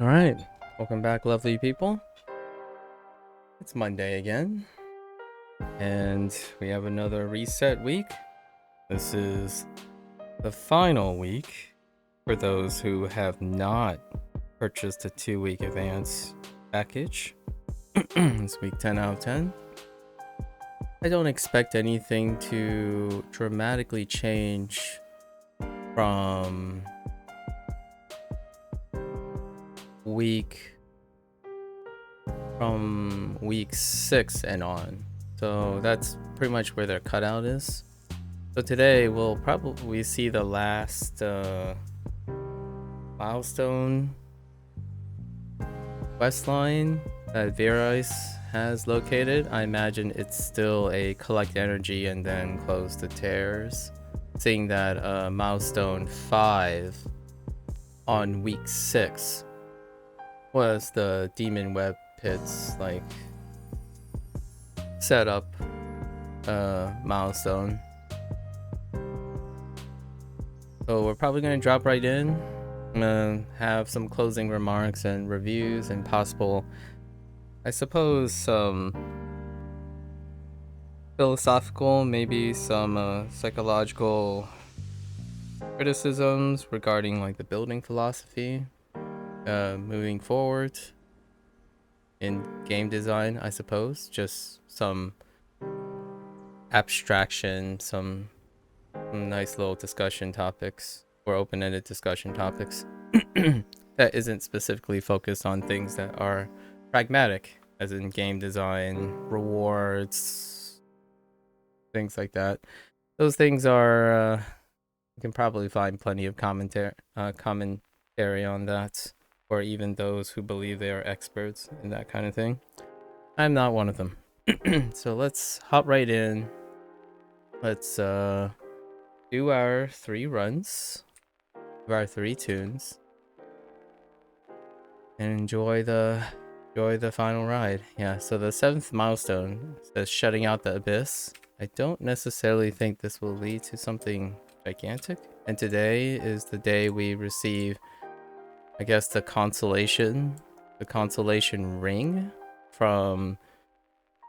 Alright, welcome back, lovely people. It's Monday again, and we have another reset week. This is the final week for those who have not purchased a 2-week advance package. It's week 10 out of 10. I don't expect anything to dramatically change from week 6 and on, so that's pretty much where their cutout is. So today we'll probably see the last milestone quest line that Virais has located. I imagine it's still a collect energy and then close the tears, seeing that milestone 5 on week 6 was the Demonweb pits like setup milestone. So we're probably going to drop right in. I'm going to have some closing remarks and reviews and possible, I suppose, some philosophical, maybe some psychological criticisms regarding like the building philosophy moving forward in game design, I suppose. Just some abstraction, some nice little discussion topics, or open-ended discussion topics that isn't specifically focused on things that are pragmatic, as in game design, rewards, things like that. Those things are you can probably find plenty of commentary on that, or even those who believe they are experts in that kind of thing. I'm not one of them. So let's hop right in. Let's do our 3 runs of our 3 tunes and enjoy the final ride. Yeah, so the 7th milestone says shutting out the abyss. I don't necessarily think this will lead to something gigantic, and today is the day we receive, I guess, the consolation ring from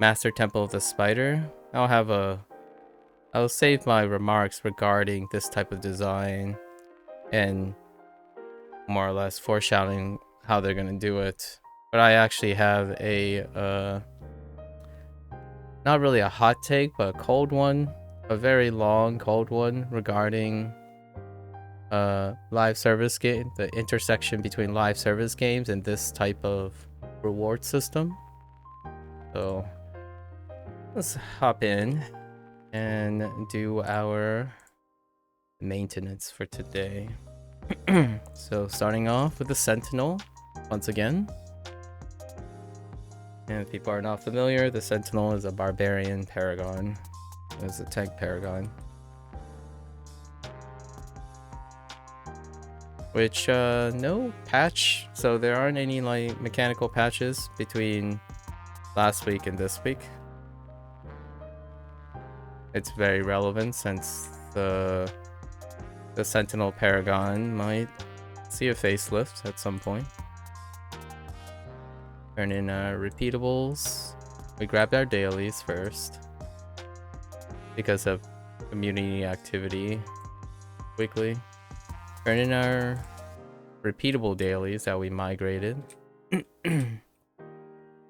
Master Temple of the Spider. I'll save my remarks regarding this type of design and more or less foreshadowing how they're gonna do it. But I actually have a not really a hot take, but a cold one, a very long cold one regarding live service game, the intersection between live service games and this type of reward system. So let's hop in and do our maintenance for today. So starting off with the Sentinel once again. And if people are not familiar, the Sentinel is a barbarian paragon. It's a tank paragon, which no patch, so there aren't any like mechanical patches between last week and this week. It's very relevant since the Sentinel paragon might see a facelift at some point. Turn in repeatables. We grabbed our dailies first because of community activity weekly. Turn in our repeatable dailies that we migrated.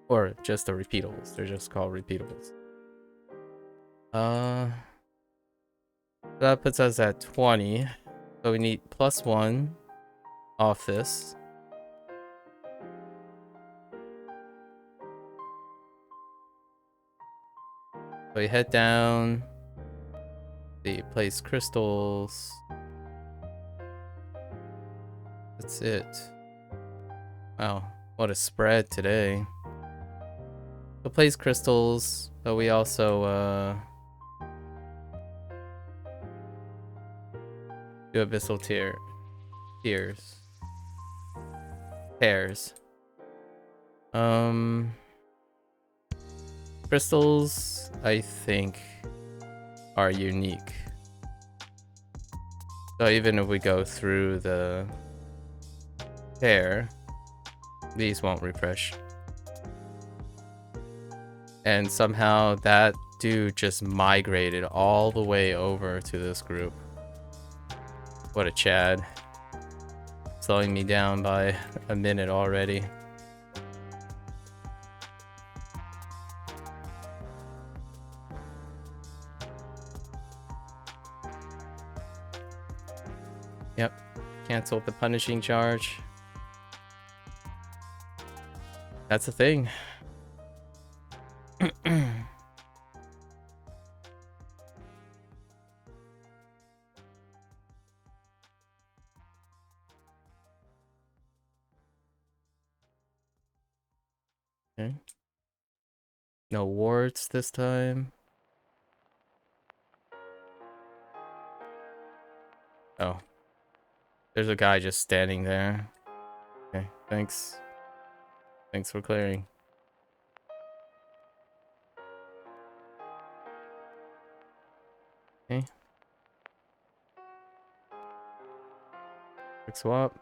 Or just the repeatables. They're just called repeatables. That puts us at 20. So we need +1 off this. So we head down. See, place crystals. That's it. Wow, what a spread today. So place crystals, but we also do abyssal pairs. Crystals, I think, are unique. So even if we go through the pair, These won't refresh. And somehow that dude just migrated all the way over to this group. What a Chad. Slowing me down by a minute already. Yep. Canceled the punishing charge. That's a thing. Okay. No wards this time. Oh. There's a guy just standing there. Okay, thanks. Thanks for clearing. Okay. Quick swap.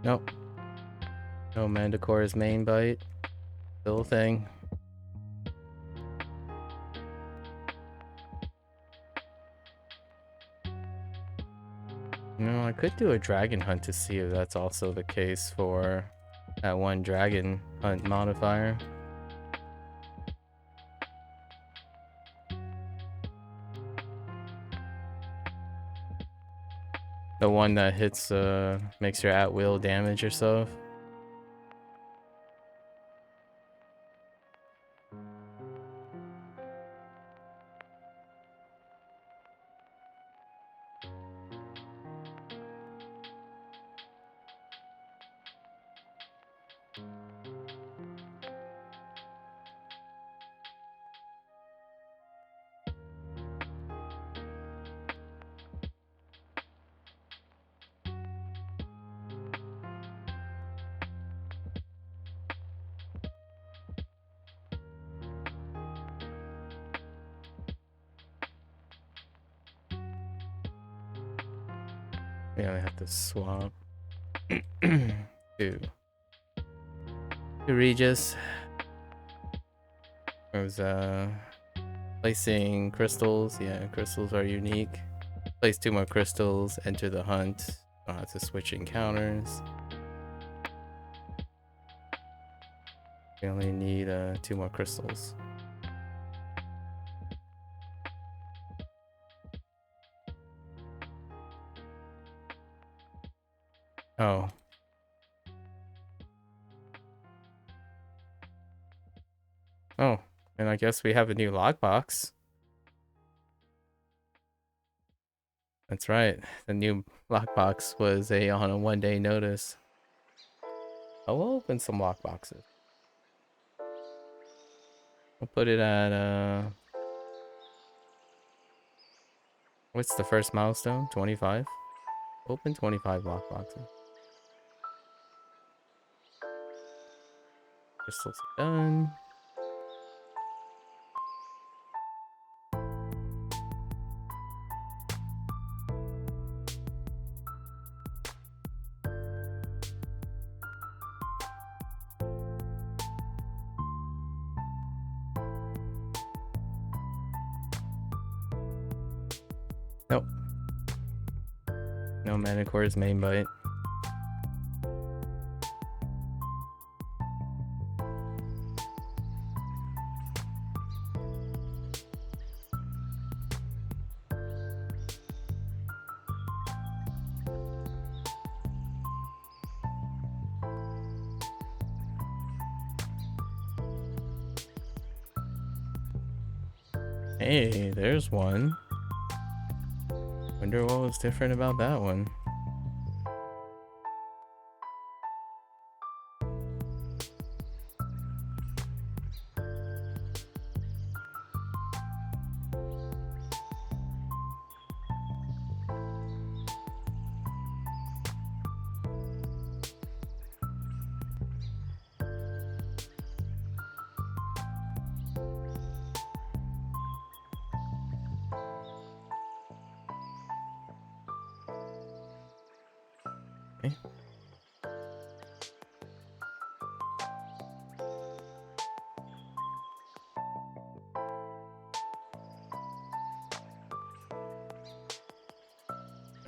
Nope. No Manticore's main bite. Still a thing. No, I could do a dragon hunt to see if that's also the case for that one dragon hunt modifier. The one that hits, makes your at-will damage yourself. Yeah, I have to swap. Two Regis. I was placing crystals. Yeah, crystals are unique. Place 2 more crystals, enter the hunt. Don't have to switch encounters. We only need 2 more crystals. Oh. Oh, and I guess we have a new lockbox. That's right. The new lockbox was on a 1-day notice. Oh, we'll open some lockboxes. We'll put it at what's the first milestone? 25? Open 25 lockboxes. Crystals done. Nope. No Manticore's main bite. Hey, there's one. Wonder what was different about that one.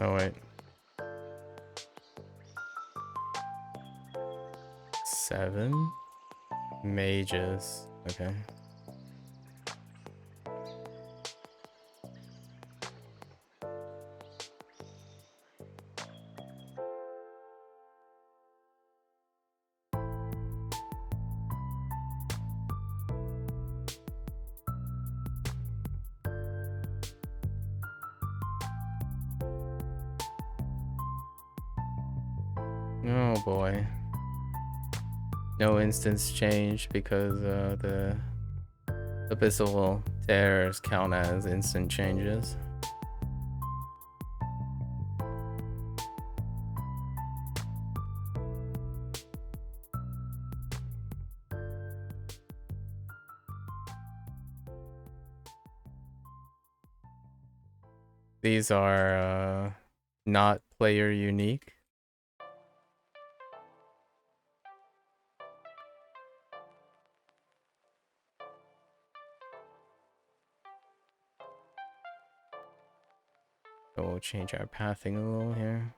Oh wait. 7 mages. Okay. Oh boy. No instance change because the abyssal tears count as instant changes. These are not player unique. So we'll change our pathing a little here.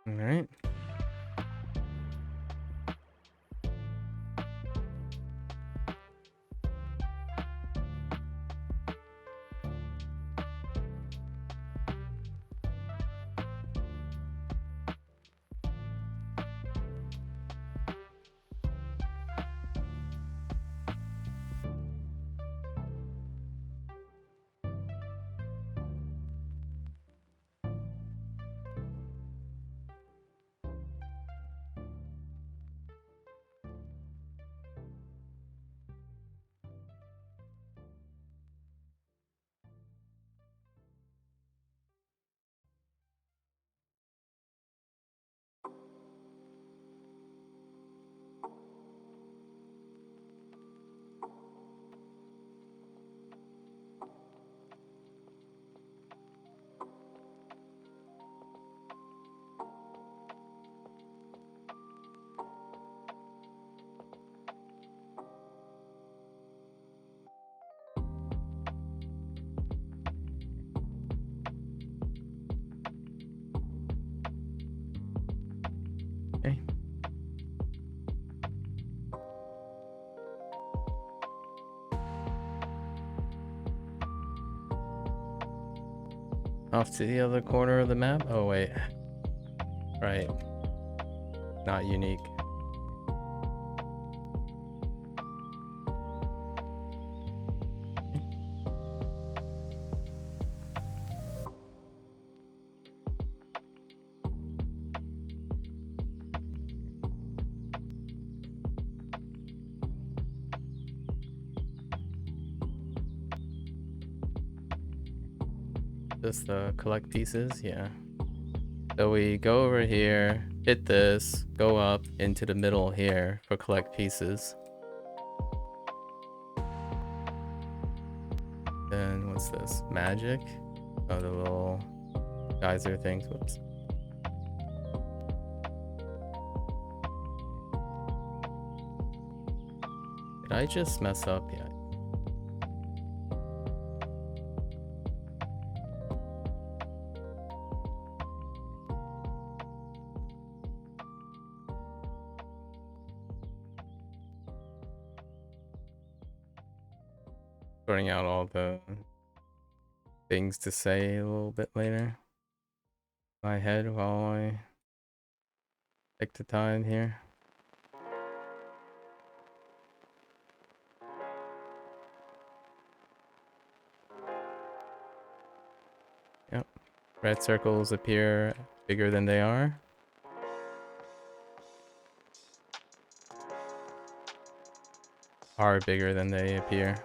All right. Okay. Off to the other corner of the map. Oh wait. Right. Not unique. Just collect pieces, yeah. So we go over here, hit this, go up into the middle here for collect pieces. Then what's this? Magic? Oh, the little geyser things. Whoops. Did I just mess up? Yeah. Sorting out all the things to say a little bit later. my head while I take the time here. Yep. Red circles appear bigger than they are. Are bigger than they appear.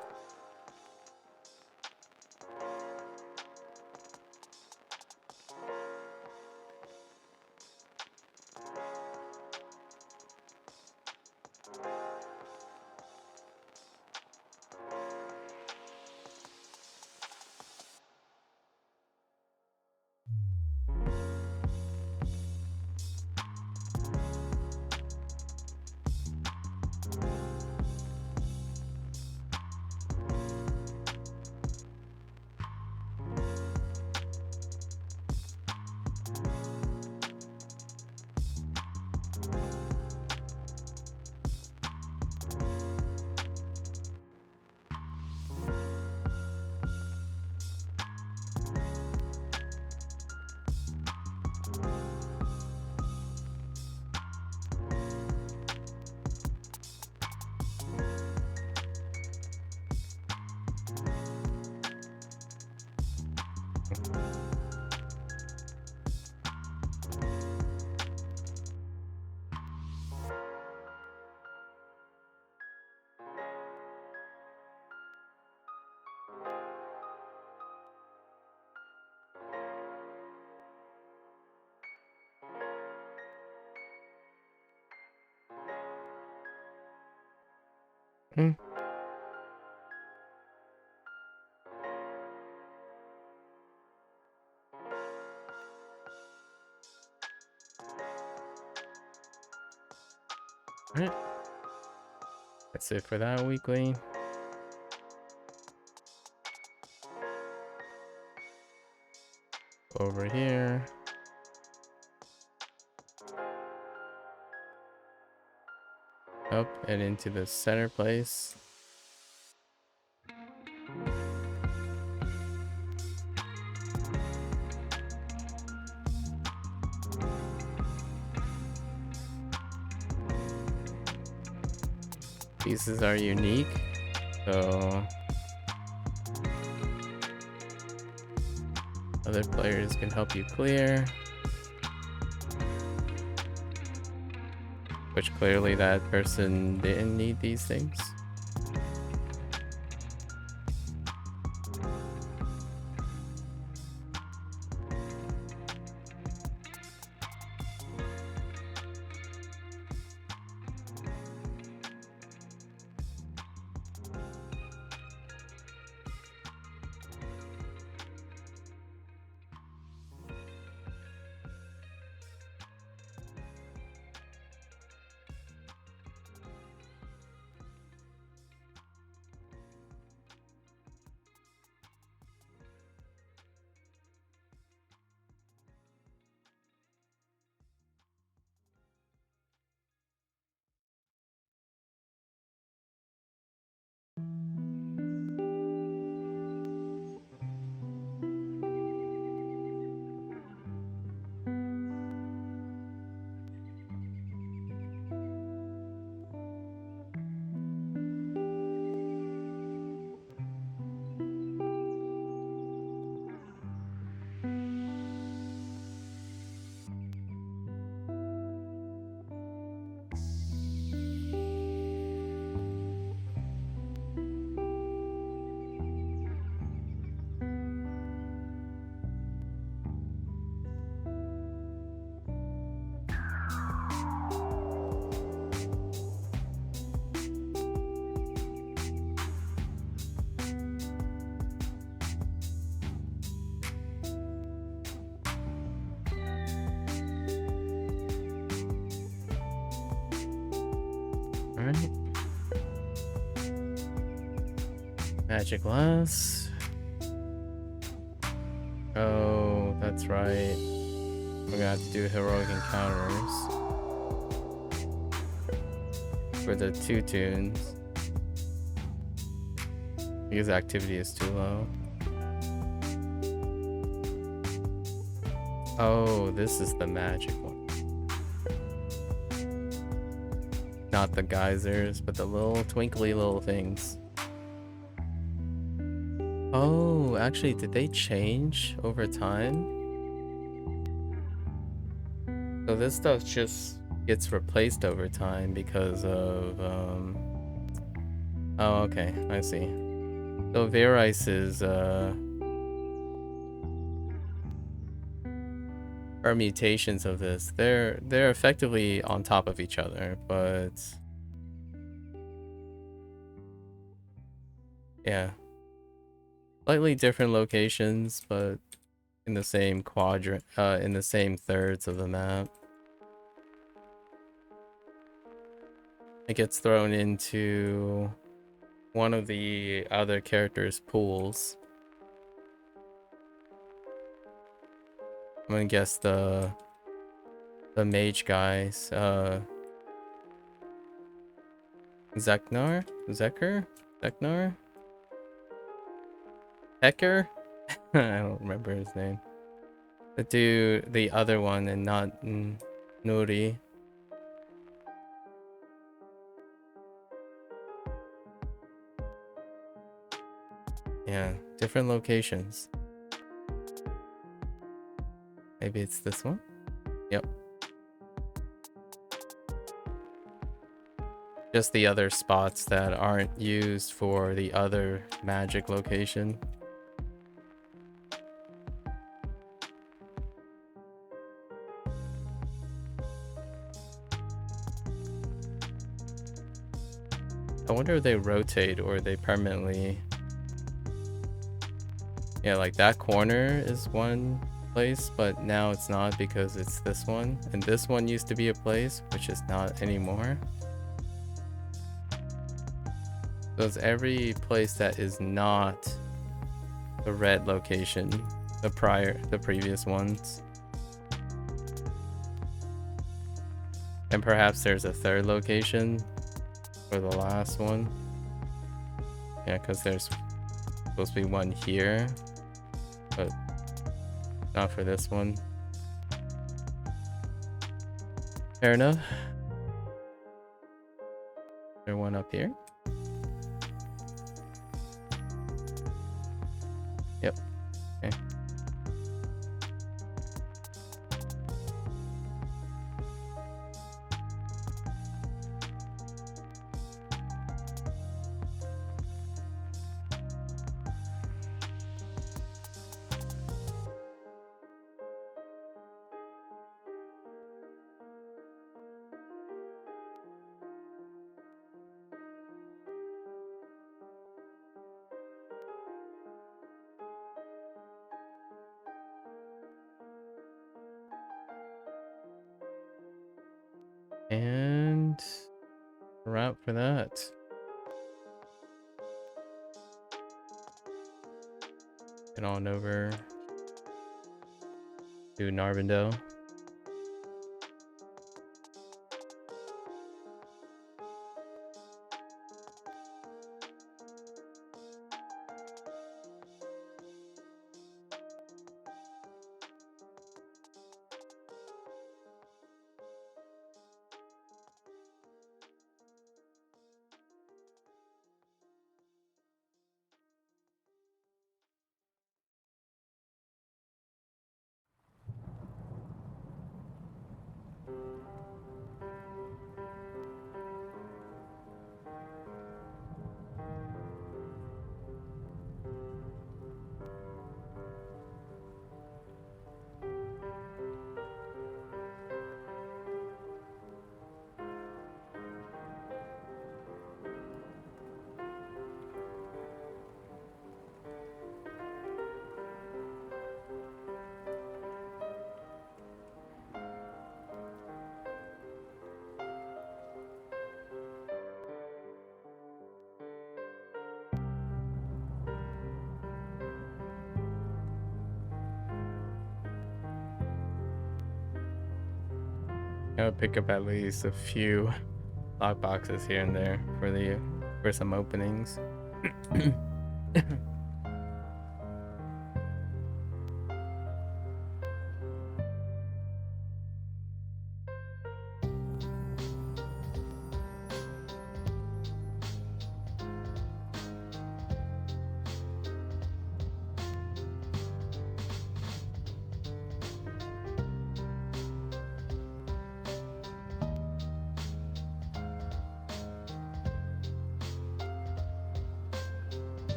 Hmm. Alright. That's it for that weekly. Over here. Up and into the center place. Pieces are unique, so other players can help you clear. Which clearly that person didn't need these things. Alright. Magic glass. Oh, that's right. We're gonna have to do heroic encounters for the 2 tunes because activity is too low. Oh, this is the magic one. Not the geysers, but the little twinkly little things. Oh, actually, did they change over time? So this stuff just gets replaced over time because of, oh, okay, I see. So Varice's, permutations of this, they're effectively on top of each other, but yeah, slightly different locations, but in the same quadrant, in the same thirds of the map. It gets thrown into one of the other characters' pools. I'm gonna guess the mage guys, Zeknar? Zeker? Zeknar? Hecker? I don't remember his name. The dude, the other one, and not Nuri. Yeah, different locations. Maybe it's this one? Yep. Just the other spots that aren't used for the other magic location. I wonder if they rotate or they permanently... Yeah, like that corner is one place, but now it's not because it's this one. And this one used to be a place, which is not anymore. So it's every place that is not the red location, the previous ones. And perhaps there's a third location for the last one. Yeah, because there's supposed to be one here, but not for this one. Fair enough. There one up here? Yep. Okay. And a wrap for that. Get on over to Narvandale. I'll pick up at least a few lock boxes here and there for some openings.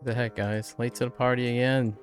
The heck, guys? Late to the party again.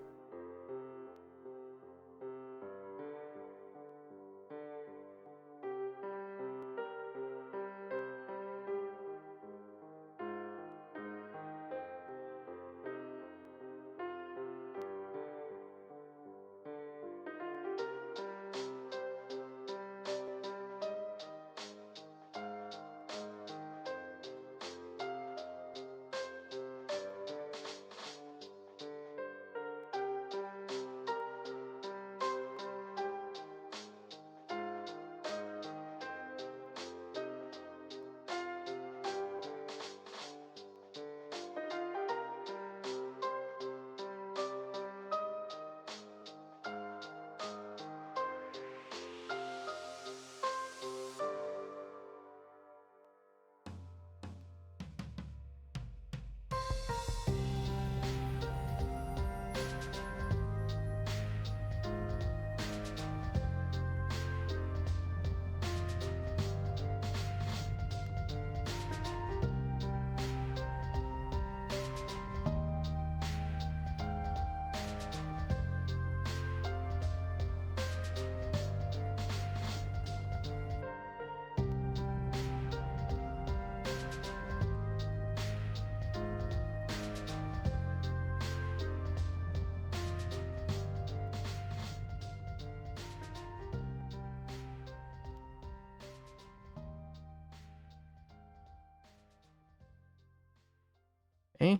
Eh?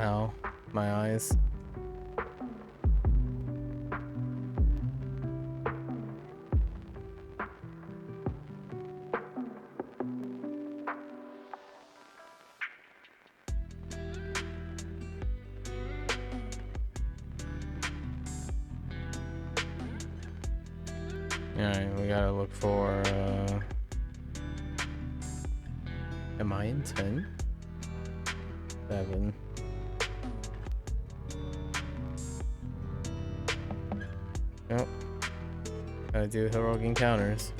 Ow, my eyes. Alright, we gotta look for, am I in 10? 7. Nope. Gotta do heroic encounters.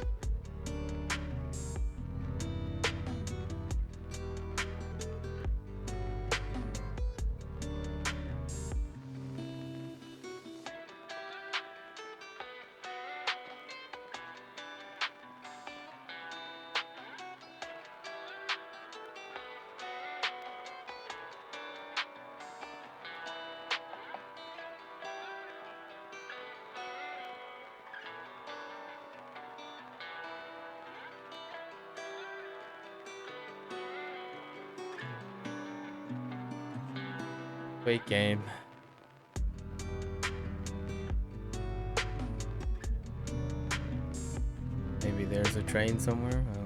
Wait, game. Maybe there's a train somewhere. Oh.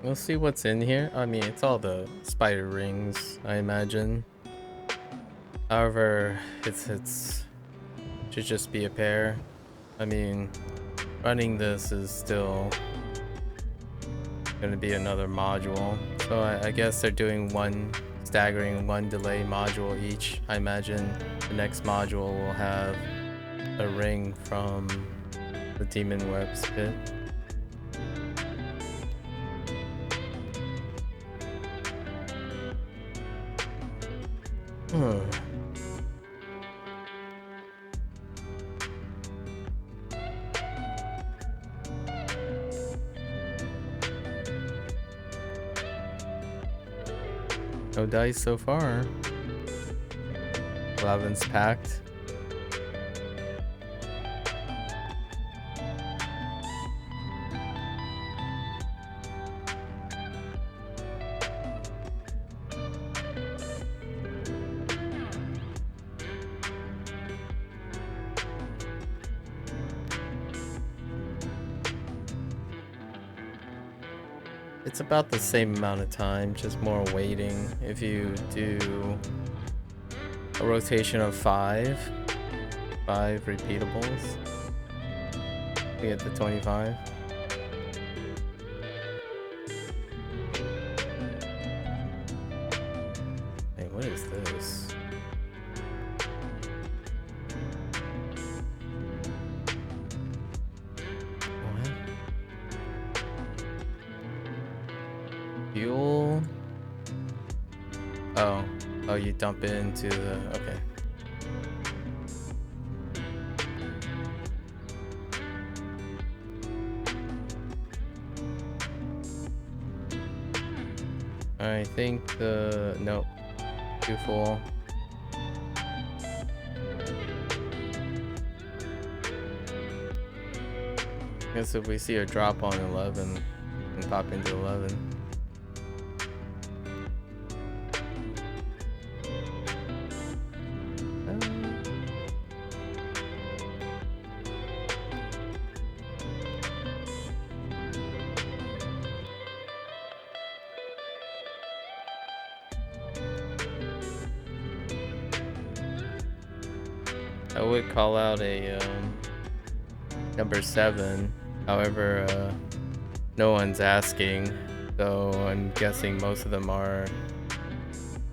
We'll see what's in here. I mean, it's all the spider rings, I imagine. However, it's should just be a pair. I mean, running this is still gonna be another module. So I guess they're doing staggering one delay module each. I imagine the next module will have a ring from the Demonweb's pit. No dice so far. 11's packed. It's about the same amount of time, just more waiting. If you do a rotation of 5, 5 repeatables to get to 25. Hey, what is this? What? Fuel? Oh. Oh, you dump it into the... Okay. I think the... Nope. Too full. I guess if we see a drop on 11 and pop into 11. I would call out a number 7. However, no one's asking, so I'm guessing most of them are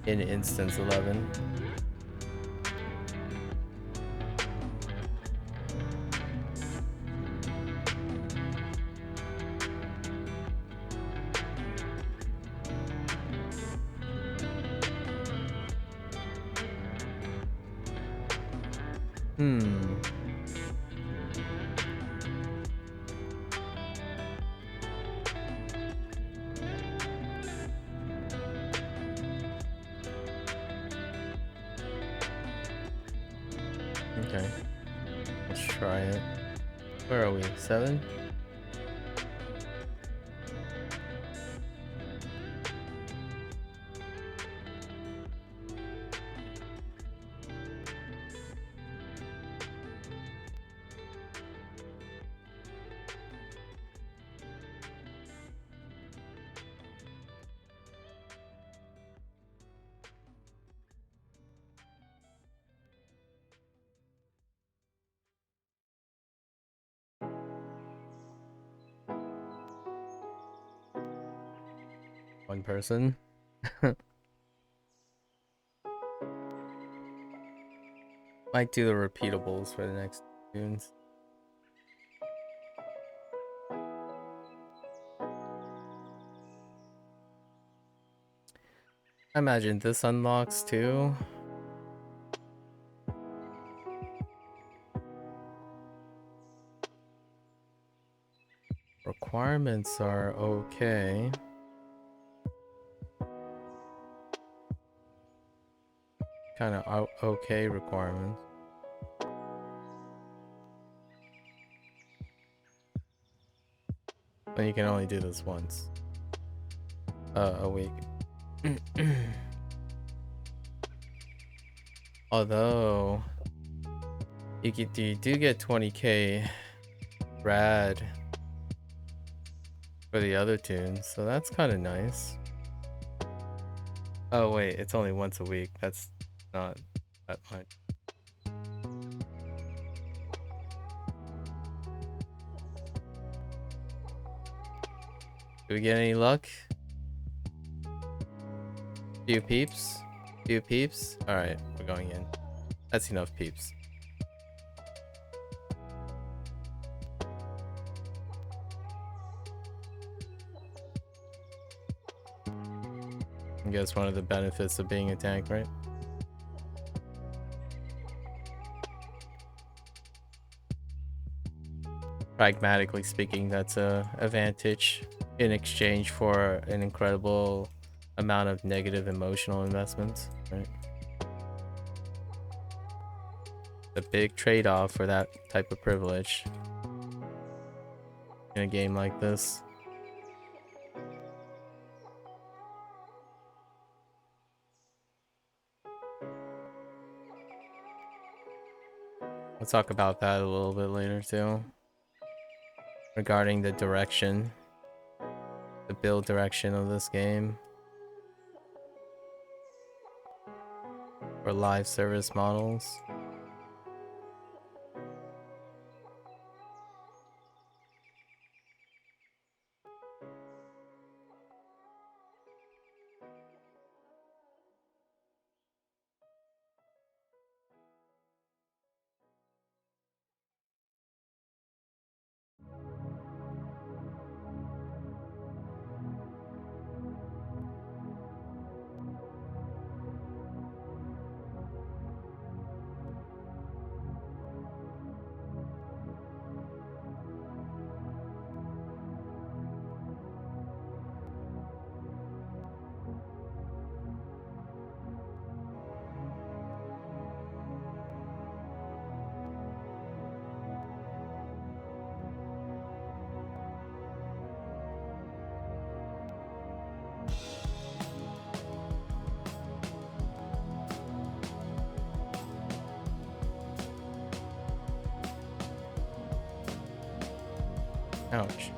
in instance 11. Okay. Let's try it. Where are we? 7? One person. Might do the repeatables for the next tunes. I imagine this unlocks too. Requirements are okay. Kind of okay requirements. But you can only do this once a week. Although you do get 20k rad for the other tunes, so that's kind of nice. Oh wait, it's only once a week. That's not that much. Do we get any luck? Few peeps? Few peeps? Alright, we're going in. That's enough peeps. I guess one of the benefits of being a tank, right? Pragmatically speaking, that's a advantage in exchange for an incredible amount of negative emotional investments, right? The big trade-off for that type of privilege in a game like this. We'll talk about that a little bit later too. Regarding the direction, the build direction of this game. For live service models. Ouch.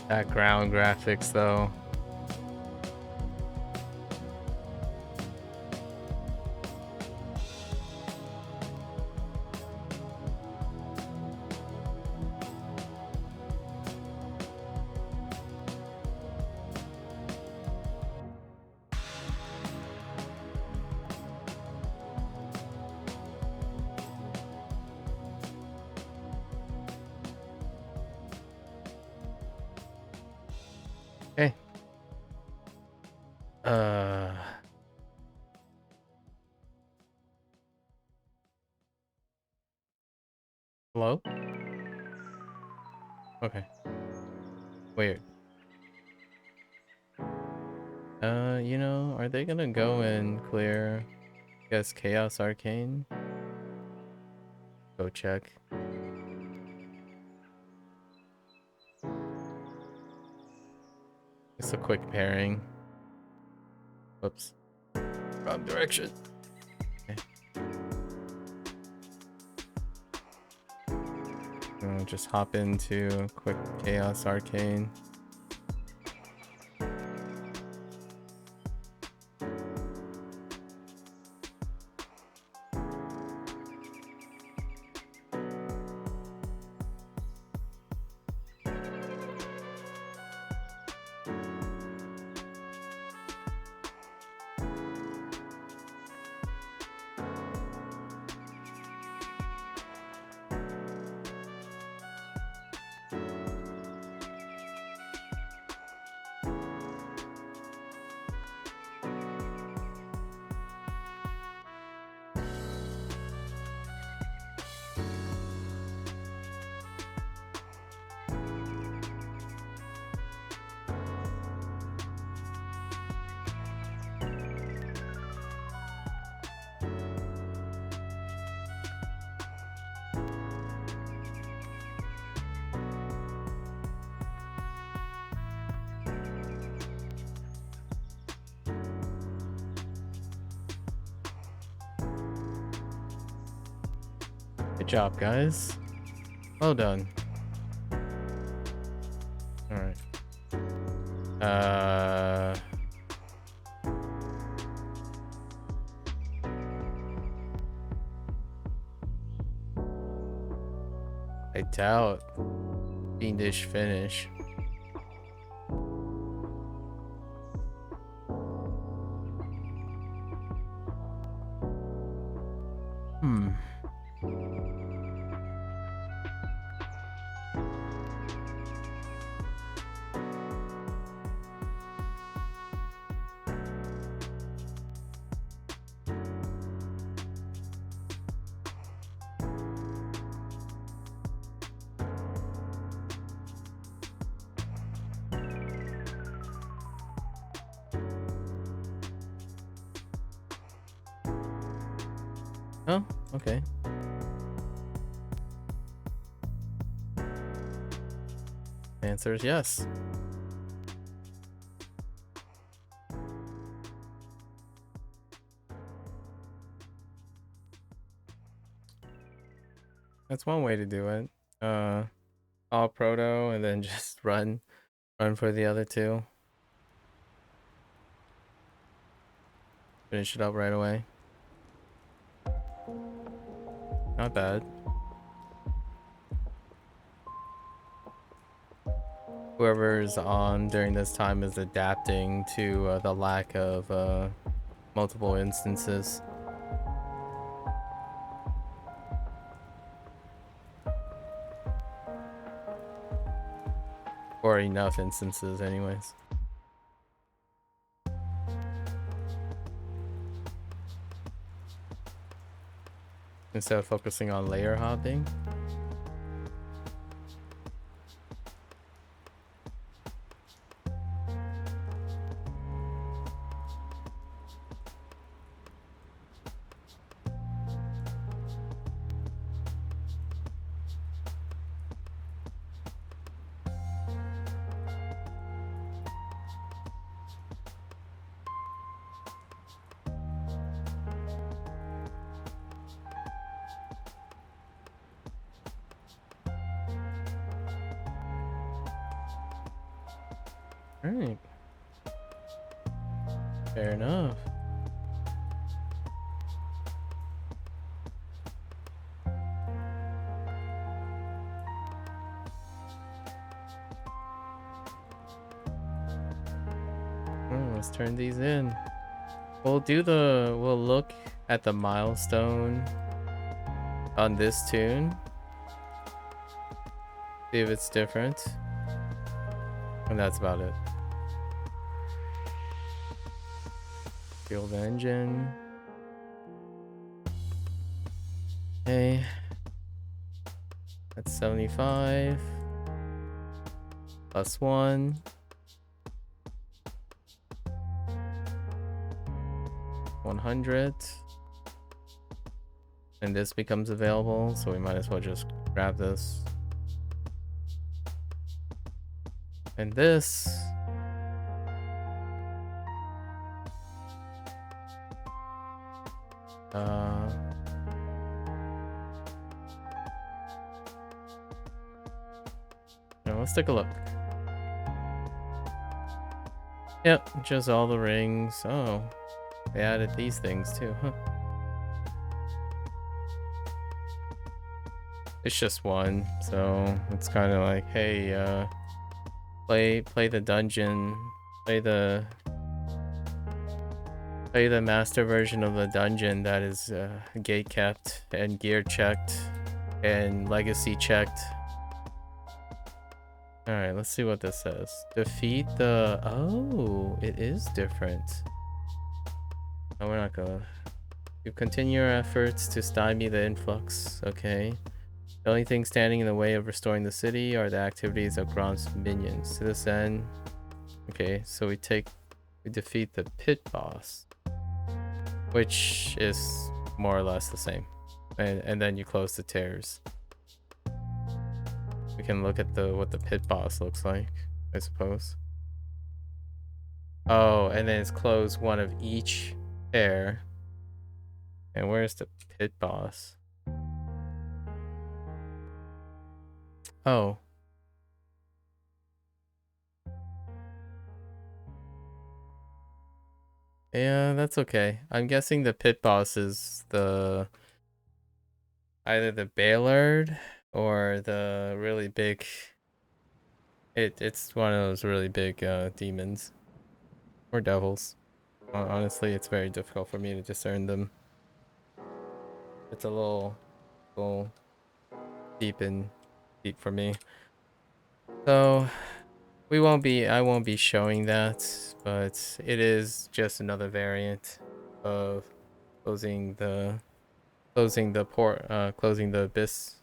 Background graphics though. Okay. Hello? Okay. Weird. You know, are they gonna go and clear, I guess, Chaos Arcane? Go check. It's a quick pairing. Whoops. Wrong direction. Okay. Just hop into quick Chaos Arcane. Good job, guys. Well done. All right. I doubt fiendish finish. Oh, okay. Answer is yes. That's one way to do it. All proto and then just run for the other two. Finish it up right away. Not bad. Whoever's on during this time is adapting to the lack of multiple instances. Or enough instances anyways. Instead of focusing on layer hopping. Alright. Fair enough. Let's turn these in. We'll look at the milestone on this tune. See if it's different. And that's about it. Fuel the engine. Okay. That's 75. Plus 1. 100. And this becomes available, so we might as well just grab this. And this. Now let's take a look. Yep, just all the rings. Oh, they added these things too, huh? It's just one, so it's kind of like, hey, play the dungeon, play the master version of the dungeon that is gate kept and gear checked and legacy checked. All right, let's see what this says. Defeat the... Oh, it is different. No, we're not gonna... You continue your efforts to stymie the influx. Okay. The only thing standing in the way of restoring the city are the activities of Grant's minions. To this end... Okay, so we defeat the pit boss. Which is more or less the same. And then you close the tears. We can look at what the pit boss looks like, I suppose. Oh, and then it's close one of each pair. And where's the pit boss? Oh. Yeah, that's okay. I'm guessing the pit boss is either the Baylord or the really big... It's one of those really big demons. Or devils. Honestly, it's very difficult for me to discern them. It's a little deep for me. So I won't be showing that, but it is just another variant of closing the abyss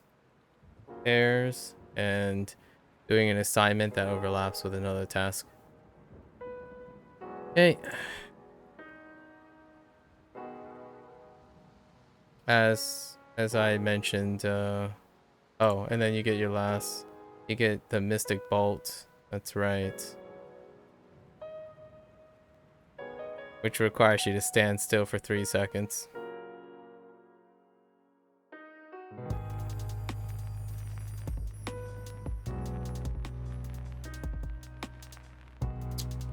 pairs and doing an assignment that overlaps with another task. Okay. As I mentioned, oh, and then you get you get the Mystic Bolt. That's right. Which requires you to stand still for 3 seconds.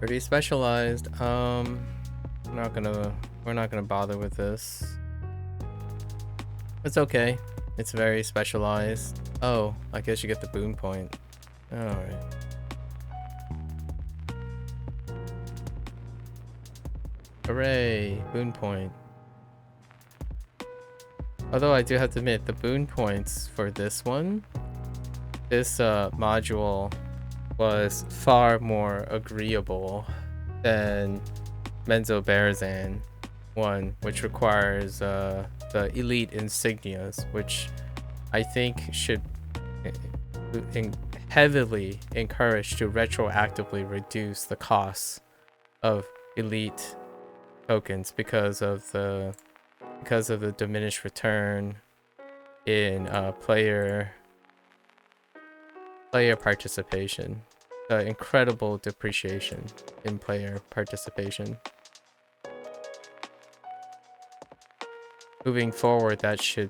Pretty specialized. We're not gonna bother with this. It's okay. It's very specialized. Oh, I guess you get the boon point. Alright. Hooray! Boon point. Although I do have to admit, the boon points for this one, this module was far more agreeable than Menzo Berzan one, which requires the elite insignias, which I think should heavily encourage to retroactively reduce the costs of elite tokens because of the diminished return in player participation, the incredible depreciation in player participation. Moving forward, that should,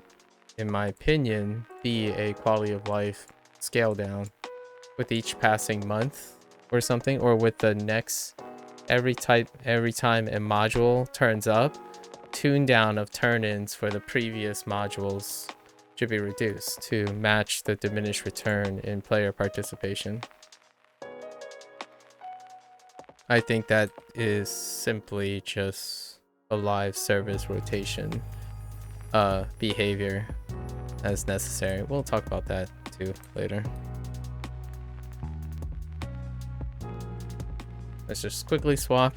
in my opinion, be a quality of life scale down with each passing month or something, or with the next every time a module turns up, tune down of turn-ins for the previous modules should be reduced to match the diminished return in player participation. I think that is simply just a live service rotation behavior as necessary. We'll talk about that too later. Let's just quickly swap.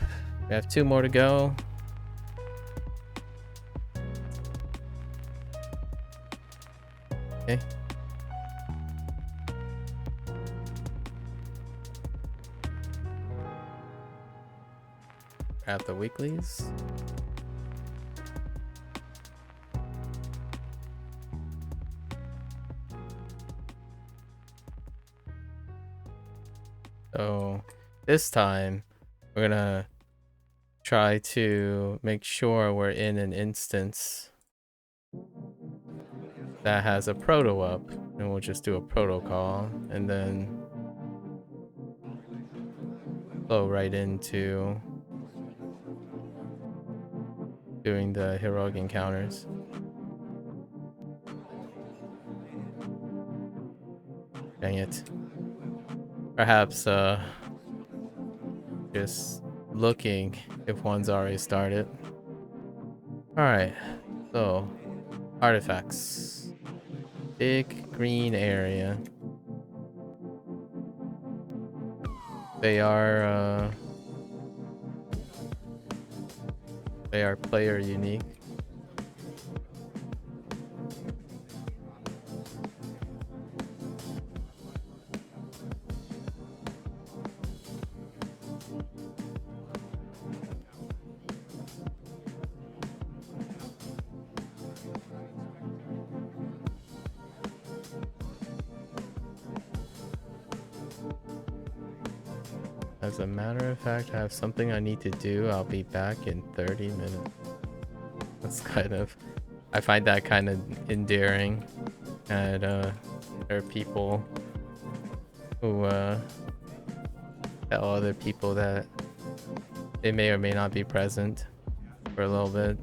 We have 2 more to go. Okay. Grab the weeklies. So this time we're gonna try to make sure we're in an instance that has a proto up, and we'll just do a protocol and then flow right into doing the heroic encounters. Dang it. Perhaps just looking if one's already started. Alright, so artifacts. Big green area. They are player unique. As a matter of fact, I have something I need to do. I'll be back in 30 minutes. That's kind of, I find that kind of endearing. And there are people who tell other people that they may or may not be present for a little bit.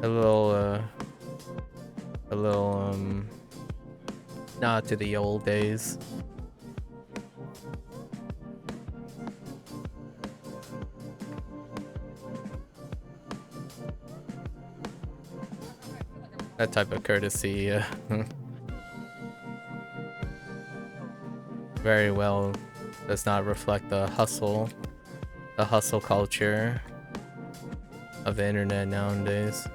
A little nod to the old days. That type of courtesy very well does not reflect the hustle culture of the internet nowadays.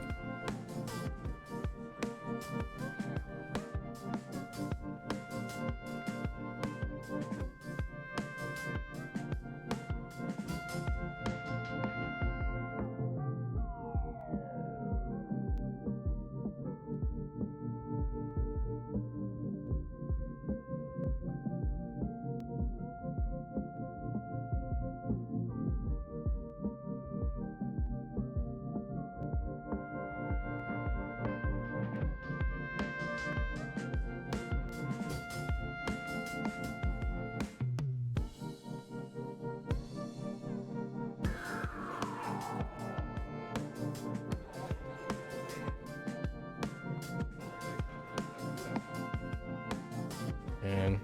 And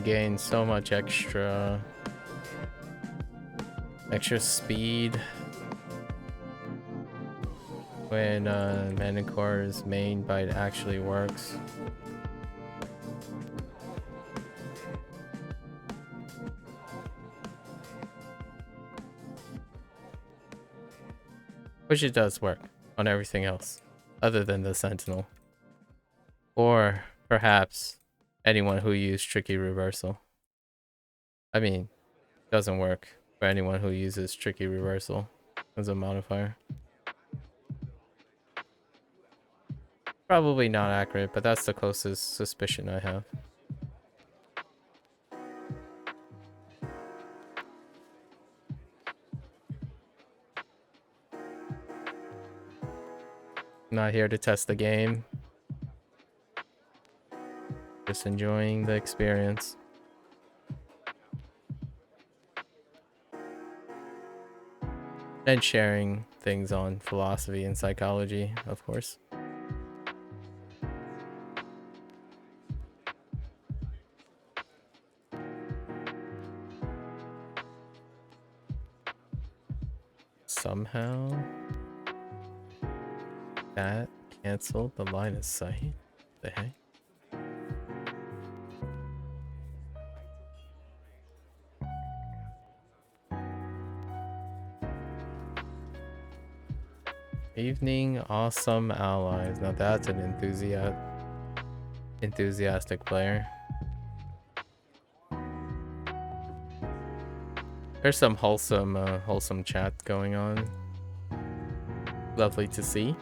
gain so much extra speed when Manicore's main bite actually works. Which it does work on everything else, other than the Sentinel. Or perhaps anyone who used Tricky Reversal. I mean, doesn't work for anyone who uses Tricky Reversal as a modifier. Probably not accurate, but that's the closest suspicion I have. Not here to test the game. Just enjoying the experience. And sharing things on philosophy and psychology, of course. Somehow that canceled the line of sight. The heck? Evening awesome allies. Now that's an enthusiastic player. There's some wholesome chat going on. Lovely to see.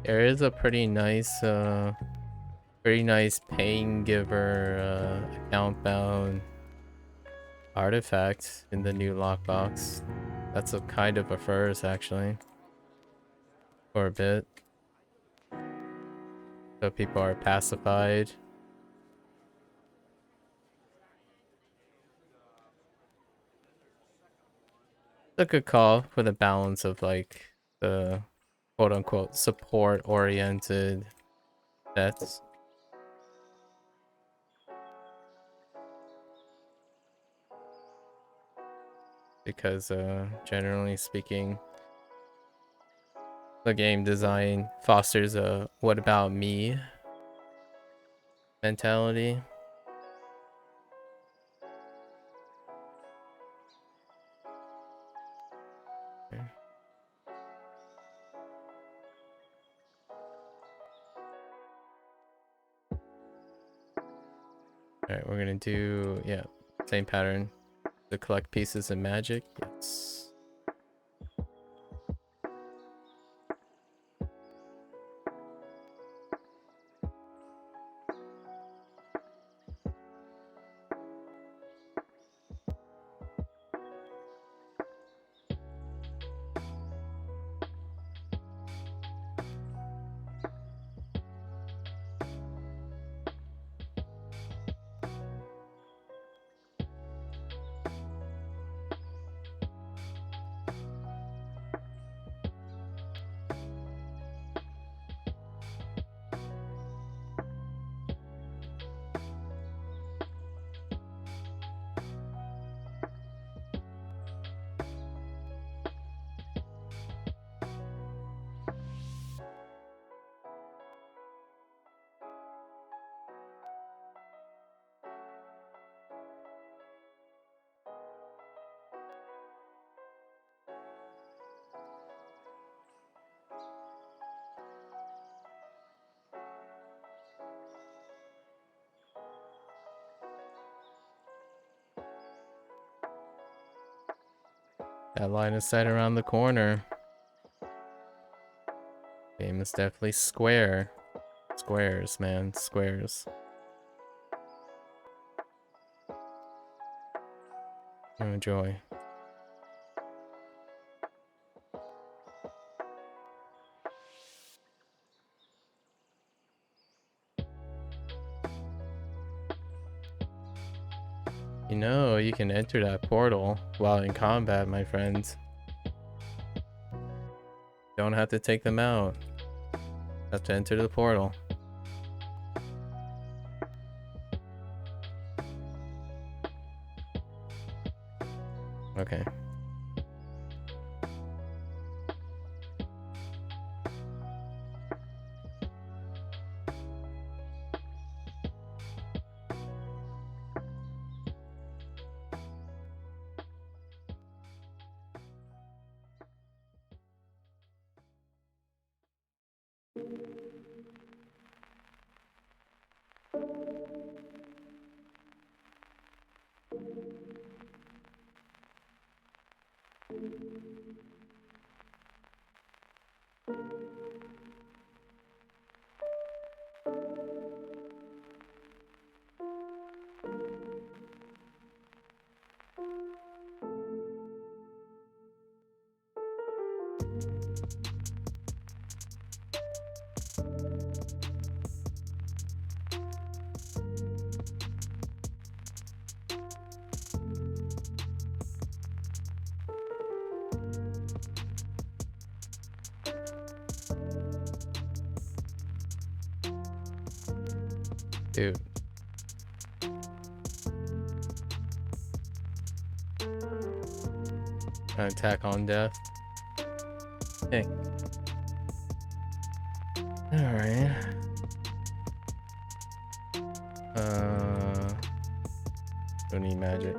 There is a pretty nice pain giver account bound artifact in the new lockbox. That's a kind of a first actually. For a bit. So people are pacified. It's a good call for the balance of like the quote-unquote support-oriented sets. Because generally speaking, the game design fosters a what about me mentality. Alright, we're gonna do, yeah, same pattern. To collect pieces of magic, yes. That line of sight around the corner. Game is definitely square. Squares, man. Squares. Oh, enjoy. You know, you can enter that portal while in combat, my friends. Don't have to take them out. Have to enter the portal. Okay. Dude. Attack on death. Hey. Alright. Don't need magic.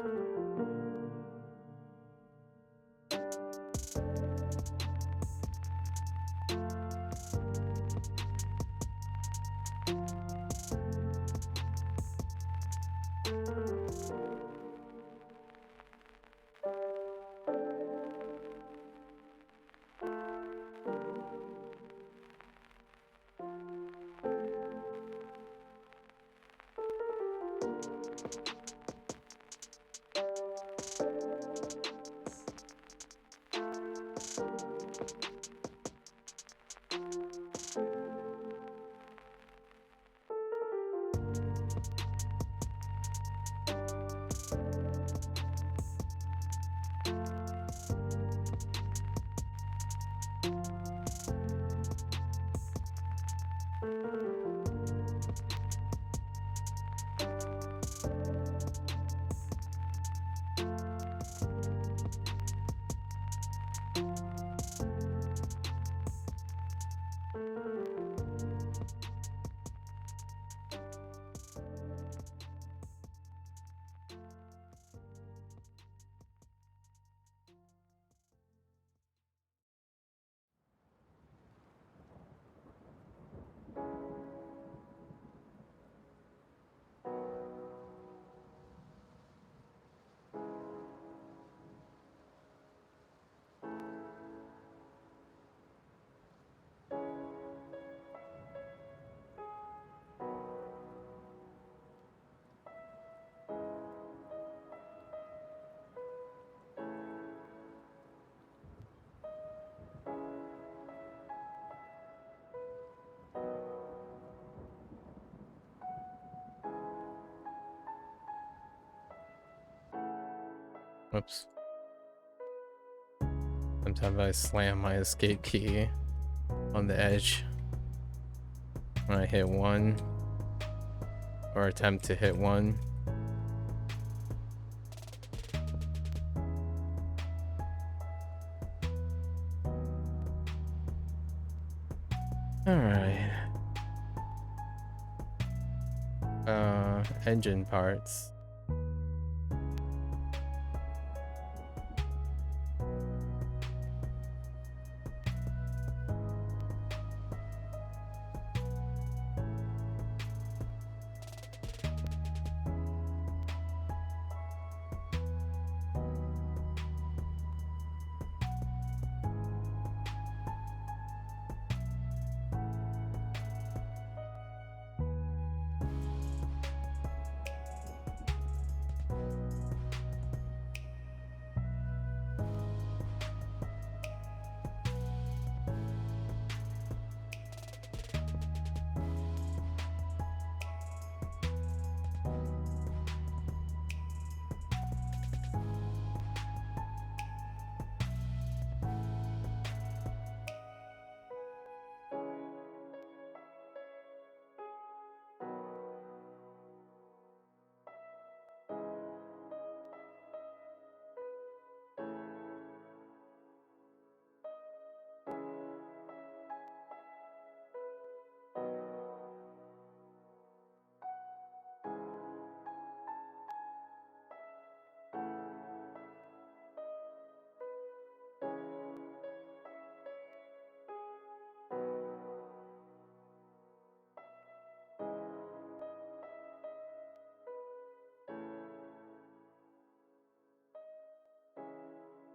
Whoops. Sometimes I slam my escape key on the edge when I hit one or attempt to hit one. Alright. Engine parts.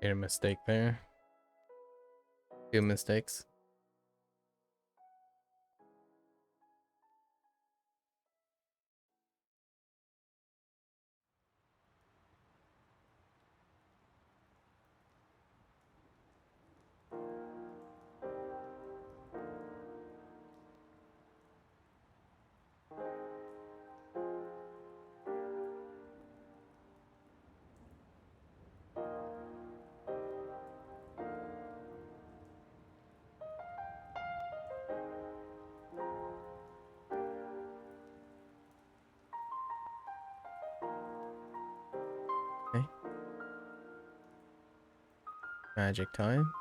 Made a mistake there. Few mistakes. Okay. Magic time.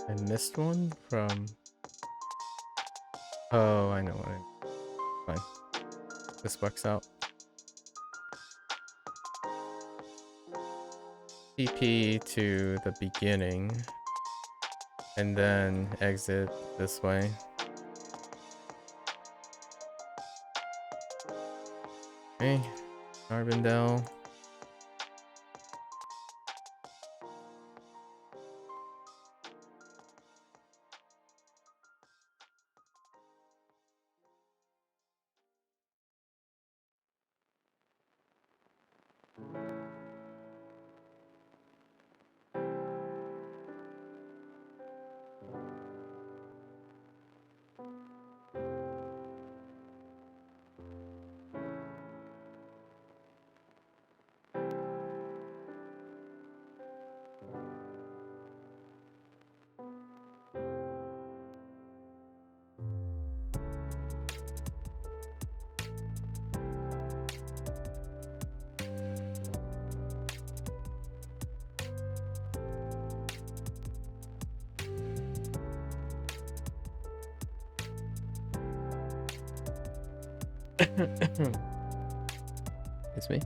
I missed one from... Oh, I know what Fine. This works out. TP to the beginning. And then exit this way. Okay. Carbondale. It's me.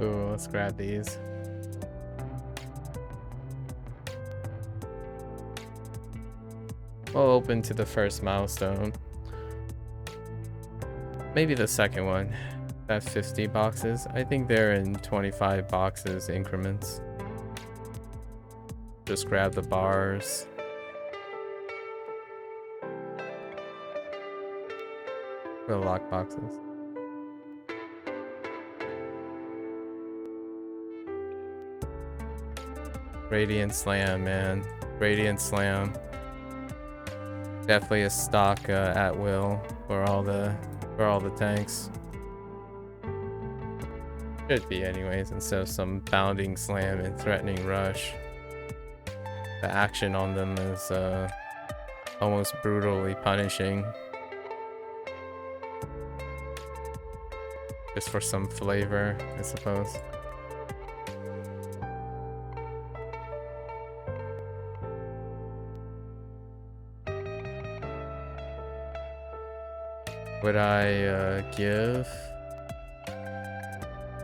Ooh, let's grab these. We'll open to the first milestone. Maybe the second one. That's 50 boxes. I think they're in 25 boxes increments. Just grab the bars. The lock boxes. Radiant Slam, man. Radiant Slam. Definitely a stock at will for all the tanks. Should be anyways, instead of some bounding slam and threatening rush. The action on them is almost brutally punishing. Just for some flavor, I suppose. Would I give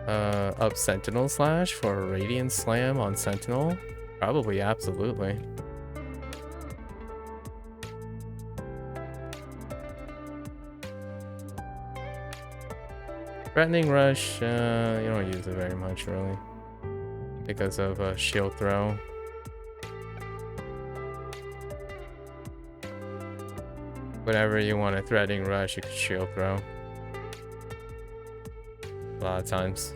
up Sentinel Slash for a Radiant Slam on Sentinel? Probably, absolutely. Threatening Rush, you don't use it very much, really. Because of shield throw. Whenever you want a Threatening Rush, you can shield throw. A lot of times.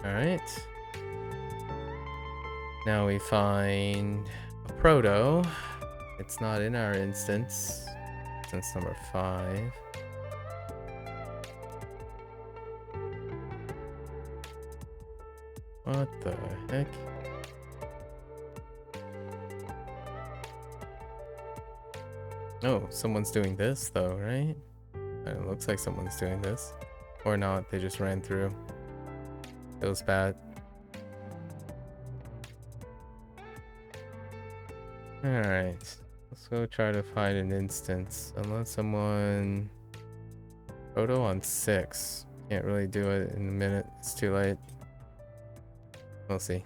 Alright. Now we find a Proto. It's not in our instance. Instance number 5. What the heck? Oh, someone's doing this though, right? It looks like someone's doing this. Or not, they just ran through. It was bad. Alright. Let's go try to find an instance. Unless someone... Proto on 6. Can't really do it in a minute. It's too late. We'll see.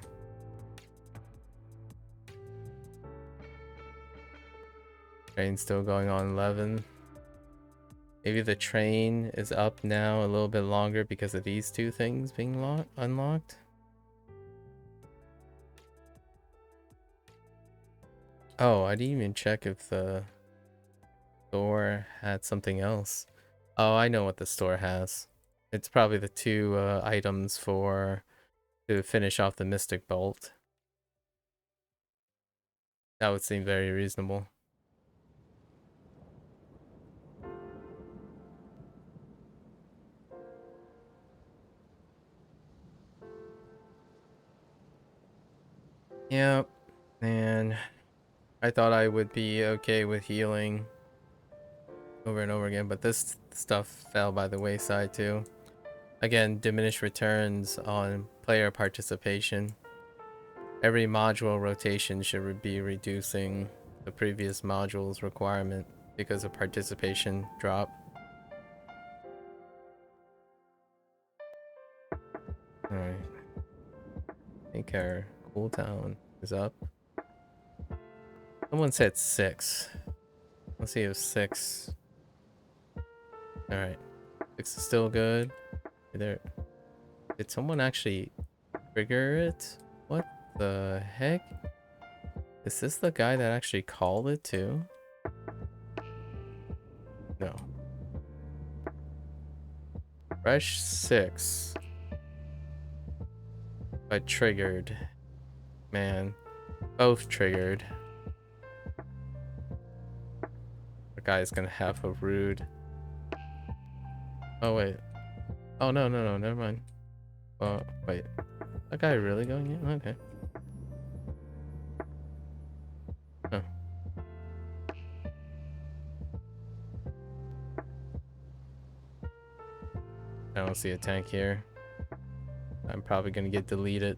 Train's still going on 11. Maybe the train is up now a little bit longer because of these two things being unlocked. Oh, I didn't even check if the store had something else. Oh, I know what the store has. It's probably the two items to finish off the Mystic Bolt. That would seem very reasonable. Yep, and I thought I would be okay with healing over and over again, but this stuff fell by the wayside too. Again, diminished returns on player participation. Every module rotation should be reducing the previous module's requirement because of participation drop. Alright. I think our cooldown is up. Someone said 6. Let's see if 6. Alright. 6 is still good. There. Did someone actually trigger it? What the heck? Is this the guy that actually called it too? No. Fresh 6. But triggered. Man. Both triggered. The guy's gonna have a rude. Oh wait. Oh no, never mind. Oh wait. That guy really going in? Okay. Huh. I don't see a tank here. I'm probably gonna get deleted.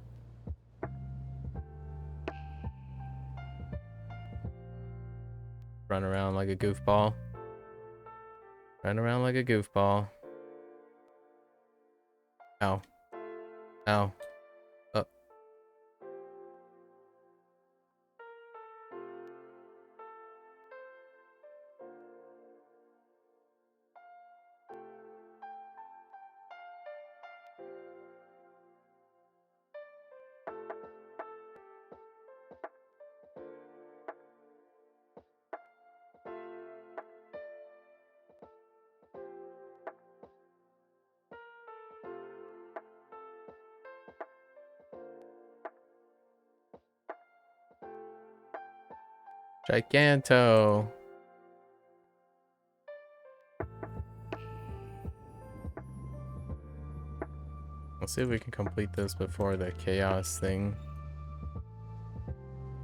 Run around like a goofball. Run around like a goofball. Ow. Ow. Oh. Giganto. Let's see if we can complete this before the chaos thing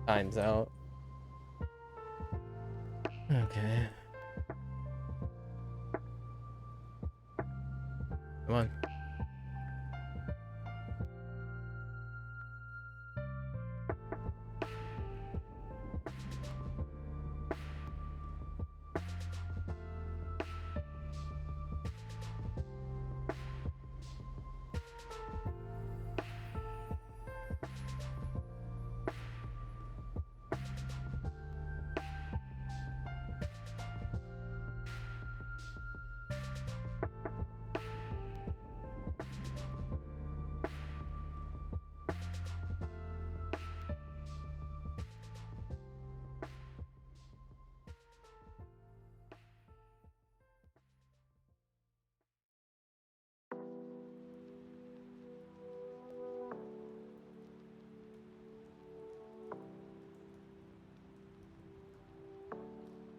times out. Okay. Come on.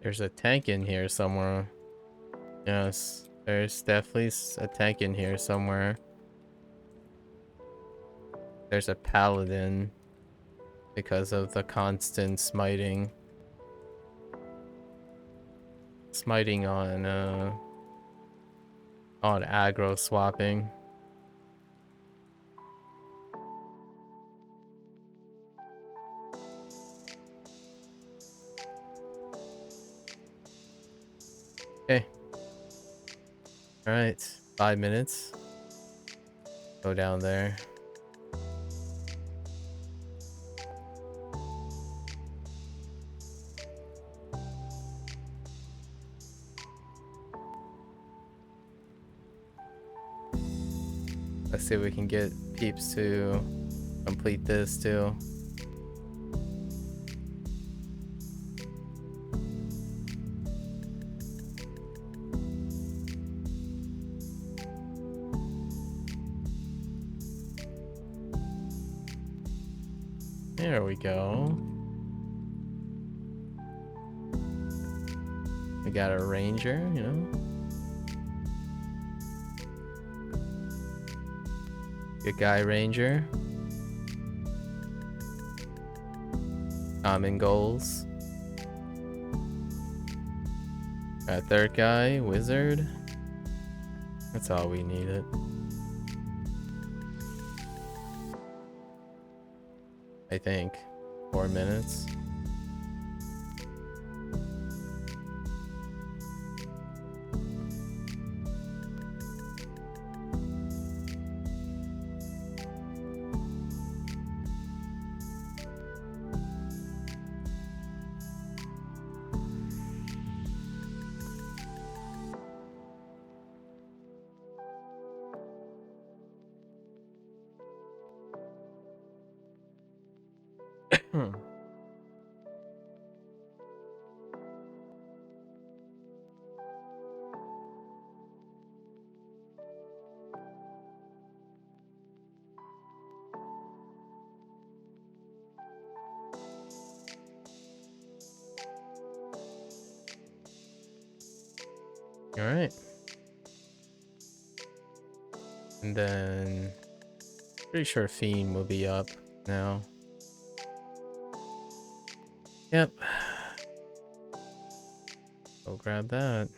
There's a tank in here somewhere. Yes, there's definitely a tank in here somewhere. There's a paladin because of the constant smiting. Smiting on aggro swapping. Okay. Alright, 5 minutes. Go down there. Let's see if we can get peeps to complete this too. There we go. We got a ranger, you know. Good guy ranger. Common goals. Got third guy, wizard. That's all we needed. I think 4 minutes. All right. And then pretty sure Fiend will be up now. Yep. Go grab that.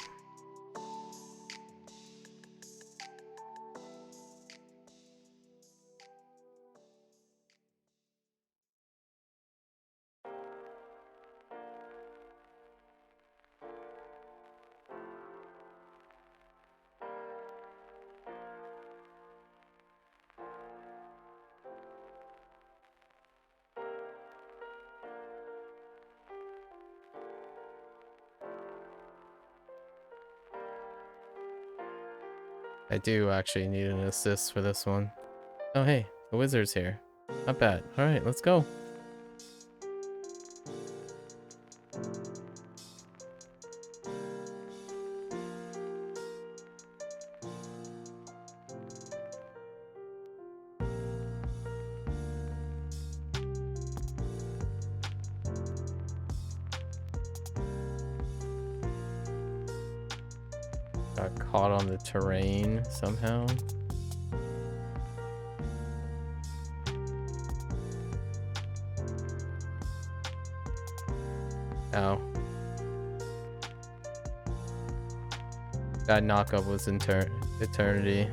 I do actually need an assist for this one. Oh hey, the wizard's here. Not bad. Alright, let's go. Got caught on the terrain somehow. Ow. That knockup was eternity.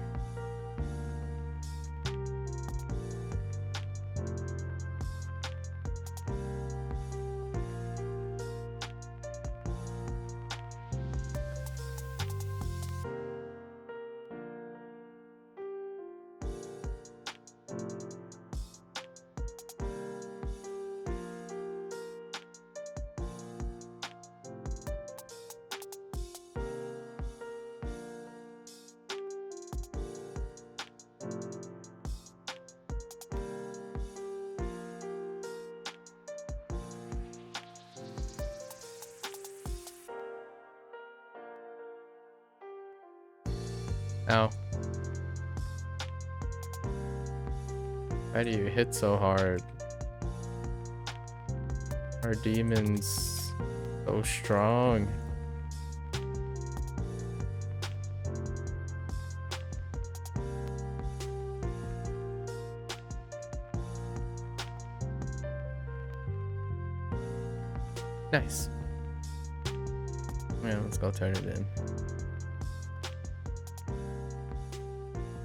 Ow. Why do you hit so hard? Our demon's so strong. Nice. Yeah, let's go turn it in.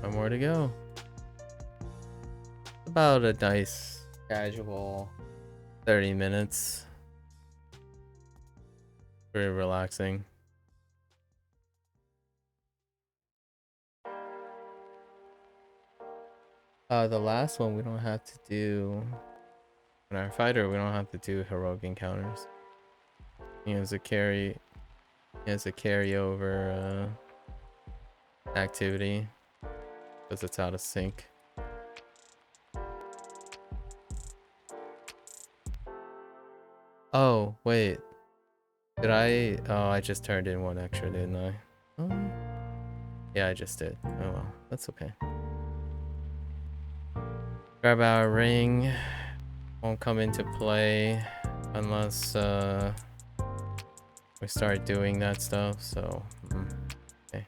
One more to go. About a nice casual 30 minutes. Very relaxing. The last one we don't have to do. In our fighter, we don't have to do heroic encounters. He has a carryover activity because it's out of sync. Oh wait, did I? Oh, I just turned in one extra, didn't I? Oh, yeah, I just did. Oh well, that's okay. Grab our ring. Won't come into play unless we start doing that stuff. So, okay.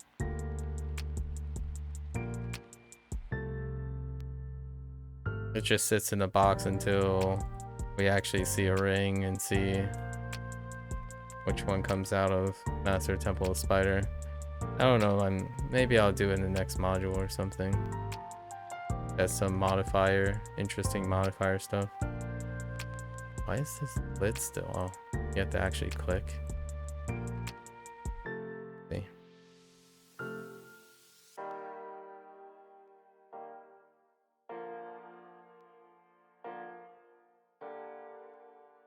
It just sits in the box until we actually see a ring and see which one comes out of Master Temple of Spider. I don't know, maybe I'll do it in the next module or something. That's some interesting modifier stuff. Why is this lit still? Oh, you have to actually click. See.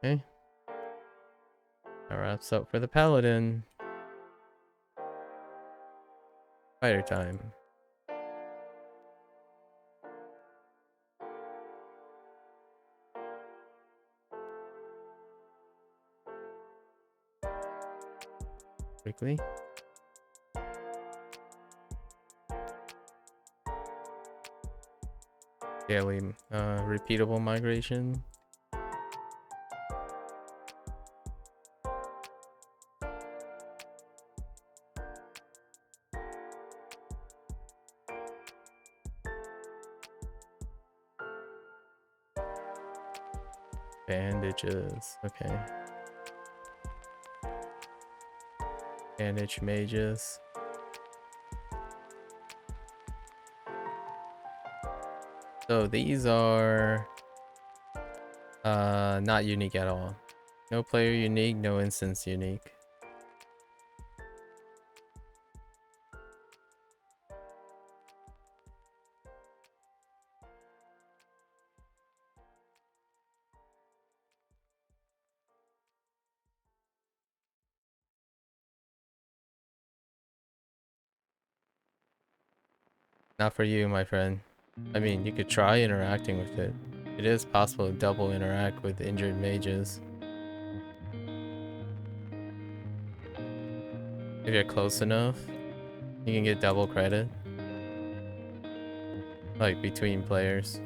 Okay. That wraps up for the Paladin. Fighter time. Quickly. Daily repeatable migration. Bandages. Okay. Bandage mages. So these are not unique at all. No player unique, no instance unique. Not for you, my friend. I mean, you could try interacting with it. It is possible to double interact with injured mages. If you're close enough, you can get double credit. Like, between players.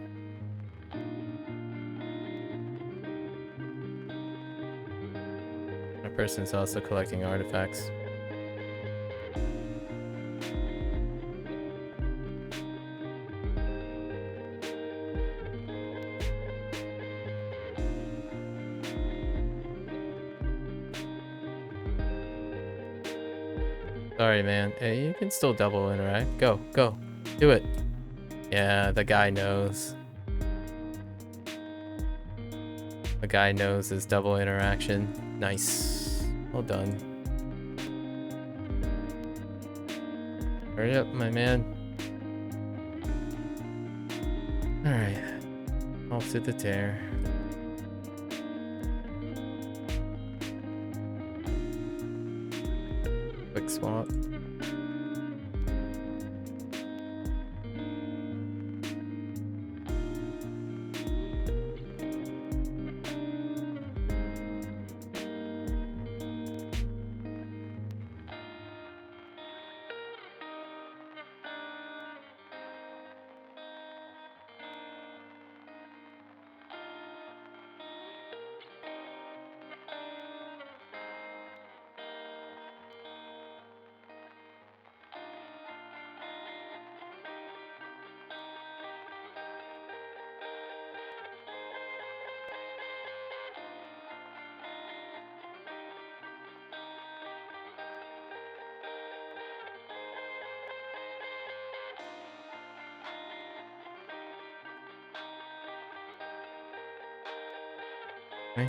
A person's also collecting artifacts. Sorry, man. Hey, you can still double interact. Go, go. Do it. Yeah, the guy knows. The guy knows his double interaction. Nice. Well done. Hurry up, my man. Alright. Off to the tear. Quick swap. Okay.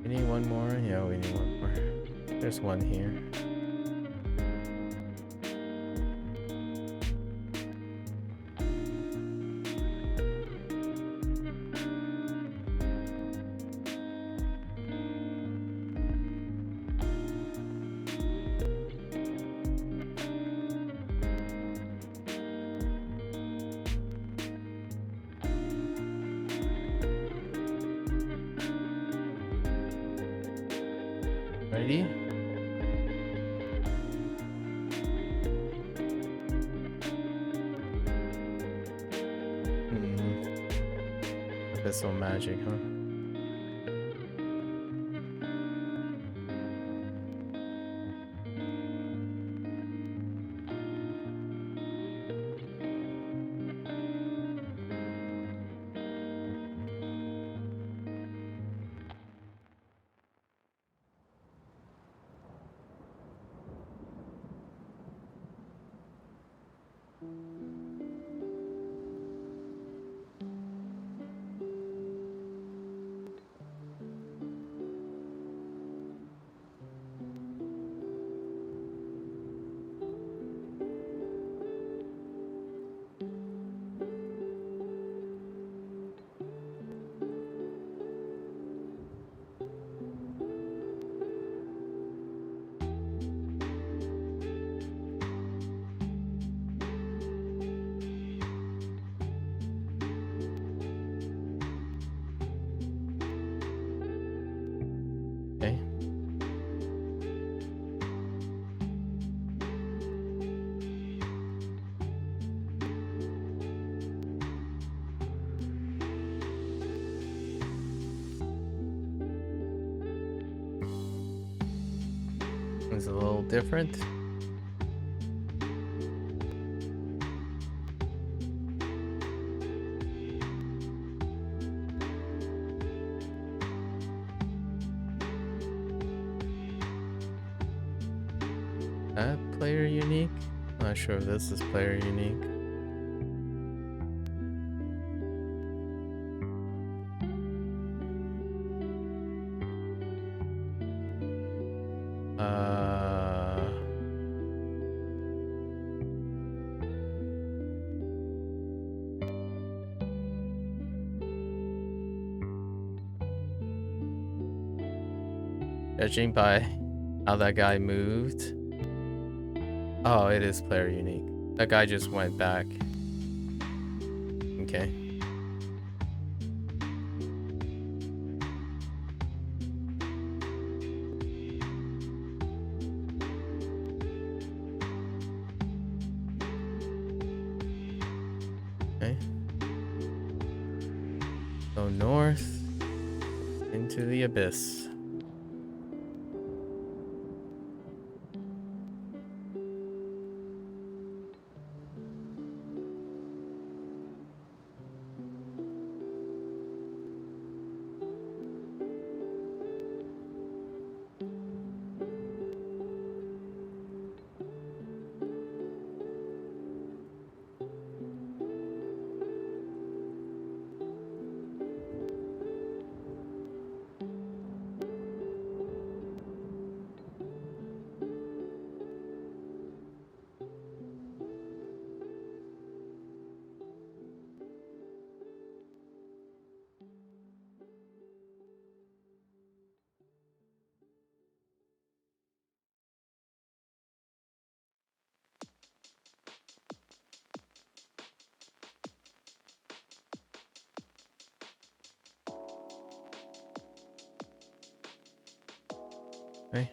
We need one more? Yeah, we need one more. There's one here. Ready? Abyssal magic, huh? Okay. It's a little different. That player unique? Not sure if this is player unique. Judging by how that guy moved. Oh, it is player unique. That guy just went back. Okay. Okay. Go north into the abyss. Okay.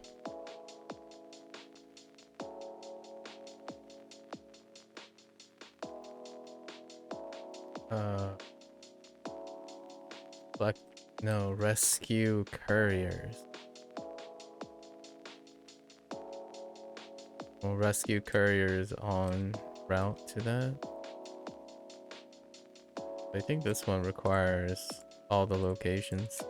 Select, no, rescue couriers. We'll rescue couriers on route to that. I think this one requires all the locations.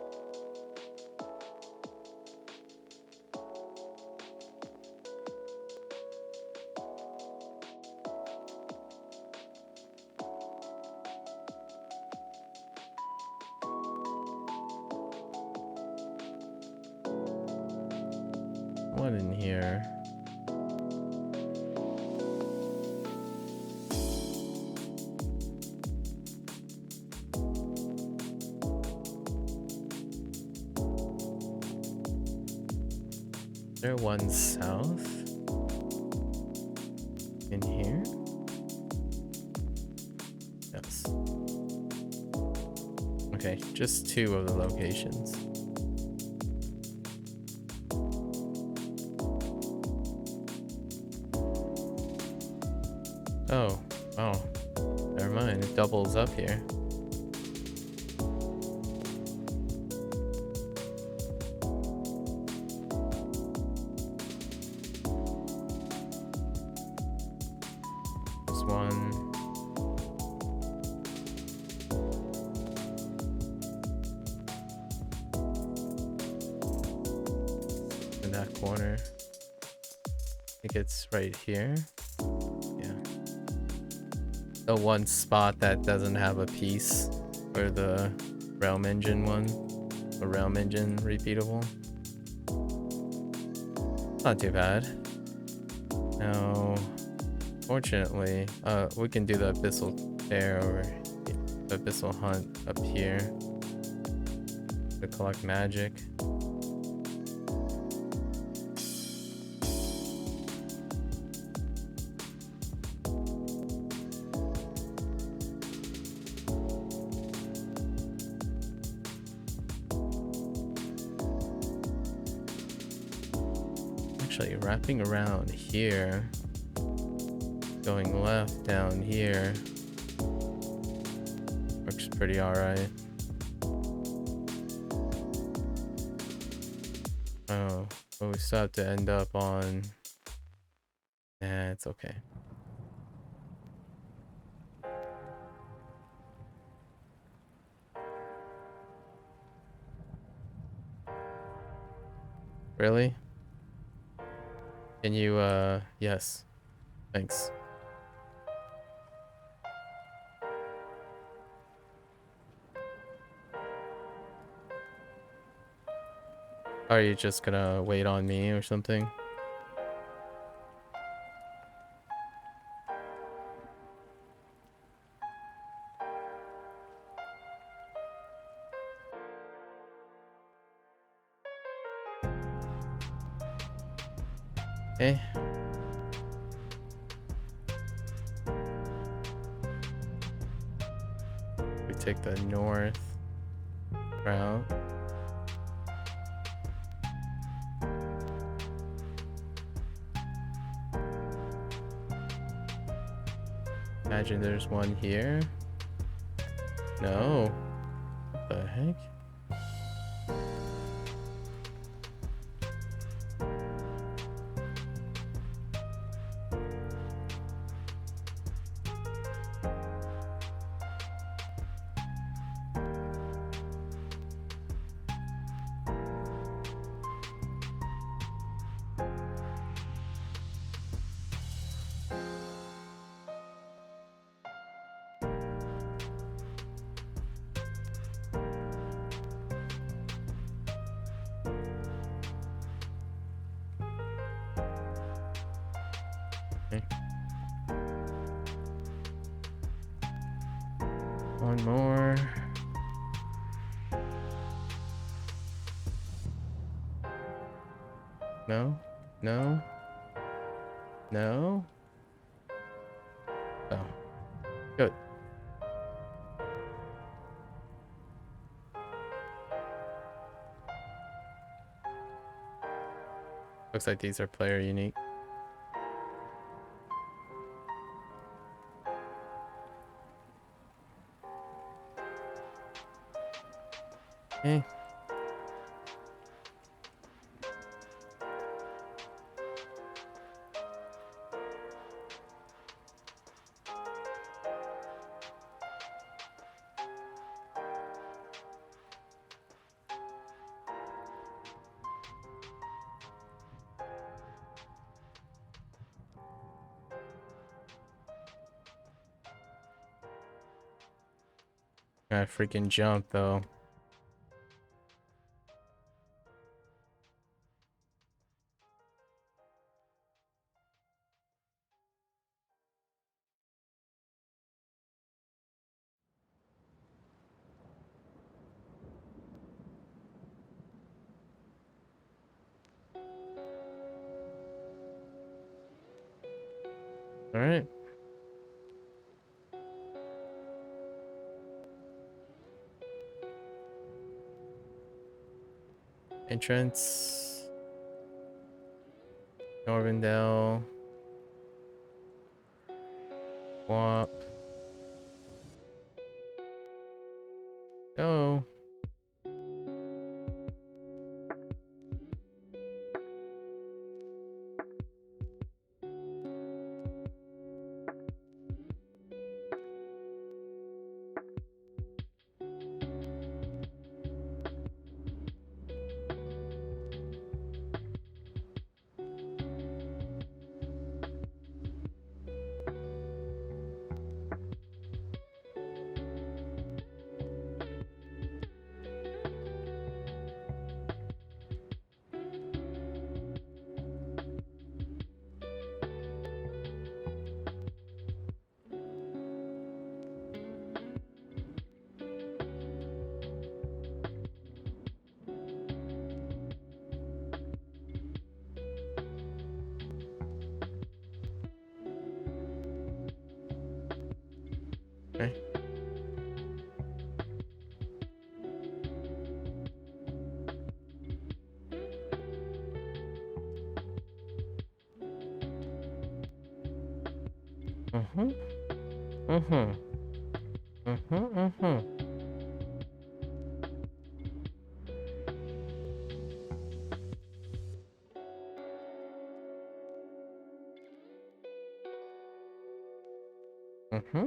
One in here. Is there one south in here? Yes. Okay, just 2 of the locations. Oh, never mind. It doubles up here. This one. In that corner. I think it's right here. Yeah. The one spot that doesn't have a piece for the realm engine one. The realm engine repeatable. Not too bad. Now, fortunately, we can do the abyssal there or the abyssal hunt up here to collect magic. Actually, wrapping around here, going left down here, works pretty alright. Oh, but we still have to end up on... Nah, it's okay. Really? Can you, yes. Thanks. Are you just gonna wait on me or something? Okay. We take the north route. Imagine there's one here. No. What the heck? Okay. One more. No? No? No? Oh. Good. Looks like these are player unique. Okay. Gotta freaking jump though. Alright. Entrance. Norvindale. Swap. Go. Okay. Mm-hmm. Mm-hmm. Mm-hmm. Mm-hmm. Mm-hmm.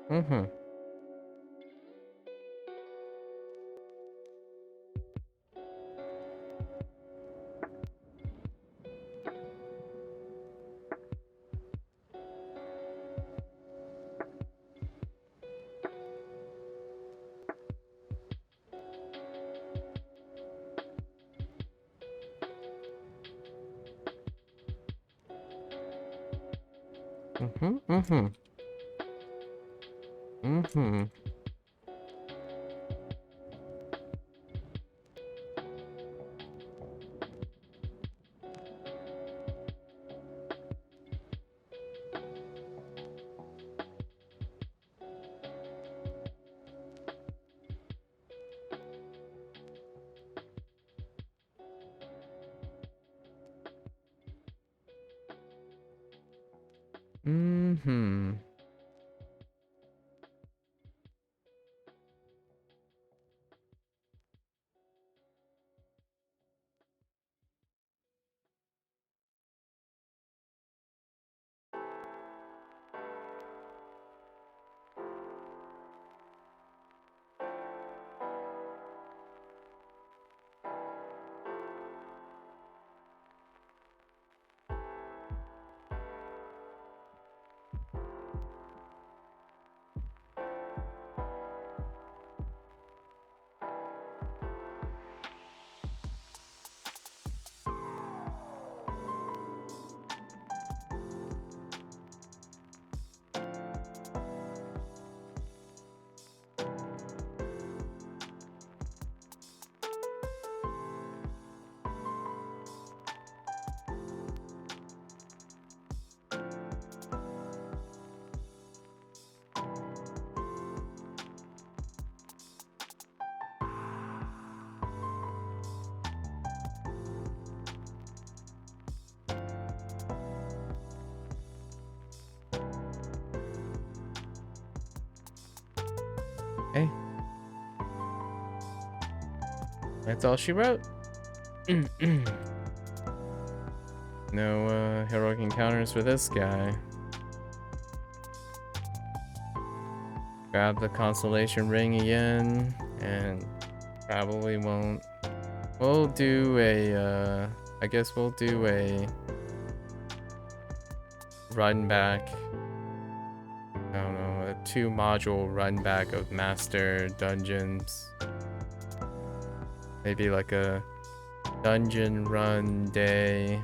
Mm-hmm. Mm-hmm. Mm-hmm. Mm-hmm. Mm-hmm. Hey. That's all she wrote. No heroic encounters for this guy. Grab the constellation ring again, and probably won't. We'll do a, I guess we'll do a run back. I don't know, a 2-module run back of master dungeons. Maybe like a dungeon run day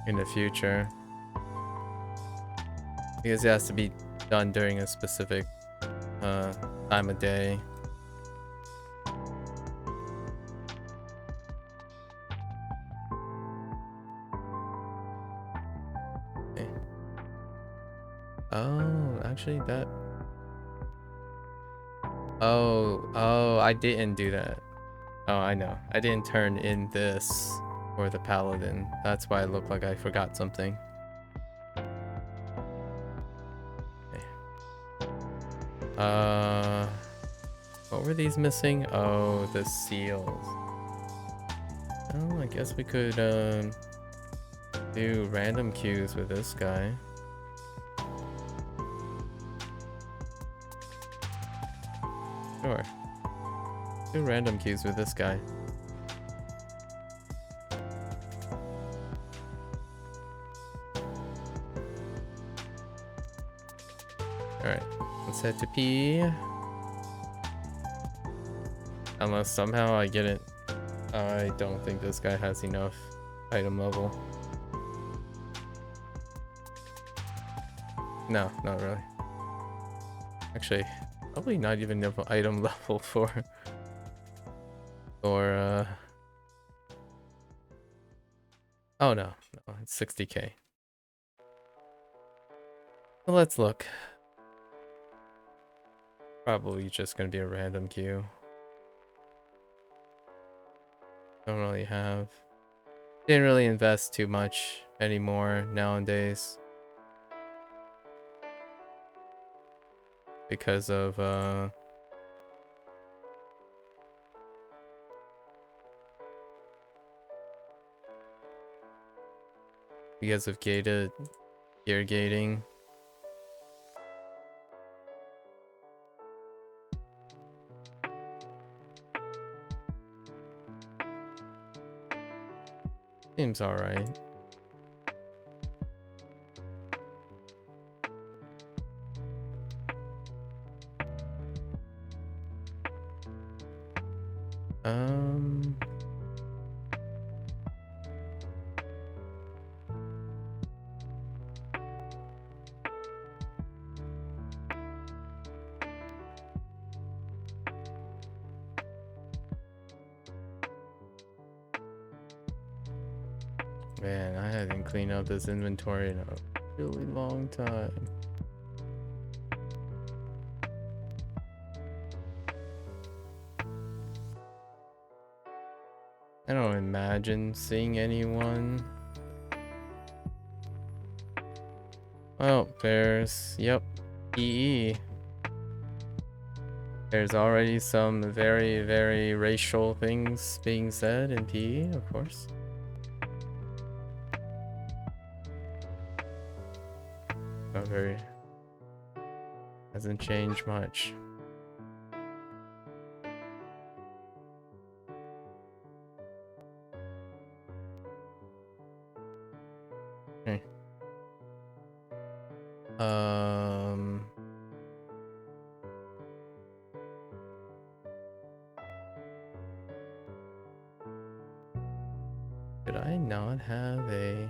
in the future. Because it has to be done during a specific time of day. Okay. Oh, actually that... Oh, I didn't do that. Oh, I know. I didn't turn in this for the paladin. That's why it looked like I forgot something. Okay. What were these missing? Oh, the seals. Oh, I guess we could do random queues with this guy. Sure. Do random queues with this guy. Alright, let's head to P. Unless somehow I get it. I don't think this guy has enough item level. No, not really. Actually, probably not even enough item level for oh no, it's 60k. Well, let's look. Probably just gonna be a random queue. Don't really have... Didn't really invest too much anymore nowadays. Because of gear gating. Seems alright. Man, I haven't cleaned up this inventory in a really long time. I don't imagine seeing anyone Well, there's, yep, PE. There's already some very, very racial things being said in PE, of course. Not very, hasn't changed much. Okay. Did I not have a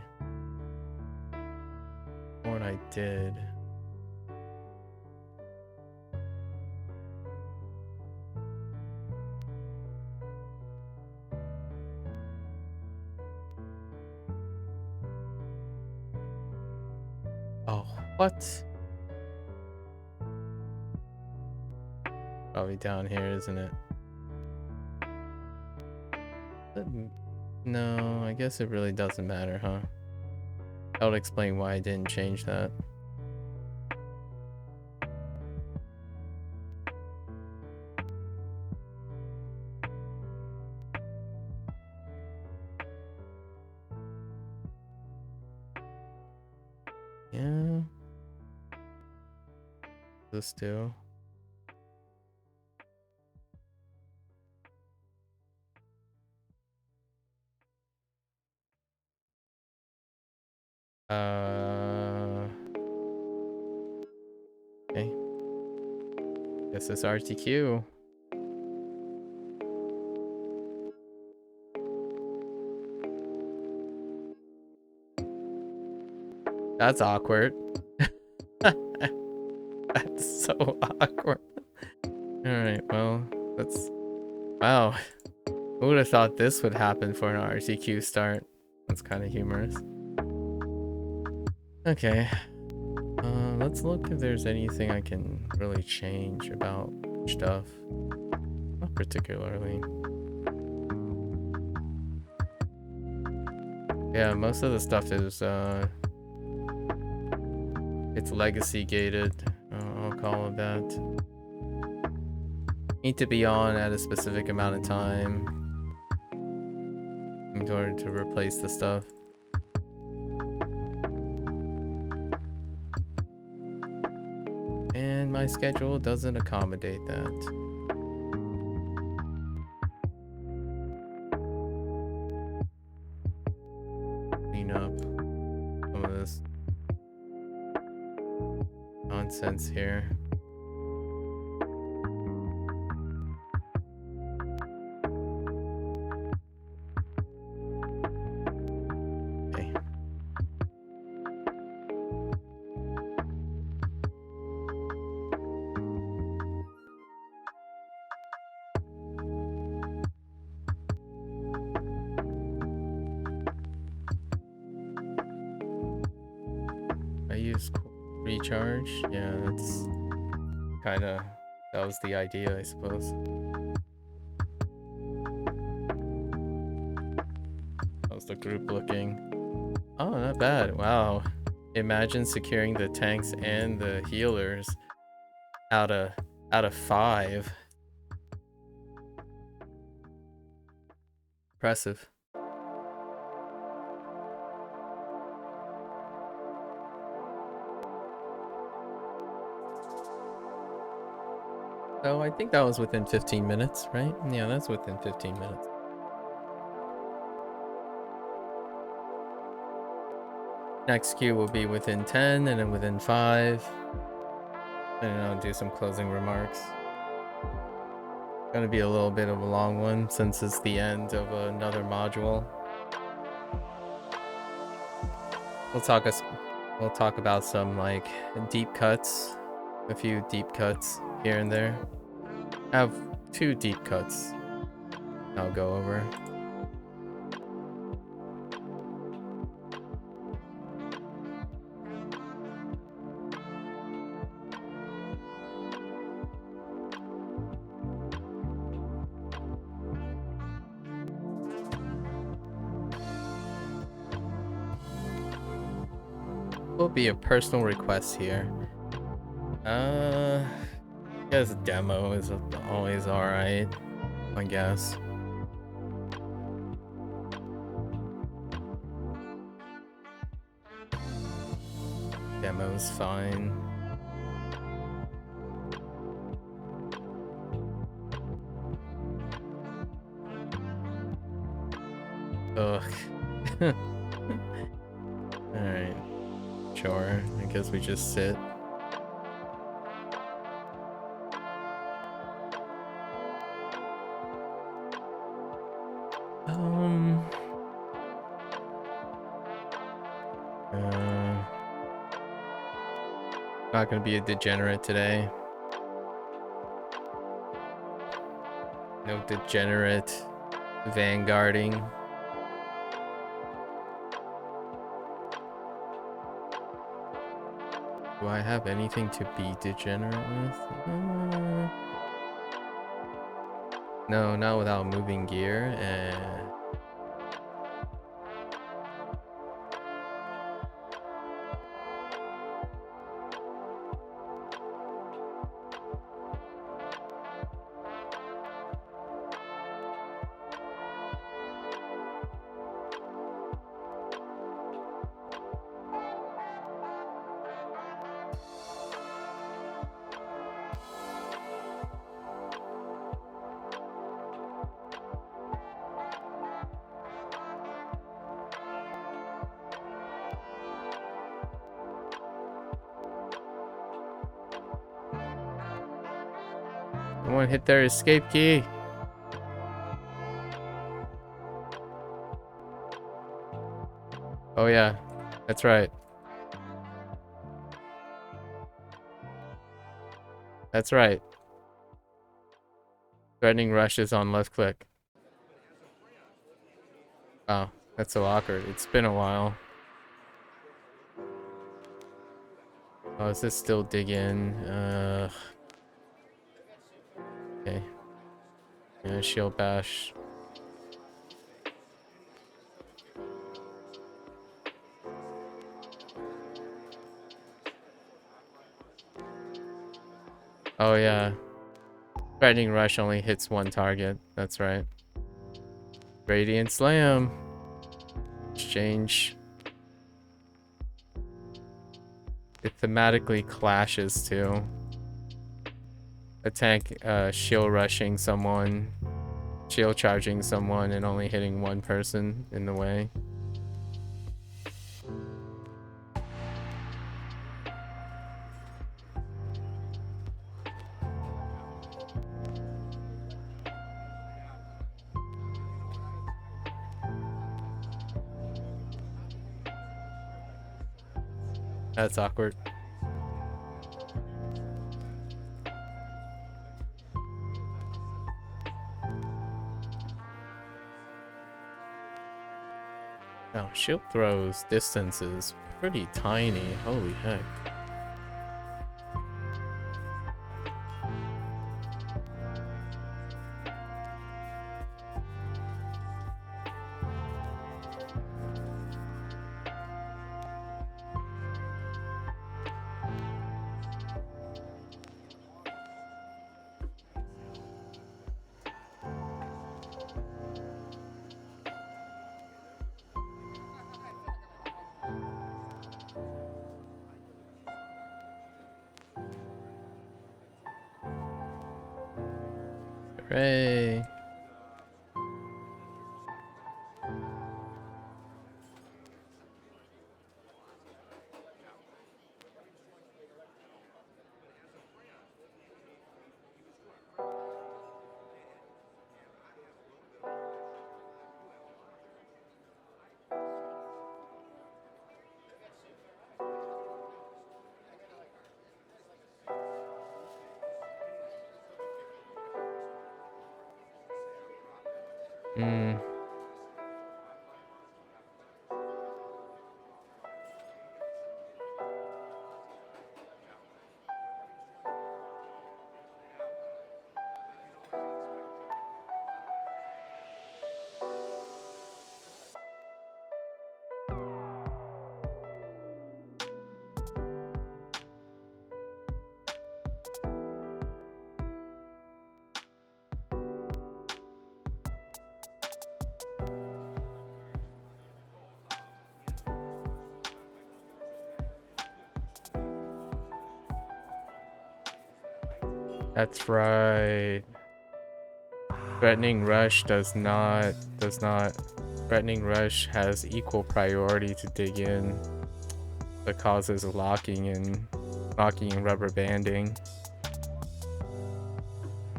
one? I did. Oh, what? Probably down here, isn't it? No, I guess it really doesn't matter, huh? I'll explain why I didn't change that. Yeah. This too. Okay. Guess it's RTQ. That's awkward. That's so awkward. Alright, well, that's... Wow. Who would have thought this would happen for an RTQ start? That's kind of humorous. Okay. Let's look if there's anything I can really change about stuff. Not particularly. Yeah, most of the stuff is, it's legacy gated. I'll call it that. Need to be on at a specific amount of time in order to replace the stuff. And my schedule doesn't accommodate that. Clean up some of this nonsense here. Okay. I use recharge. Yeah, that's kind of, that was the idea, I suppose. How's the group looking? Oh, not bad. Wow. Imagine securing the tanks and the healers out of 5. Impressive. So I think that was within 15 minutes, right? Yeah, that's within 15 minutes. Next queue will be within 10 and then within 5. And I'll do some closing remarks. Gonna be a little bit of a long one since it's the end of another module. We'll talk about some like deep cuts, a few deep cuts here and there. I have 2 deep cuts I'll go over. will be a personal request here. I guess demo is always alright, I guess. Demo's fine. Ugh. Alright. Sure. I guess we just sit. Not gonna be a degenerate today. No degenerate vanguarding. Do I have anything to be degenerate with? No, not without moving gear. Someone hit their escape key. Oh yeah, that's right. That's right. Threatening rushes on left click. Oh, that's so awkward. It's been a while. Oh, is this still dig in? Okay. Yeah, shield bash. Oh yeah. Threatening rush only hits one target. That's right. Radiant slam. Exchange. It thematically clashes too. A tank shield rushing someone, shield charging someone, and only hitting one person in the way. That's awkward. Now, shield throws distance is pretty tiny. Holy heck. Hooray. That's right. Threatening rush Threatening rush has equal priority to dig in, but causes locking and rubber banding.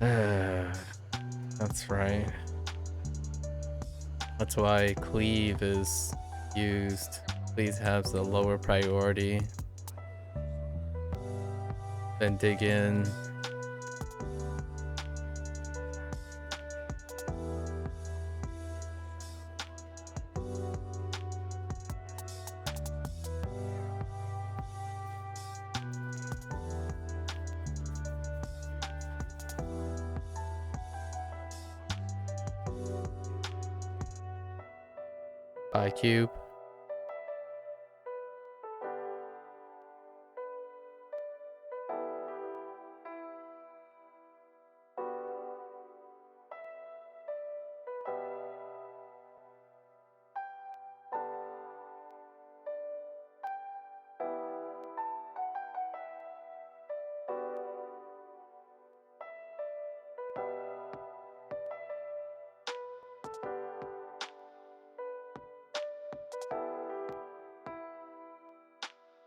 That's right. That's why cleave is used. Cleave has the lower priority than dig in. By cube.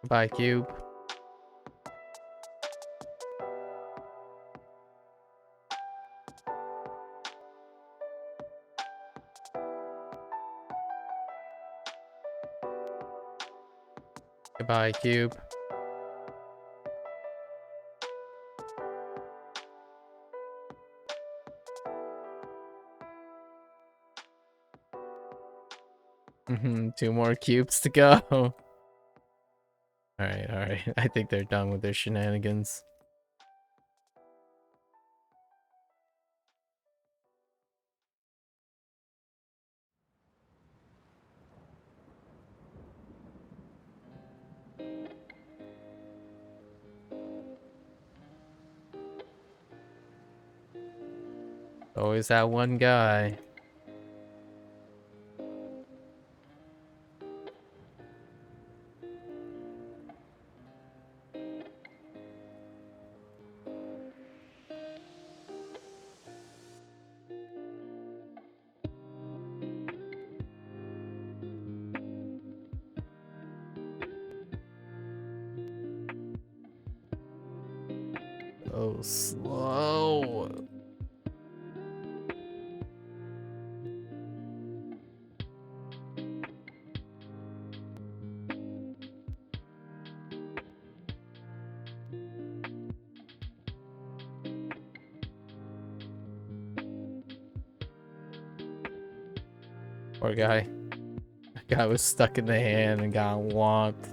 By cube. Goodbye, cube. Two more cubes to go. Alright. I think they're done with their shenanigans. Always that one guy. Oh, slow. Poor guy. That guy was stuck in the hand and got whomped.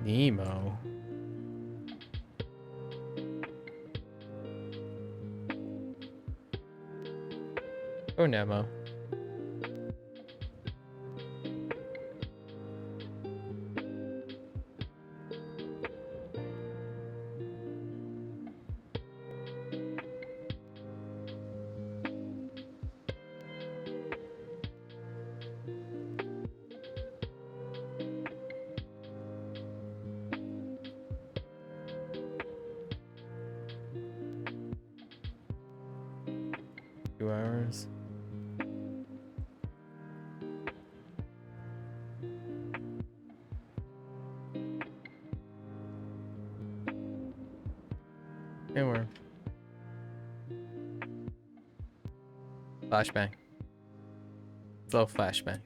Nemo. Or Nemo. 2 hours. And we're flashbang. Slow flashbang.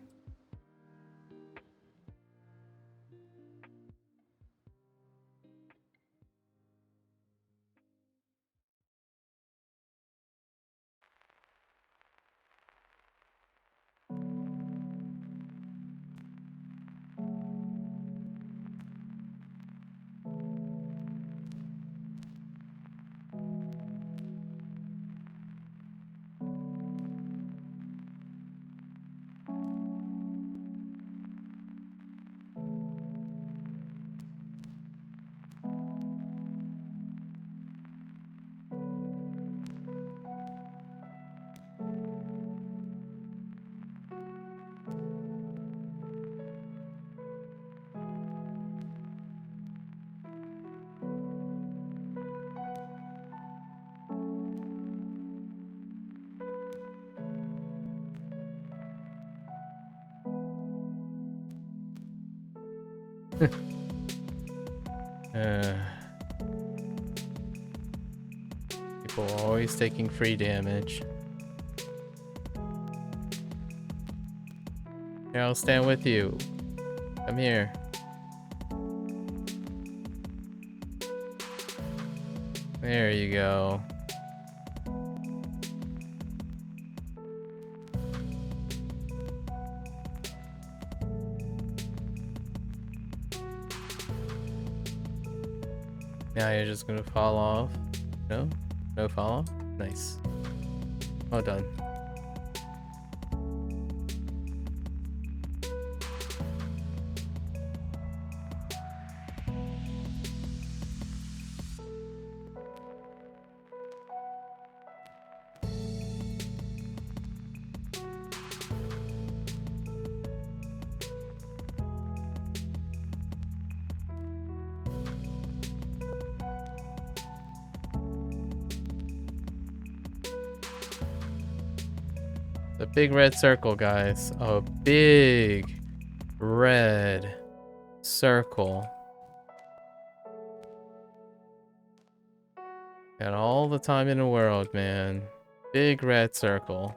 People always taking free damage. Here, I'll stand with you. Come here. There you go. Now you're just gonna fall off. No? No fall off? Nice. Well done. The big red circle, guys. A big red circle. Got all the time in the world, man. Big red circle.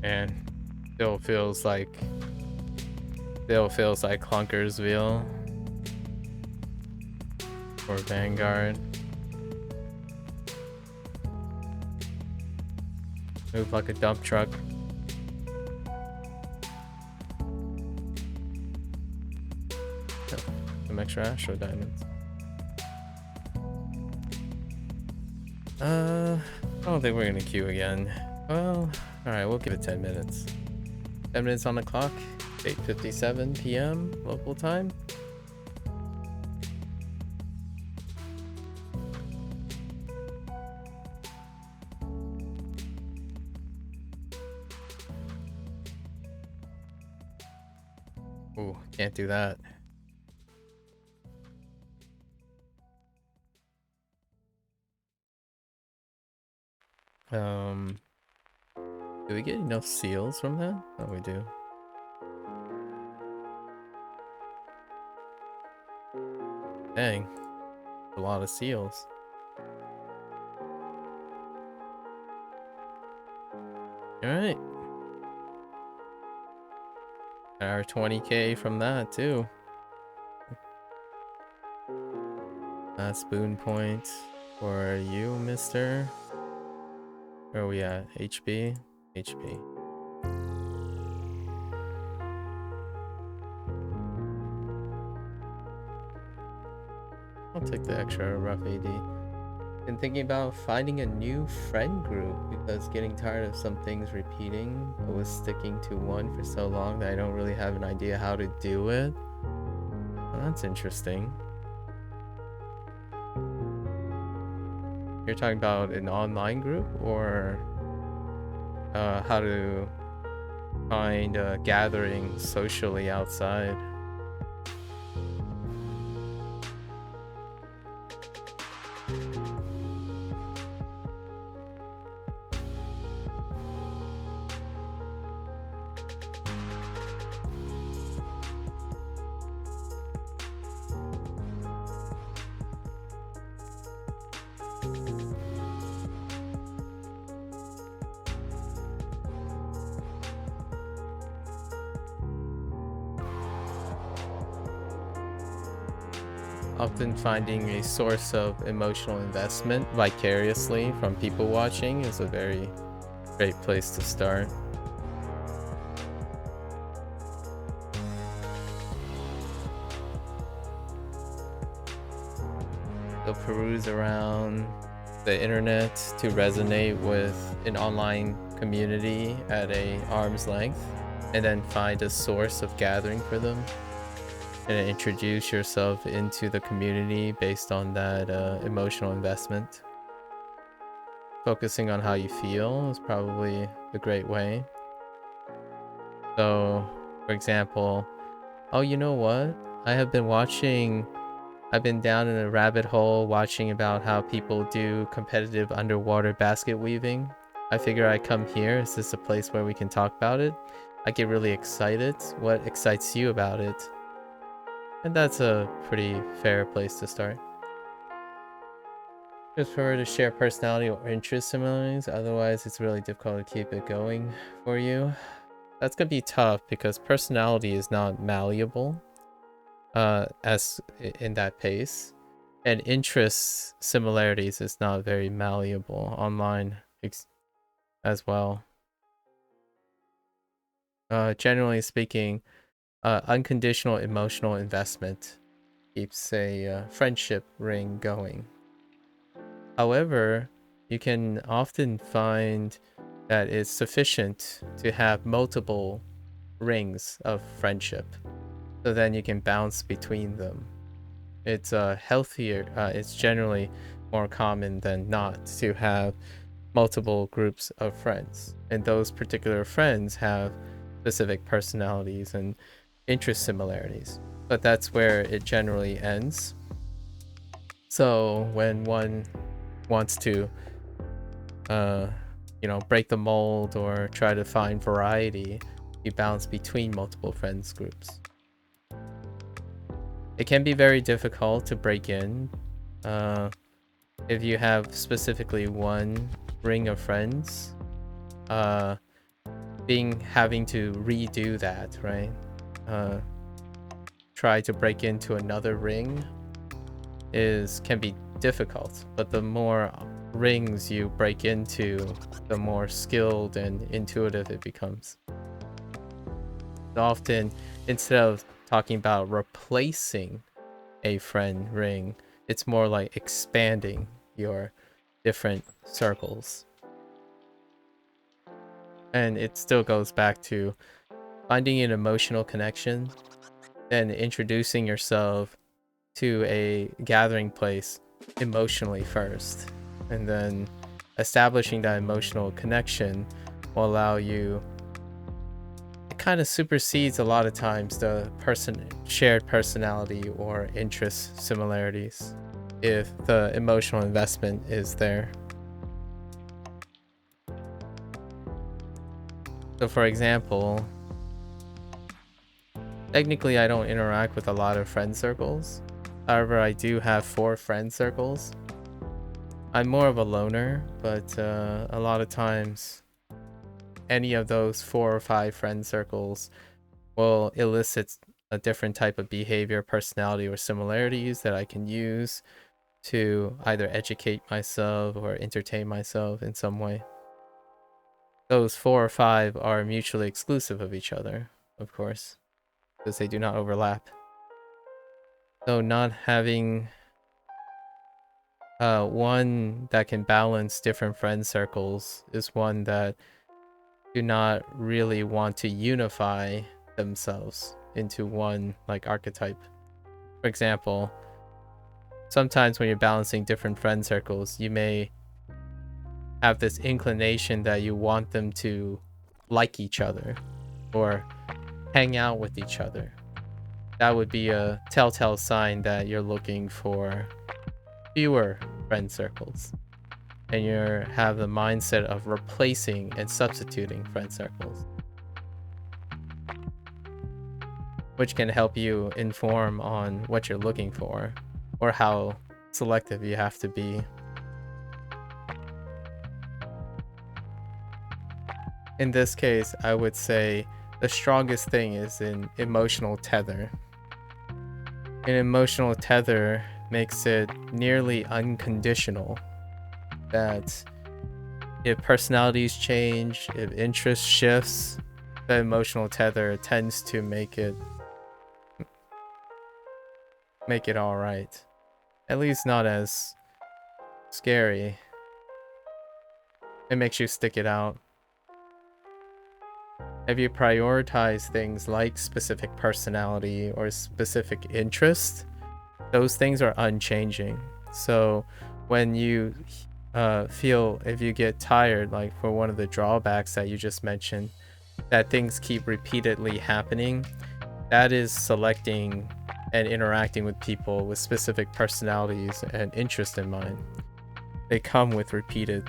And still feels like Clunkersville or Vanguard. Move like a dump truck. Some extra Astro Diamonds. I don't think we're gonna queue again. Well, alright, we'll give it 10 minutes. 10 minutes on the clock. 8:57 p.m. local time. Ooh, can't do that. Do we get enough seals from that? Oh, we do. Dang, a lot of seals. Alright. Our 20k from that too. Last spoon point for you, mister. Where are we at? HP? HP. I'll take the extra rough AD. Been thinking about finding a new friend group because getting tired of some things repeating. I was sticking to one for so long that I don't really have an idea how to do it. Well, that's interesting. You're talking about an online group or how to find a gathering socially outside? often finding a source of emotional investment vicariously from people watching is a very great place to start. So peruse around the internet to resonate with an online community at a arm's length, and then find a source of gathering for them, and introduce yourself into the community based on that emotional investment. Focusing on how you feel is probably a great way. So, for example, oh, you know what? I've been down in a rabbit hole watching about how people do competitive underwater basket weaving. I figure I come here. Is this a place where we can talk about it? I get really excited. What excites you about it? And that's a pretty fair place to start. Just prefer to share personality or interest similarities, otherwise it's really difficult to keep it going for you. That's gonna be tough because personality is not malleable as in that pace, and interest similarities is not very malleable online as well. Generally speaking, unconditional emotional investment keeps a friendship ring going. However, you can often find that it's sufficient to have multiple rings of friendship, so then you can bounce between them. It's healthier, it's generally more common than not to have multiple groups of friends, and those particular friends have specific personalities and interest similarities, but that's where it generally ends. So when one wants to break the mold or try to find variety, you bounce between multiple friends groups. It can be very difficult to break in if you have specifically one ring of friends. Having to redo that, right? Try to break into another ring can be difficult, but the more rings you break into, the more skilled and intuitive it becomes. Often, instead of talking about replacing a friend ring, it's more like expanding your different circles. And it still goes back to finding an emotional connection, then introducing yourself to a gathering place emotionally first, and then establishing that emotional connection will allow you, it kind of supersedes a lot of times the shared personality or interest similarities if the emotional investment is there. So for example, technically I don't interact with a lot of friend circles. However, I do have 4 friend circles. I'm more of a loner, but a lot of times any of those 4 or 5 friend circles will elicit a different type of behavior, personality, or similarities that I can use to either educate myself or entertain myself in some way. Those 4 or 5 are mutually exclusive of each other, of course, because they do not overlap. So not having one that can balance different friend circles is one that do not really want to unify themselves into one like archetype. For example, sometimes when you're balancing different friend circles, you may have this inclination that you want them to like each other or hang out with each other. That would be a telltale sign that you're looking for fewer friend circles, and you have the mindset of replacing and substituting friend circles, which can help you inform on what you're looking for or how selective you have to be. In this case, I would say the strongest thing is an emotional tether. An emotional tether makes it nearly unconditional. That if personalities change, if interest shifts, the emotional tether tends to make it all right. At least not as scary. It makes you stick it out. If you prioritize things like specific personality or specific interest, those things are unchanging. So when you feel, if you get tired, like for one of the drawbacks that you just mentioned, that things keep repeatedly happening, that is selecting and interacting with people with specific personalities and interest in mind. They come with repeated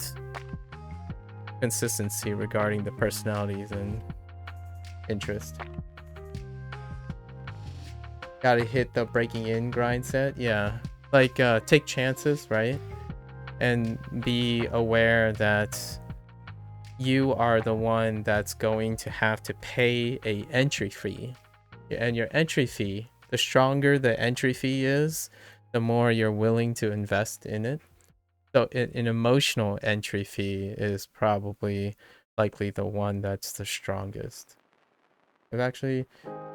consistency regarding the personalities and interest. Gotta hit the breaking in grind set. Yeah, like take chances, right? And be aware that you are the one that's going to have to pay a entry fee. And your entry fee, the stronger the entry fee is, the more you're willing to invest in it. So an emotional entry fee is probably likely the one that's the strongest. I've actually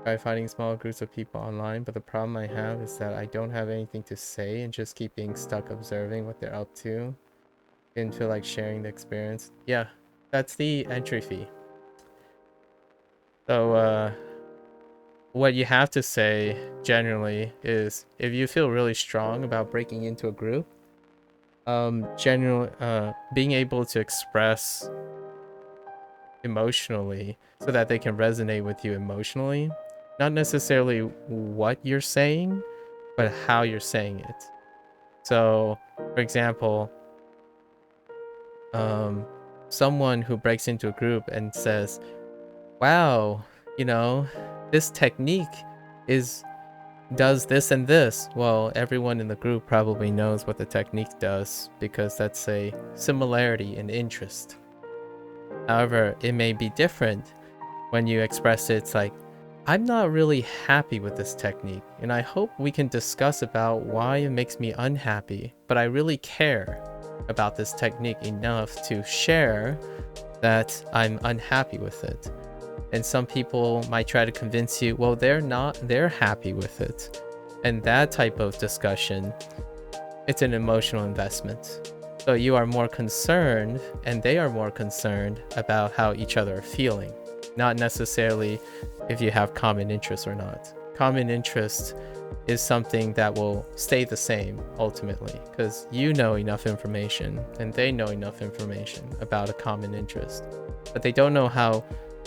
tried finding small groups of people online, but the problem I have is that I don't have anything to say and just keep being stuck observing what they're up to. Didn't feel like sharing the experience. Yeah, that's the entry fee. So what you have to say generally is, if you feel really strong about breaking into a group, being able to express emotionally so that they can resonate with you emotionally, not necessarily what you're saying, but how you're saying it. So for example, someone who breaks into a group and says, wow, you know, this technique does this and this. Well, everyone in the group probably knows what the technique does because that's a similarity in interest. However, it may be different when you express it. It's like, I'm not really happy with this technique, and I hope we can discuss about why it makes me unhappy, but I really care about this technique enough to share that I'm unhappy with it. And some people might try to convince you, well, they're happy with it. And that type of discussion, it's an emotional investment. So you are more concerned, and they are more concerned about how each other are feeling, not necessarily if you have common interests or not. Common interest is something that will stay the same ultimately, because you know enough information and they know enough information about a common interest, but they don't know how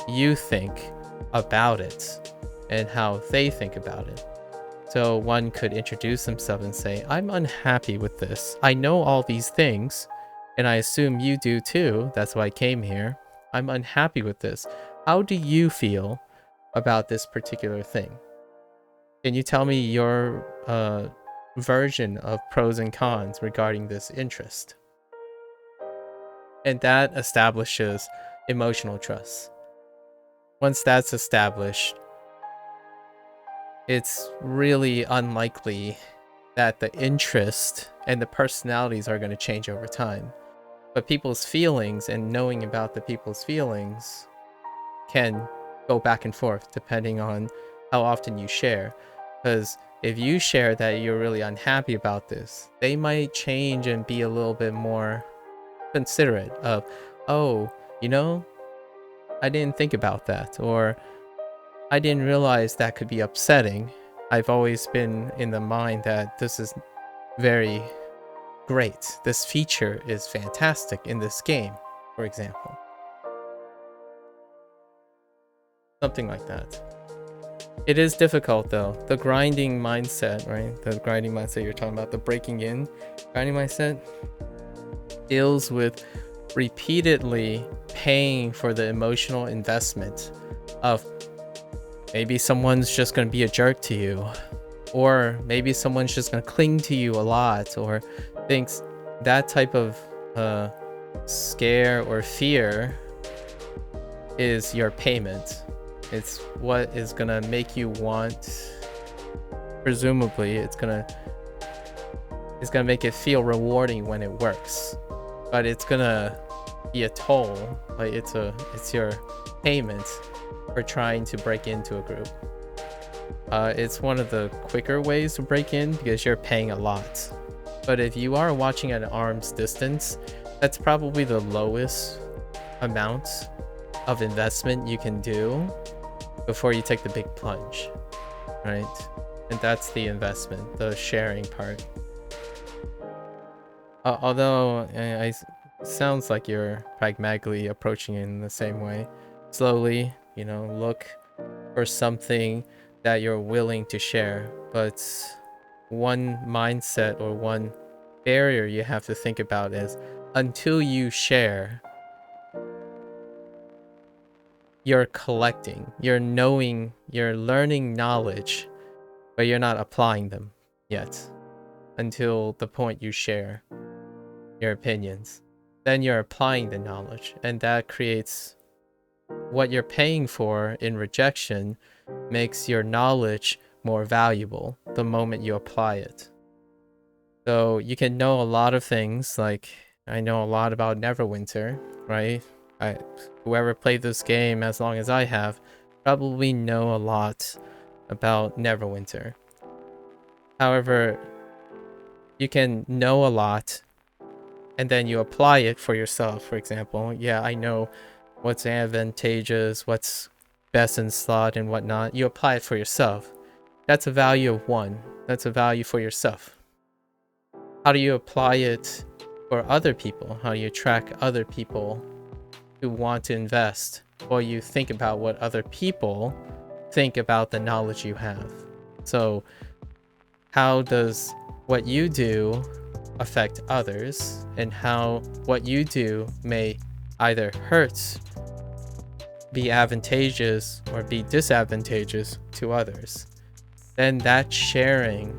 you think about it and how they think about it. So one could introduce themselves and say, I'm unhappy with this. I know all these things, and I assume you do too. That's why I came here. I'm unhappy with this. How do you feel about this particular thing? Can you tell me your version of pros and cons regarding this interest? And that establishes emotional trust. Once that's established, it's really unlikely that the interest and the personalities are going to change over time. But people's feelings and knowing about the people's feelings can go back and forth depending on how often you share. Because if you share that you're really unhappy about this, they might change and be a little bit more considerate of, oh, you know, I didn't think about that, or I didn't realize that could be upsetting. I've always been in the mind that this is very great. This feature is fantastic in this game, for example. Something like that. It is difficult though. The grinding mindset, right? The grinding mindset you're talking about, the breaking in grinding mindset, deals with repeatedly paying for the emotional investment of maybe someone's just going to be a jerk to you, or maybe someone's just going to cling to you a lot, or thinks that type of scare or fear is your payment. It's what is going to make you want presumably it's gonna make it feel rewarding when it works, but it's gonna be a toll. Like it's your payment for trying to break into a group. It's one of the quicker ways to break in because you're paying a lot. But if you are watching at an arm's distance, that's probably the lowest amount of investment you can do before you take the big plunge, right? And that's the investment, the sharing part. Although it sounds like you're pragmatically approaching it in the same way. Slowly, you know, look for something that you're willing to share. But one mindset or one barrier you have to think about is until you share, you're collecting, you're knowing, you're learning knowledge, but you're not applying them yet until the point you share your opinions. Then you're applying the knowledge, and that creates what you're paying for in rejection, makes your knowledge more valuable the moment you apply it. So you can know a lot of things, like I know a lot about Neverwinter, right? Whoever played this game as long as I have probably know a lot about Neverwinter. However, you can know a lot and then you apply it for yourself. For example, yeah, I know what's advantageous, what's best in slot and whatnot. You apply it for yourself. That's a value of 1. That's a value for yourself. How do you apply it for other people? How do you track other people who want to invest? Or you think about what other people think about the knowledge you have. So how does what you do affect others, and how what you do may either hurt, be advantageous, or be disadvantageous to others? Then that sharing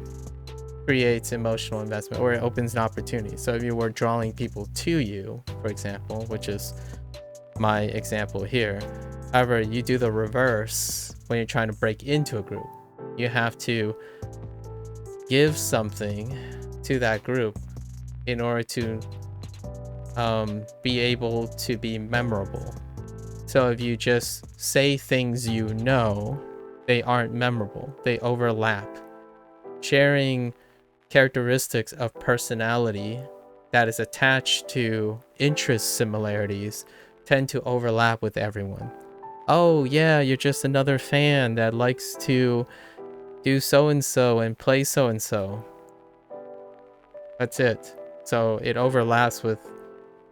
creates emotional investment, or it opens an opportunity. So if you were drawing people to you, for example, which is my example here, however, you do the reverse when you're trying to break into a group. You have to give something to that group in order to be able to be memorable. So if you just say things you know, they aren't memorable. They overlap. Sharing characteristics of personality that is attached to interest similarities tend to overlap with everyone. Oh yeah, you're just another fan that likes to do so-and-so and play so-and-so. That's it. So it overlaps with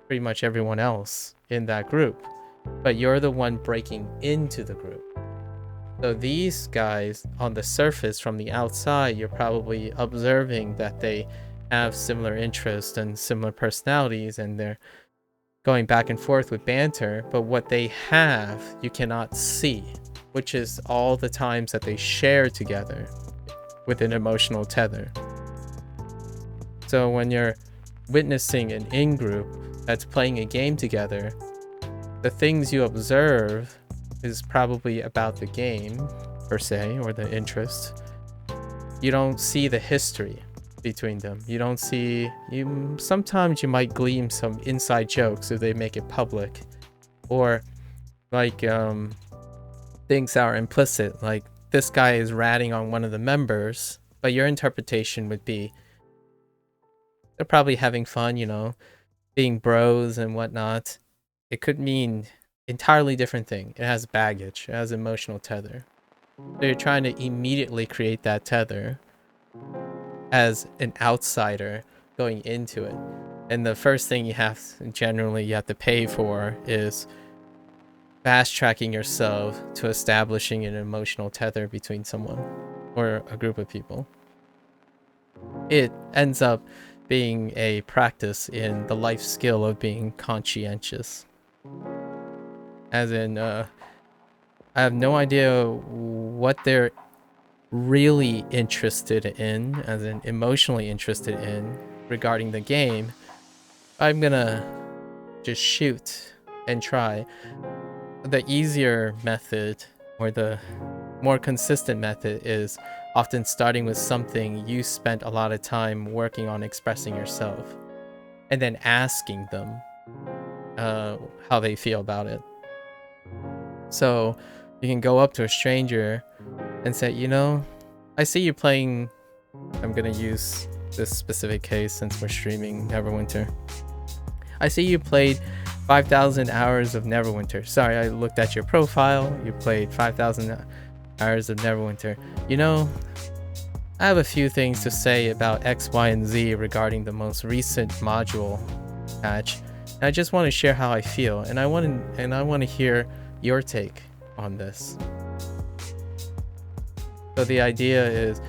pretty much everyone else in that group. But you're the one breaking into the group. So these guys on the surface from the outside, you're probably observing that they have similar interests and similar personalities, and they're going back and forth with banter, but what they have you cannot see, which is all the times that they share together with an emotional tether. So when you're witnessing an in-group that's playing a game together, the things you observe is probably about the game per se, or the interest. You don't see the history between them. You don't see, sometimes you might glean some inside jokes if they make it public, or like things that are implicit, like this guy is ratting on one of the members, but your interpretation would be they're probably having fun, you know, being bros and whatnot. It could mean entirely different thing. It has baggage, it has emotional tether. So you're trying to immediately create that tether as an outsider going into it. And the first thing you have to pay for is fast tracking yourself to establishing an emotional tether between someone or a group of people. It ends up being a practice in the life skill of being conscientious. As in, I have no idea what they're really interested in, as in emotionally interested in, regarding the game. I'm gonna just shoot and try. The easier method, or the more consistent method, is often starting with something you spent a lot of time working on expressing yourself, and then asking them how they feel about it. So you can go up to a stranger and say, you know, I see you playing, I'm gonna use this specific case since we're streaming Neverwinter. I see you played 5,000 hours of Neverwinter. Sorry, I looked at your profile. You played 5,000 hours of Neverwinter. You know, I have a few things to say about X, Y, and Z regarding the most recent module patch. And I just want to share how I feel, and I want to hear your take on this. So the idea is,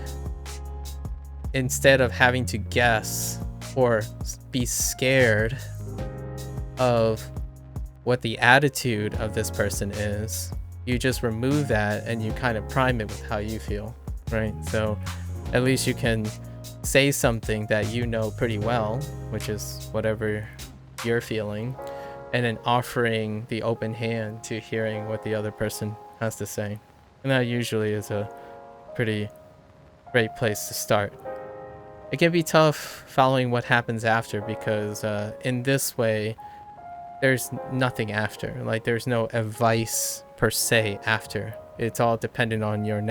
instead of having to guess or be scared of what the attitude of this person is, you just remove that and you kind of prime it with how you feel, right? So at least you can say something that you know pretty well, which is whatever you're feeling, and then offering the open hand to hearing what the other person has to say. And that usually is a pretty great place to start. It can be tough following what happens after, because in this way, there's nothing after. Like, there's no advice per se after. It's all dependent on your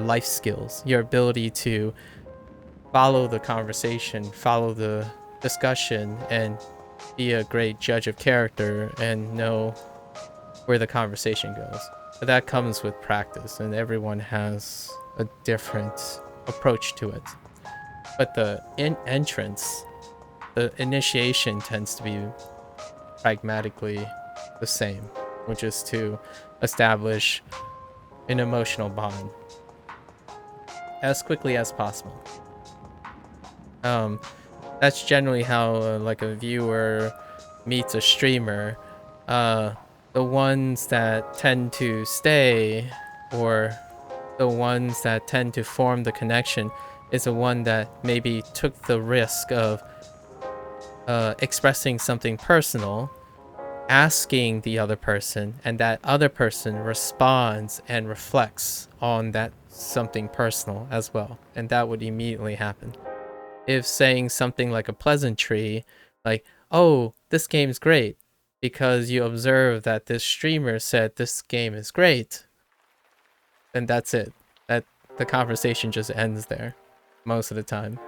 life skills, your ability to follow the conversation, follow the discussion, and be a great judge of character and know where the conversation goes. But that comes with practice, and everyone has a different approach to it. But the entrance, the initiation tends to be pragmatically the same, which is to establish an emotional bond as quickly as possible. That's generally how like a viewer meets a streamer. The ones that tend to stay, or the ones that tend to form the connection, is the one that maybe took the risk of expressing something personal, asking the other person, and that other person responds and reflects on that something personal as well, and that would immediately happen. If saying something like a pleasantry, like, oh, this game's great, because you observe that this streamer said this game is great, then that's it. That the conversation just ends there most of the time,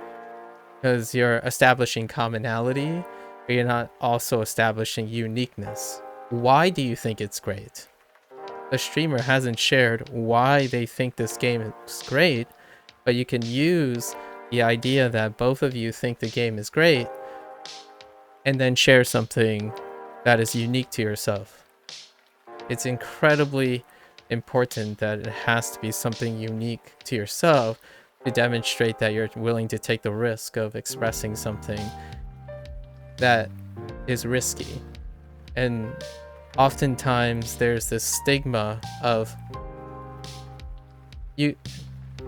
because you're establishing commonality, but you're not also establishing uniqueness. Why do you think it's great? The streamer hasn't shared why they think this game is great, but you can use the idea that both of you think the game is great and then share something that is unique to yourself. It's incredibly important that it has to be something unique to yourself to demonstrate that you're willing to take the risk of expressing something that is risky. And oftentimes there's this stigma of you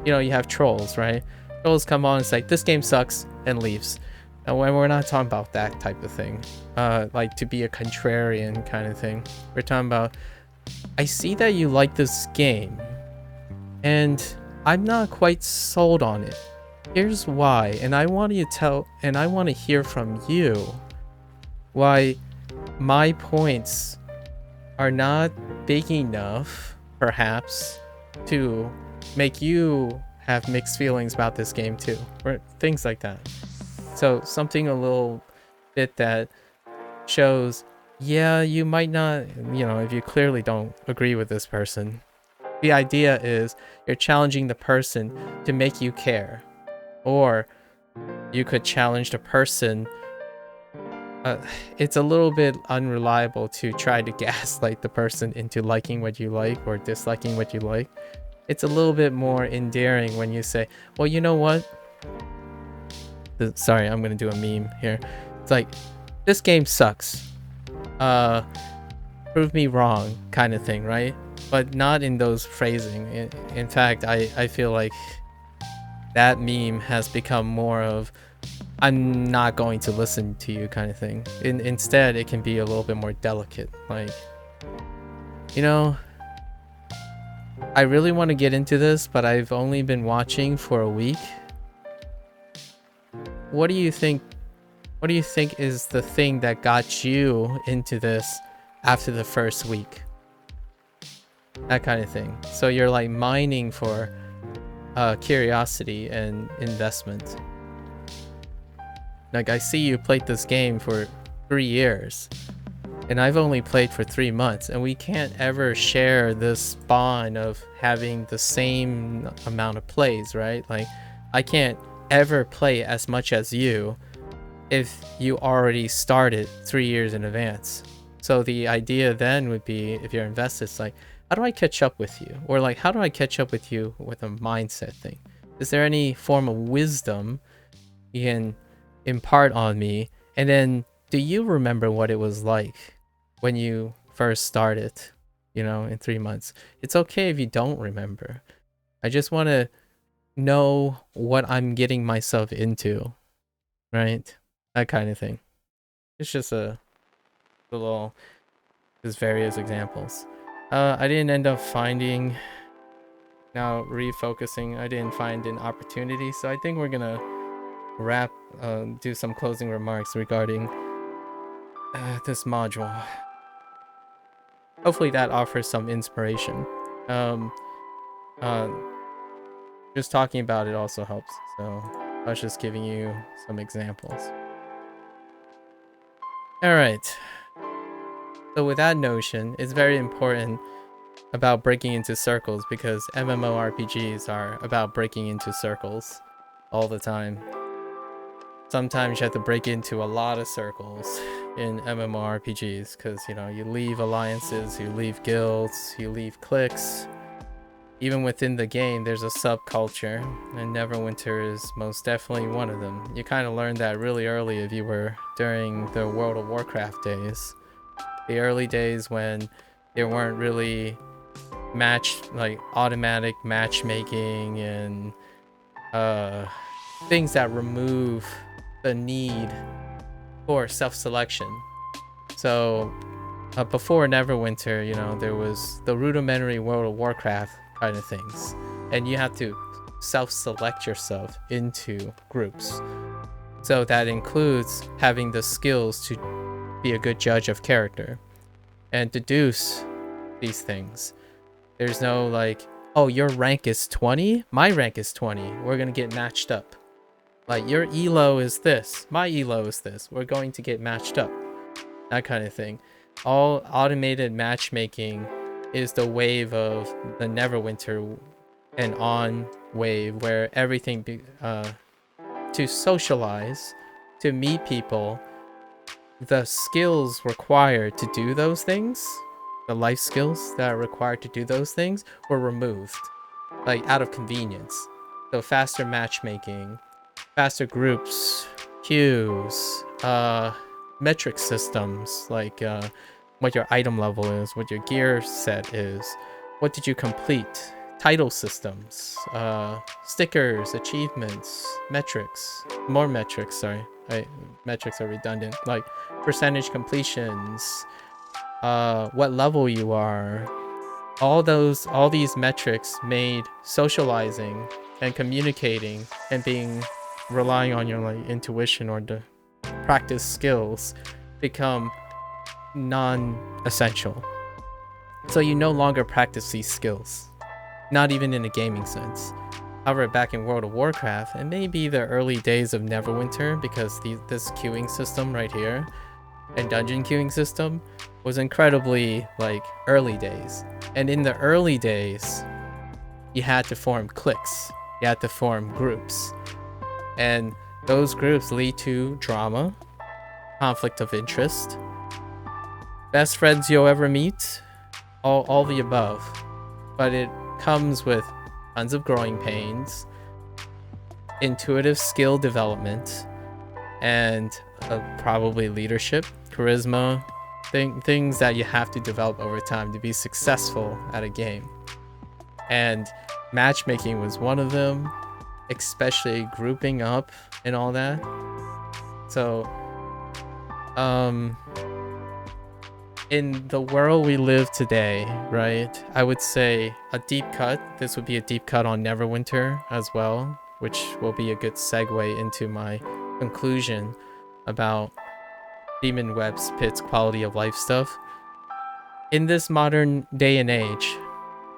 know, you have trolls, right? Trolls come on and say, this game sucks, and leaves. And when we're not talking about that type of thing, like to be a contrarian kind of thing. We're talking about, I see that you like this game, and I'm not quite sold on it. Here's why, and I want to hear from you why my points are not big enough, perhaps, to make you have mixed feelings about this game too, or things like that. So something a little bit that shows, yeah, you might not, you know, if you clearly don't agree with this person. The idea is you're challenging the person to make you care. Or you could challenge the person. It's a little bit unreliable to try to gaslight the person into liking what you like or disliking what you like. It's a little bit more endearing when you say, well, you know what? Sorry, I'm going to do a meme here. It's like, this game sucks. Prove me wrong kind of thing, right? But not in those phrasing. In fact, I feel like that meme has become more of, I'm not going to listen to you kind of thing. Instead, it can be a little bit more delicate. Like, you know, I really want to get into this, but I've only been watching for a week. What do you think? What do you think is the thing that got you into this after the first week? That kind of thing. So you're like mining for curiosity and investment. Like I see you played this game for 3 years. And I've only played for 3 months, and we can't ever share this bond of having the same amount of plays, right? Like, I can't ever play as much as you if you already started 3 years in advance. So the idea then would be, if you're invested, it's like, how do I catch up with you? Or like, how do I catch up with you with a mindset thing? Is there any form of wisdom you can impart on me? And then, do you remember what it was like when you first started, you know, in 3 months? It's okay if you don't remember. I just want to know what I'm getting myself into, right? That kind of thing. It's just a little, just various examples. I didn't end up finding, now refocusing, I didn't find an opportunity. So I think we're going to do some closing remarks regarding this module. Hopefully that offers some inspiration. Just talking about it also helps. So I was just giving you some examples. All right. So with that notion, it's very important about breaking into circles, because MMORPGs are about breaking into circles all the time. Sometimes you have to break into a lot of circles in MMORPGs because, you know, you leave alliances, you leave guilds, you leave cliques. Even within the game, there's a subculture, and Neverwinter is most definitely one of them. You kind of learned that really early if you were during the World of Warcraft days. The early days when there weren't really automatic matchmaking and things that remove the need for self-selection. So before Neverwinter, you know, there was the rudimentary World of Warcraft kind of things, and you have to self-select yourself into groups. So that includes having the skills to be a good judge of character and deduce these things. There's no like, oh, your rank is 20, my rank is 20, we're gonna get matched up. Like, your elo is this, my elo is this, we're going to get matched up. That kind of thing. All automated matchmaking is the wave of the Neverwinter and on wave, where everything to socialize, to meet people, the skills required to do those things, the life skills that are required to do those things, were removed, like out of convenience. So faster matchmaking, faster groups, queues, metric systems, like what your item level is, what your gear set is, what did you complete, title systems, stickers, achievements, metrics, more metrics, sorry, metrics are redundant, like percentage completions, what level you are. All these metrics made socializing and communicating and relying on your like intuition or the practice skills become non-essential. So you no longer practice these skills, not even in a gaming sense. However, back in World of Warcraft, and maybe the early days of Neverwinter, because this queuing system right here and dungeon queuing system was incredibly like early days. And in the early days, you had to form cliques, you had to form groups, and those groups lead to drama, conflict of interest, best friends you'll ever meet, all the above. But it comes with tons of growing pains, intuitive skill development, and probably leadership, charisma, things that you have to develop over time to be successful at a game. And matchmaking was one of them, especially grouping up and all that. So in the world we live today, right? I would say a deep cut. This would be a deep cut on Neverwinter as well, which will be a good segue into my conclusion about Demonweb's Pit's quality of life stuff. In this modern day and age,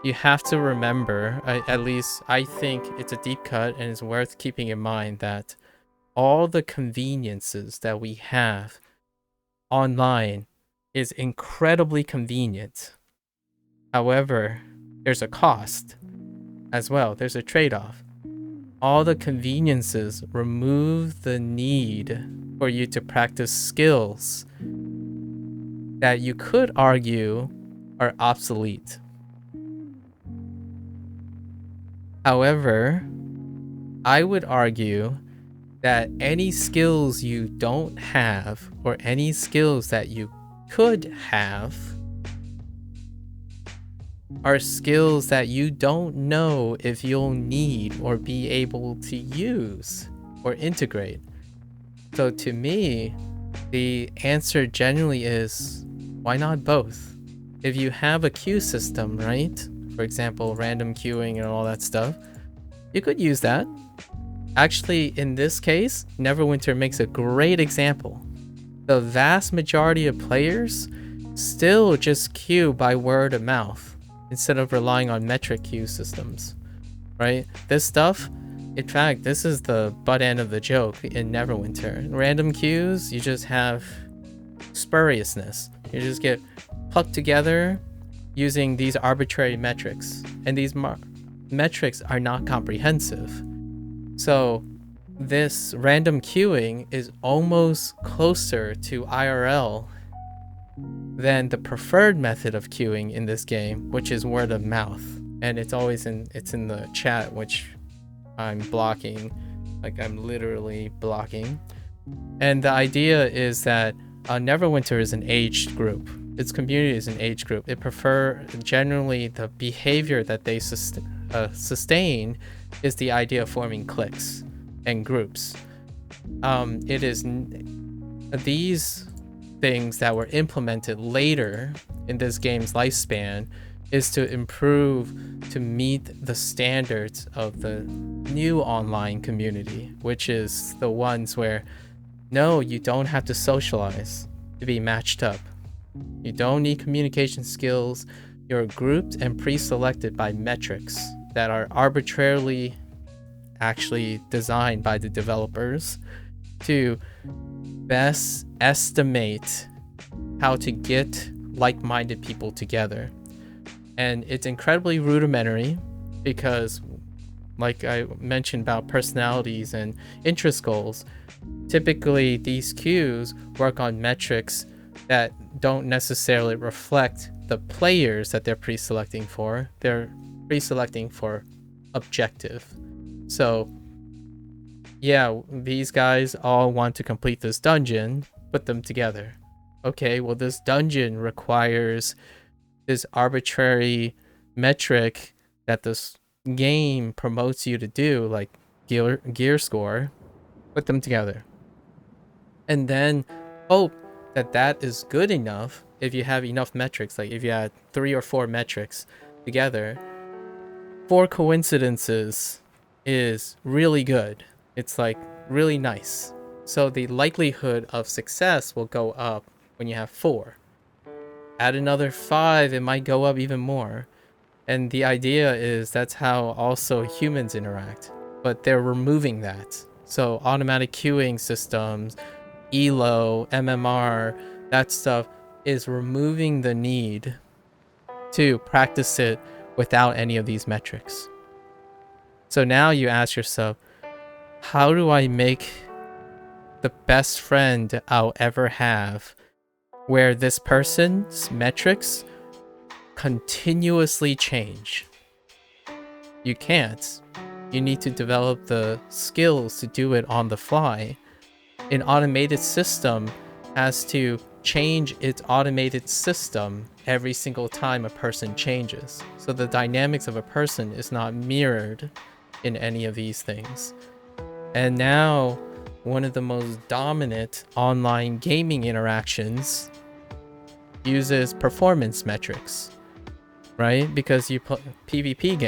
you have to remember, at least I think it's a deep cut and it's worth keeping in mind, that all the conveniences that we have online is incredibly convenient. However, there's a cost as well. There's a trade-off. All the conveniences remove the need for you to practice skills that you could argue are obsolete. However, I would argue that any skills you don't have, or any skills that you could have, are skills that you don't know if you'll need or be able to use or integrate. So to me, the answer generally is, why not both? If you have a queue system, right? For example, random queuing and all that stuff, you could use that. Actually, in this case, Neverwinter makes a great example. The vast majority of players still just queue by word of mouth instead of relying on metric queue systems, right? This stuff, in fact, this is the butt end of the joke in Neverwinter. Random queues, you just have spuriousness. You just get plucked together using these arbitrary metrics, and these metrics are not comprehensive. So this random queuing is almost closer to IRL than the preferred method of queuing in this game, which is word of mouth. And it's always in the chat, which I'm blocking, like I'm literally blocking. And the idea is that Neverwinter is an aged group. Its community is an age group. It generally the behavior that they sustain is the idea of forming cliques and groups. It is these things that were implemented later in this game's lifespan is to improve to meet the standards of the new online community, which is the ones where no, you don't have to socialize to be matched up. You don't need communication skills. You're grouped and pre-selected by metrics that are arbitrarily actually designed by the developers to best estimate how to get like-minded people together. And it's incredibly rudimentary because, like I mentioned about personalities and interest goals, typically these queues work on metrics that don't necessarily reflect the players that they're pre-selecting for. They're pre-selecting for objective. So yeah, these guys all want to complete this dungeon, put them together. Okay, well, this dungeon requires this arbitrary metric that this game promotes you to do, like gear score. Put them together. And then hope that that is good enough if you have enough metrics. Like if you had 3 or 4 metrics together, 4 coincidences is really good. It's like really nice. So the likelihood of success will go up when you have 4. Add another 5, it might go up even more. And the idea is that's how also humans interact, but they're removing that. So automatic queuing systems, ELO, MMR, that stuff is removing the need to practice it without any of these metrics. So now you ask yourself, how do I make the best friend I'll ever have where this person's metrics continuously change? You can't. You need to develop the skills to do it on the fly. An automated system has to change its automated system every single time a person changes. So the dynamics of a person is not mirrored in any of these things. And now, one of the most dominant online gaming interactions uses performance metrics, right? Because PvP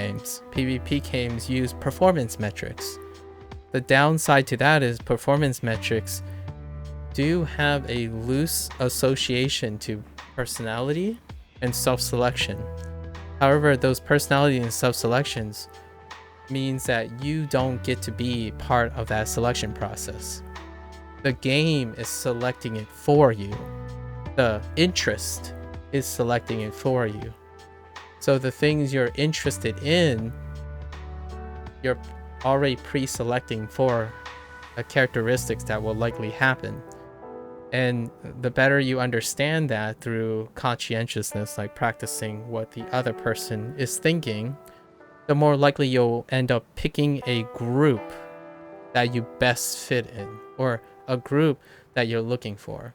games use performance metrics. The downside to that is performance metrics do have a loose association to personality and self-selection. However, those personality and self-selections means that you don't get to be part of that selection process. The game is selecting it for you. The interest is selecting it for you. So the things you're interested in, you're already pre-selecting for the characteristics that will likely happen. And the better you understand that through conscientiousness, like practicing what the other person is thinking, the more likely you'll end up picking a group that you best fit in, or a group that you're looking for.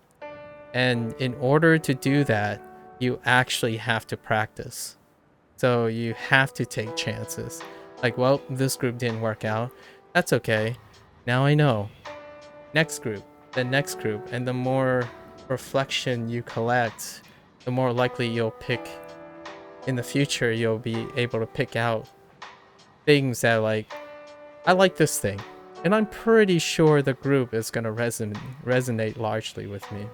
And in order to do that, you actually have to practice. So you have to take chances. Like, well, this group didn't work out. That's okay. Now I know. Next group, the next group, and the more reflection you collect, the more likely you'll pick, in the future, you'll be able to pick out things that, like, I like this thing, and I'm pretty sure the group is going to resonate largely with me.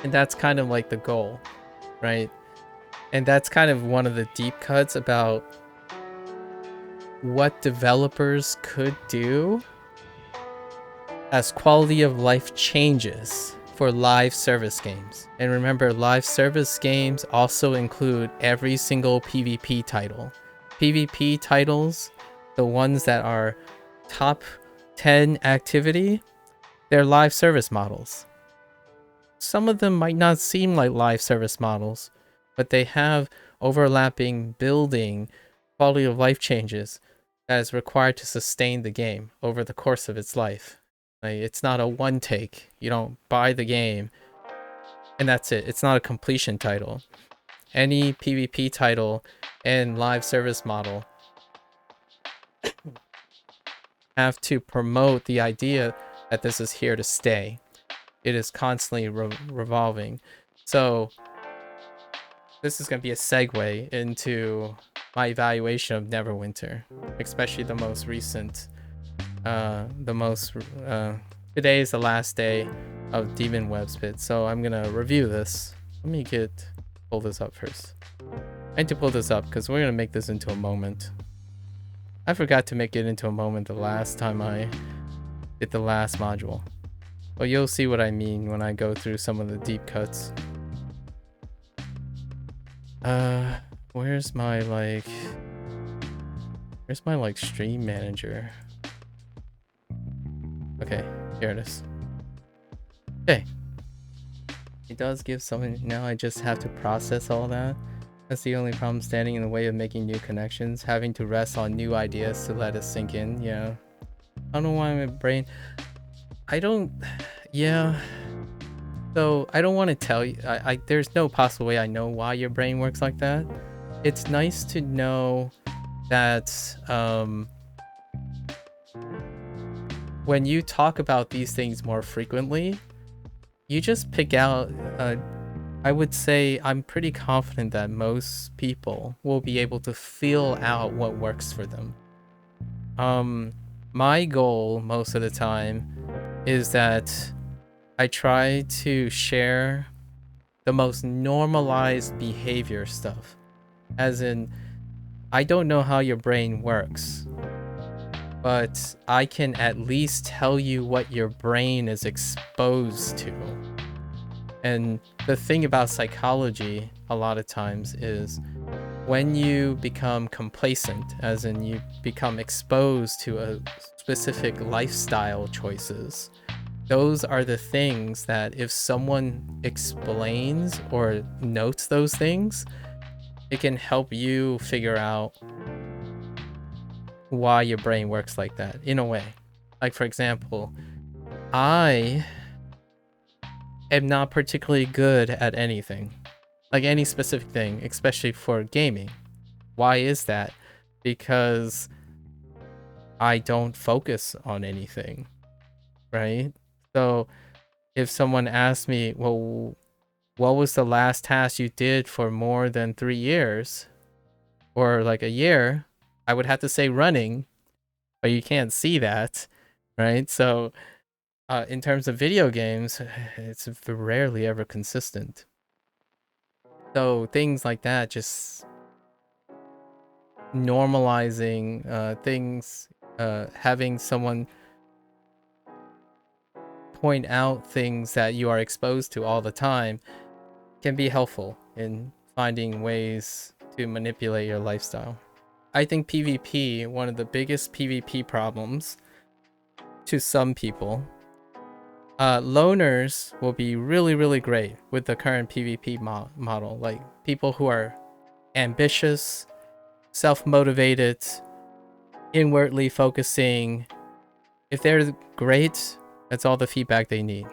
And that's kind of like the goal, right? And that's kind of one of the deep cuts about what developers could do as quality of life changes for live service games. And remember, live service games also include every single PvP title. PvP titles, the ones that are top 10 activity, they're live service models. Some of them might not seem like live service models, but they have overlapping building quality of life changes that is required to sustain the game over the course of its life. Like, it's not a one take. You don't buy the game and that's it. It's not a completion title. Any PvP title and live service model have to promote the idea that this is here to stay. It is constantly revolving. So this is going to be a segue into my evaluation of Neverwinter, especially the most recent, today is the last day of Demonweb spit, so I'm gonna review this. Let me pull this up first. I need to pull this up because we're gonna make this into a moment. I forgot to make it into a moment the last time I did the last module. But you'll see what I mean when I go through some of the deep cuts. Where's my stream manager? Okay, here it is. Okay. It does give something. Now I just have to process all that. That's the only problem, standing in the way of making new connections, having to rest on new ideas to let it sink in. Yeah. I don't know why my brain... Yeah. So I don't want to tell you. There's no possible way I know why your brain works like that. It's nice to know that when you talk about these things more frequently, you just pick out, I would say I'm pretty confident that most people will be able to feel out what works for them. My goal most of the time is that I try to share the most normalized behavior stuff. As in, I don't know how your brain works, but I can at least tell you what your brain is exposed to. And the thing about psychology a lot of times is when you become complacent, as in you become exposed to a specific lifestyle choices, those are the things that if someone explains or notes those things, it can help you figure out why your brain works like that, in a way. Like, for example, I am not particularly good at anything, like any specific thing, especially for gaming. Why is that? Because I don't focus on anything, right? So if someone asks me, well, what was the last task you did for more than 3 years or like a year, I would have to say running, but you can't see that, right? So in terms of video games, it's rarely ever consistent. So things like that, just normalizing things, having someone point out things that you are exposed to all the time can be helpful in finding ways to manipulate your lifestyle. I think PvP, one of the biggest PvP problems to some people, loners will be really, really great with the current PvP model. Like people who are ambitious, self-motivated, inwardly focusing. If they're great, that's all the feedback they need.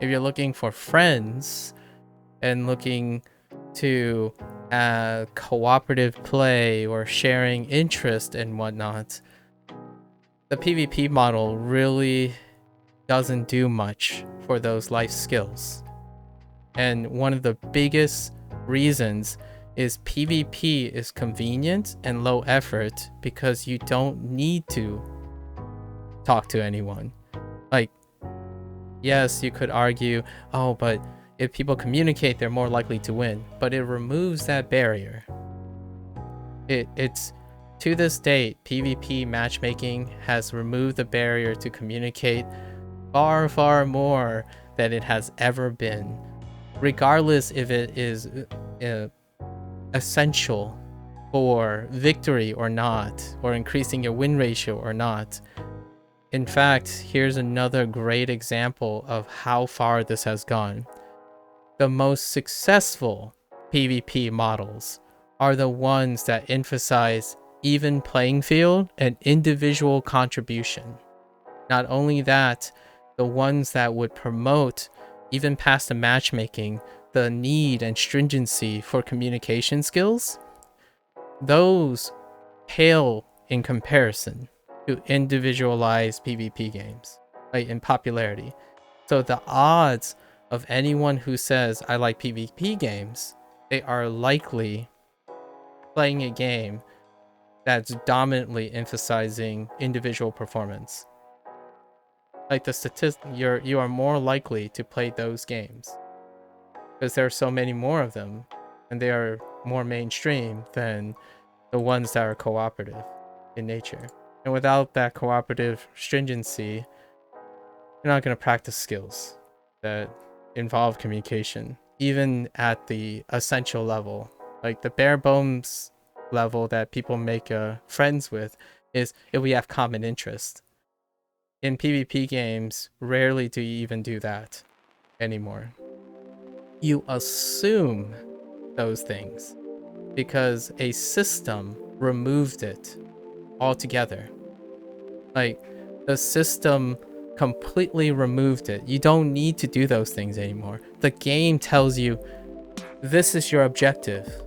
If you're looking for friends and looking to cooperative play or sharing interest and whatnot, the PvP model really doesn't do much for those life skills. And one of the biggest reasons is PvP is convenient and low effort because you don't need to talk to anyone. Like, yes, you could argue, oh, but if people communicate, they're more likely to win. But it removes that barrier. It's to this date, PvP matchmaking has removed the barrier to communicate far, far more than it has ever been, regardless if it is essential for victory or not, or increasing your win ratio or not. In fact, here's another great example of how far this has gone. The most successful PvP models are the ones that emphasize even playing field and individual contribution. Not only that, the ones that would promote, even past the matchmaking, the need and stringency for communication skills, those pale in comparison to individualized PvP games, right, in popularity. So the odds of anyone who says, I like PvP games, they are likely playing a game that's dominantly emphasizing individual performance. Like the statistic, you are more likely to play those games because there are so many more of them, and they are more mainstream than the ones that are cooperative in nature. And without that cooperative stringency, you're not going to practice skills that involve communication, even at the essential level. Like the bare bones level that people make friends with is if we have common interest. In PvP games, rarely do you even do that anymore. You assume those things because a system removed it altogether. Like, the system completely removed it. You don't need to do those things anymore. The game tells you, this is your objective.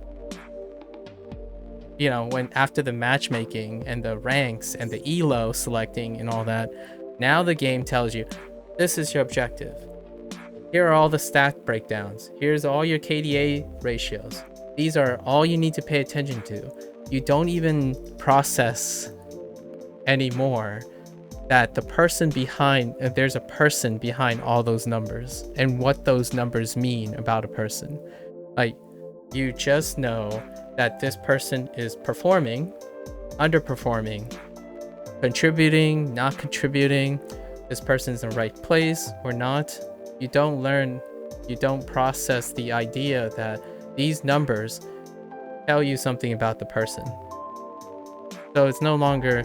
You know, when after the matchmaking and the ranks and the elo selecting and all that, now the game tells you, this is your objective. Here are all the stat breakdowns. Here's all your KDA ratios. These are all you need to pay attention to. You don't even process anymore that the person behind, there's a person behind all those numbers and what those numbers mean about a person. Like, you just know that this person is performing, underperforming, contributing, not contributing, this person's in the right place or not. You don't process the idea that these numbers tell you something about the person. So it's no longer,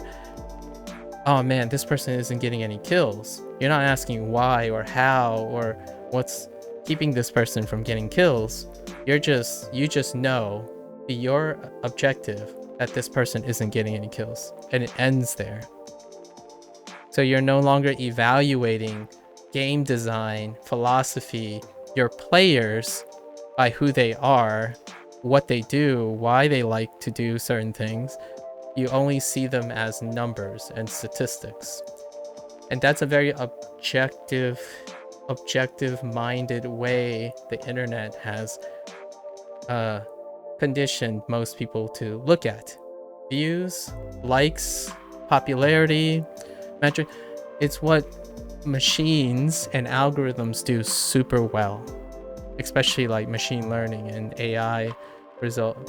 oh man, this person isn't getting any kills. You're not asking why or how or what's keeping this person from getting kills. You just know your objective that this person isn't getting any kills, and it ends there. So you're no longer evaluating game design, philosophy, your players by who they are, what they do, why they like to do certain things. You only see them as numbers and statistics. And that's a very objective objective-minded way the internet has conditioned most people to look at. Views, likes, popularity, metric. It's what machines and algorithms do super well, especially like machine learning and AI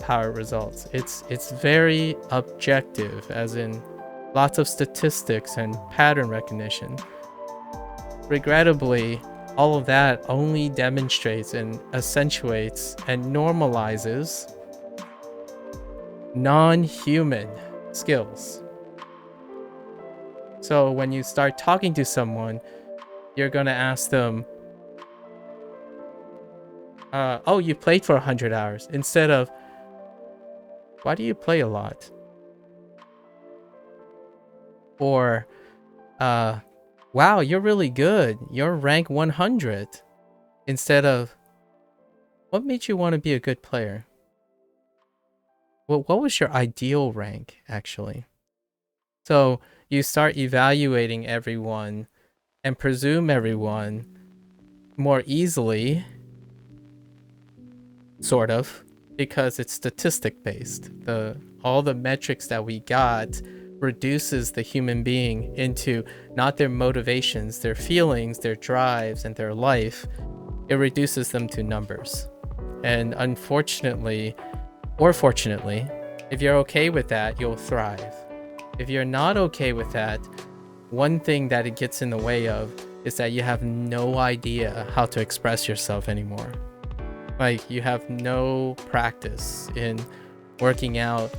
power results. It's very objective, as in lots of statistics and pattern recognition. Regrettably, all of that only demonstrates and accentuates and normalizes non-human skills. So when you start talking to someone, you're gonna ask them, oh, you played for 100 hours, instead of, why do you play a lot? Or, wow, you're really good, you're rank 100. Instead of, what made you want to be a good player? Well, what was your ideal rank, actually? So you start evaluating everyone and presume everyone more easily, sort of, because it's statistic based. All the metrics that we got reduces the human being into not their motivations, their feelings, their drives, and their life. It reduces them to numbers. And unfortunately, or fortunately, if you're okay with that, you'll thrive. If you're not okay with that, one thing that it gets in the way of is that you have no idea how to express yourself anymore. Like, you have no practice in working out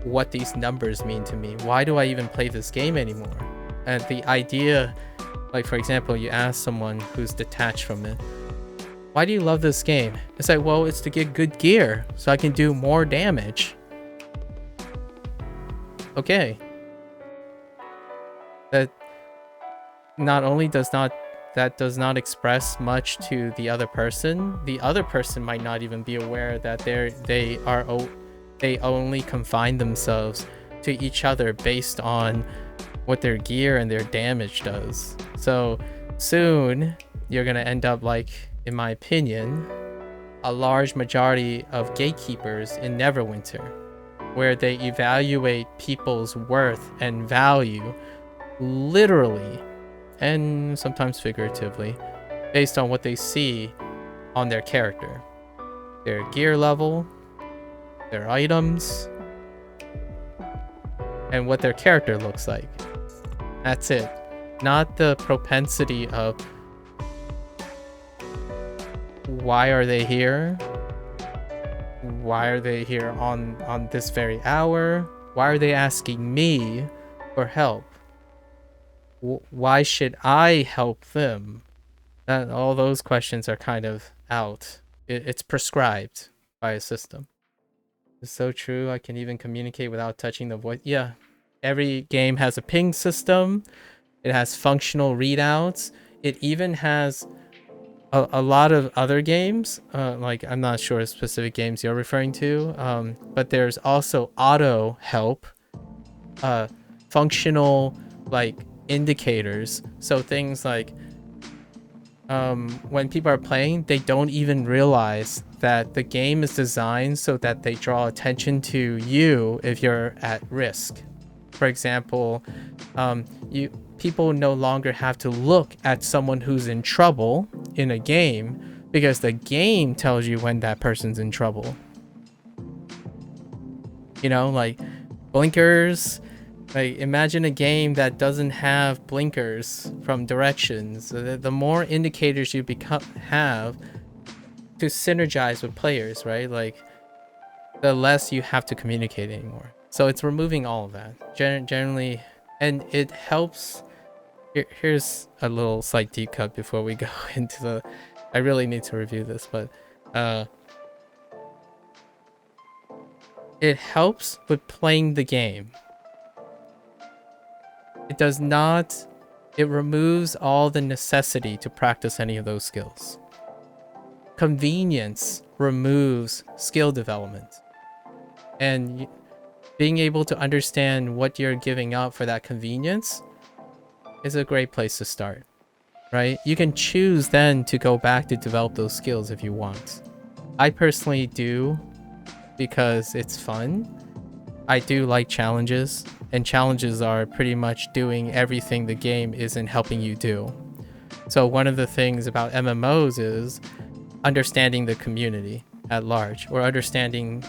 what these numbers mean to me. Why do I even play this game anymore? And the idea, like, for example, you ask someone who's detached from it, why do you love this game? It's like, well, it's to get good gear so I can do more damage. Okay. That not only does not express much to the other person might not even be aware that they only confine themselves to each other based on what their gear and their damage does. So soon you're gonna end up like, in my opinion, a large majority of gatekeepers in Neverwinter, where they evaluate people's worth and value literally and sometimes figuratively based on what they see on their character, their gear level, their items, and what their character looks like. That's it. Not the propensity of, why are they here? Why are they here on this very hour? Why are they asking me for help? Why should I help them? All those questions are kind of out. It's prescribed by a system. It's so true. I can even communicate without touching the voice. Yeah, every game has a ping system. It has functional readouts. It even has a lot of other games. Like, I'm not sure specific games you're referring to, but there's also auto help, functional like indicators. So things like, when people are playing, they don't even realize that the game is designed so that they draw attention to you if you're at risk. For example, people no longer have to look at someone who's in trouble in a game because the game tells you when that person's in trouble. You know, like blinkers. Like, imagine a game that doesn't have blinkers from directions. The more indicators you have to synergize with players, right? Like, the less you have to communicate anymore. So it's removing all of that generally, and it helps. Here's a little slight deep cut before we go into the. I really need to review this, but it helps with playing the game. It does not. It removes all the necessity to practice any of those skills. Convenience removes skill development, and being able to understand what you're giving up for that convenience is a great place to start. right? You can choose then to go back to develop those skills if you want. I personally do because it's fun. I do like challenges, and challenges are pretty much doing everything the game isn't helping you do. So one of the things about MMOs is understanding the community at large, or understanding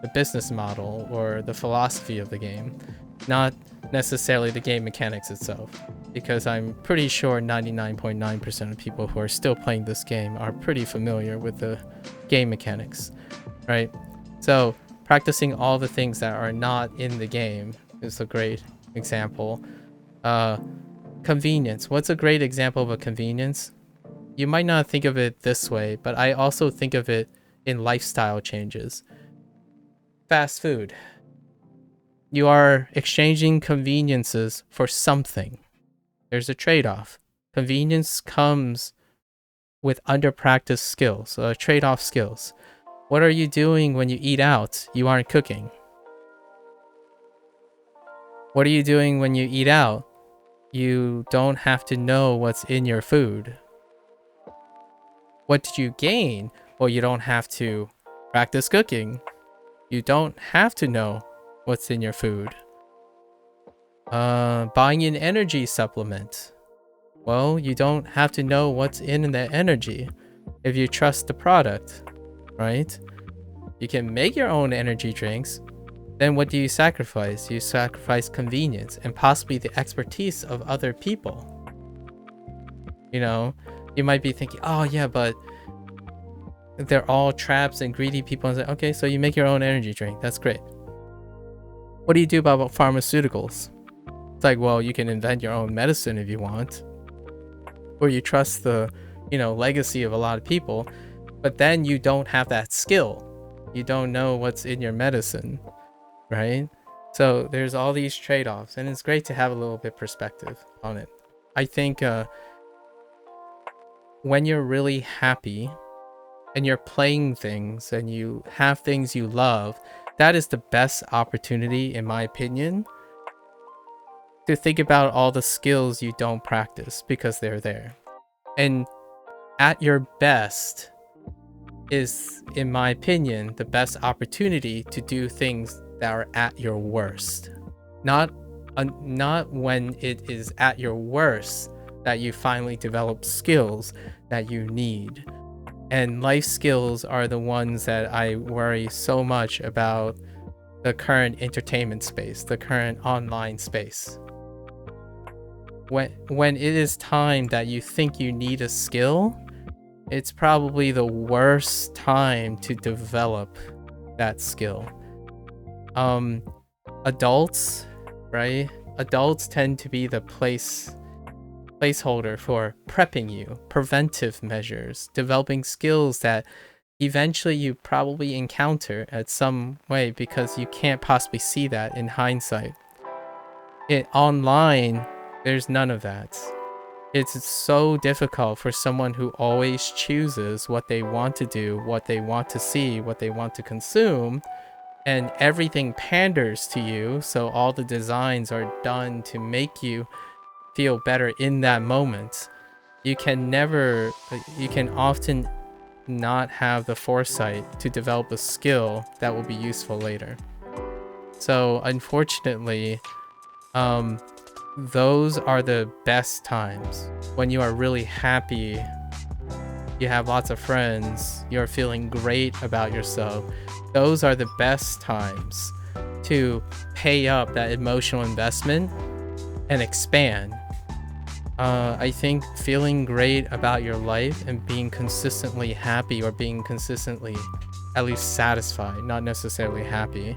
the business model or the philosophy of the game, not necessarily the game mechanics itself. Because I'm pretty sure 99.9% of people who are still playing this game are pretty familiar with the game mechanics, right? So practicing all the things that are not in the game is a great example. Convenience. What's a great example of a convenience? You might not think of it this way, but I also think of it in lifestyle changes. Fast food. You are exchanging conveniences for something. There's a trade-off. Convenience comes with under-practiced skills, trade-off skills. What are you doing when you eat out? You aren't cooking. What are you doing when you eat out? You don't have to know what's in your food. What did you gain? Well, you don't have to practice cooking. You don't have to know what's in your food. Buying an energy supplement. Well, you don't have to know what's in the energy if you trust the product, right? You can make your own energy drinks. Then what do you sacrifice? You sacrifice convenience and possibly the expertise of other people. You know, you might be thinking, oh yeah, but they're all traps and greedy people. And say, okay, so you make your own energy drink. That's great. What do you do about pharmaceuticals? It's like, well, you can invent your own medicine if you want. Or you trust the, legacy of a lot of people. But then you don't have that skill. You don't know what's in your medicine, right? So there's all these trade-offs, and it's great to have a little bit perspective on it. I think when you're really happy and you're playing things and you have things you love, that is the best opportunity, in my opinion, to think about all the skills you don't practice because they're there. And at your best is, in my opinion, the best opportunity to do things that are at your worst. Not when it is at your worst that you finally develop skills that you need. And life skills are the ones that I worry so much about the current entertainment space, the current online space. When it is time that you think you need a skill, it's probably the worst time to develop that skill. Adults, right? Adults tend to be the placeholder for prepping you, preventive measures, developing skills that eventually you probably encounter at some way because you can't possibly see that in hindsight. Online, there's none of that. It's so difficult for someone who always chooses what they want to do, what they want to see, what they want to consume, and everything panders to you, so all the designs are done to make you feel better in that moment. You can often not have the foresight to develop a skill that will be useful later. So unfortunately, those are the best times when you are really happy, you have lots of friends, you're feeling great about yourself. Those are the best times to pay up that emotional investment and expand. I think feeling great about your life and being consistently happy, or being consistently at least satisfied, not necessarily happy,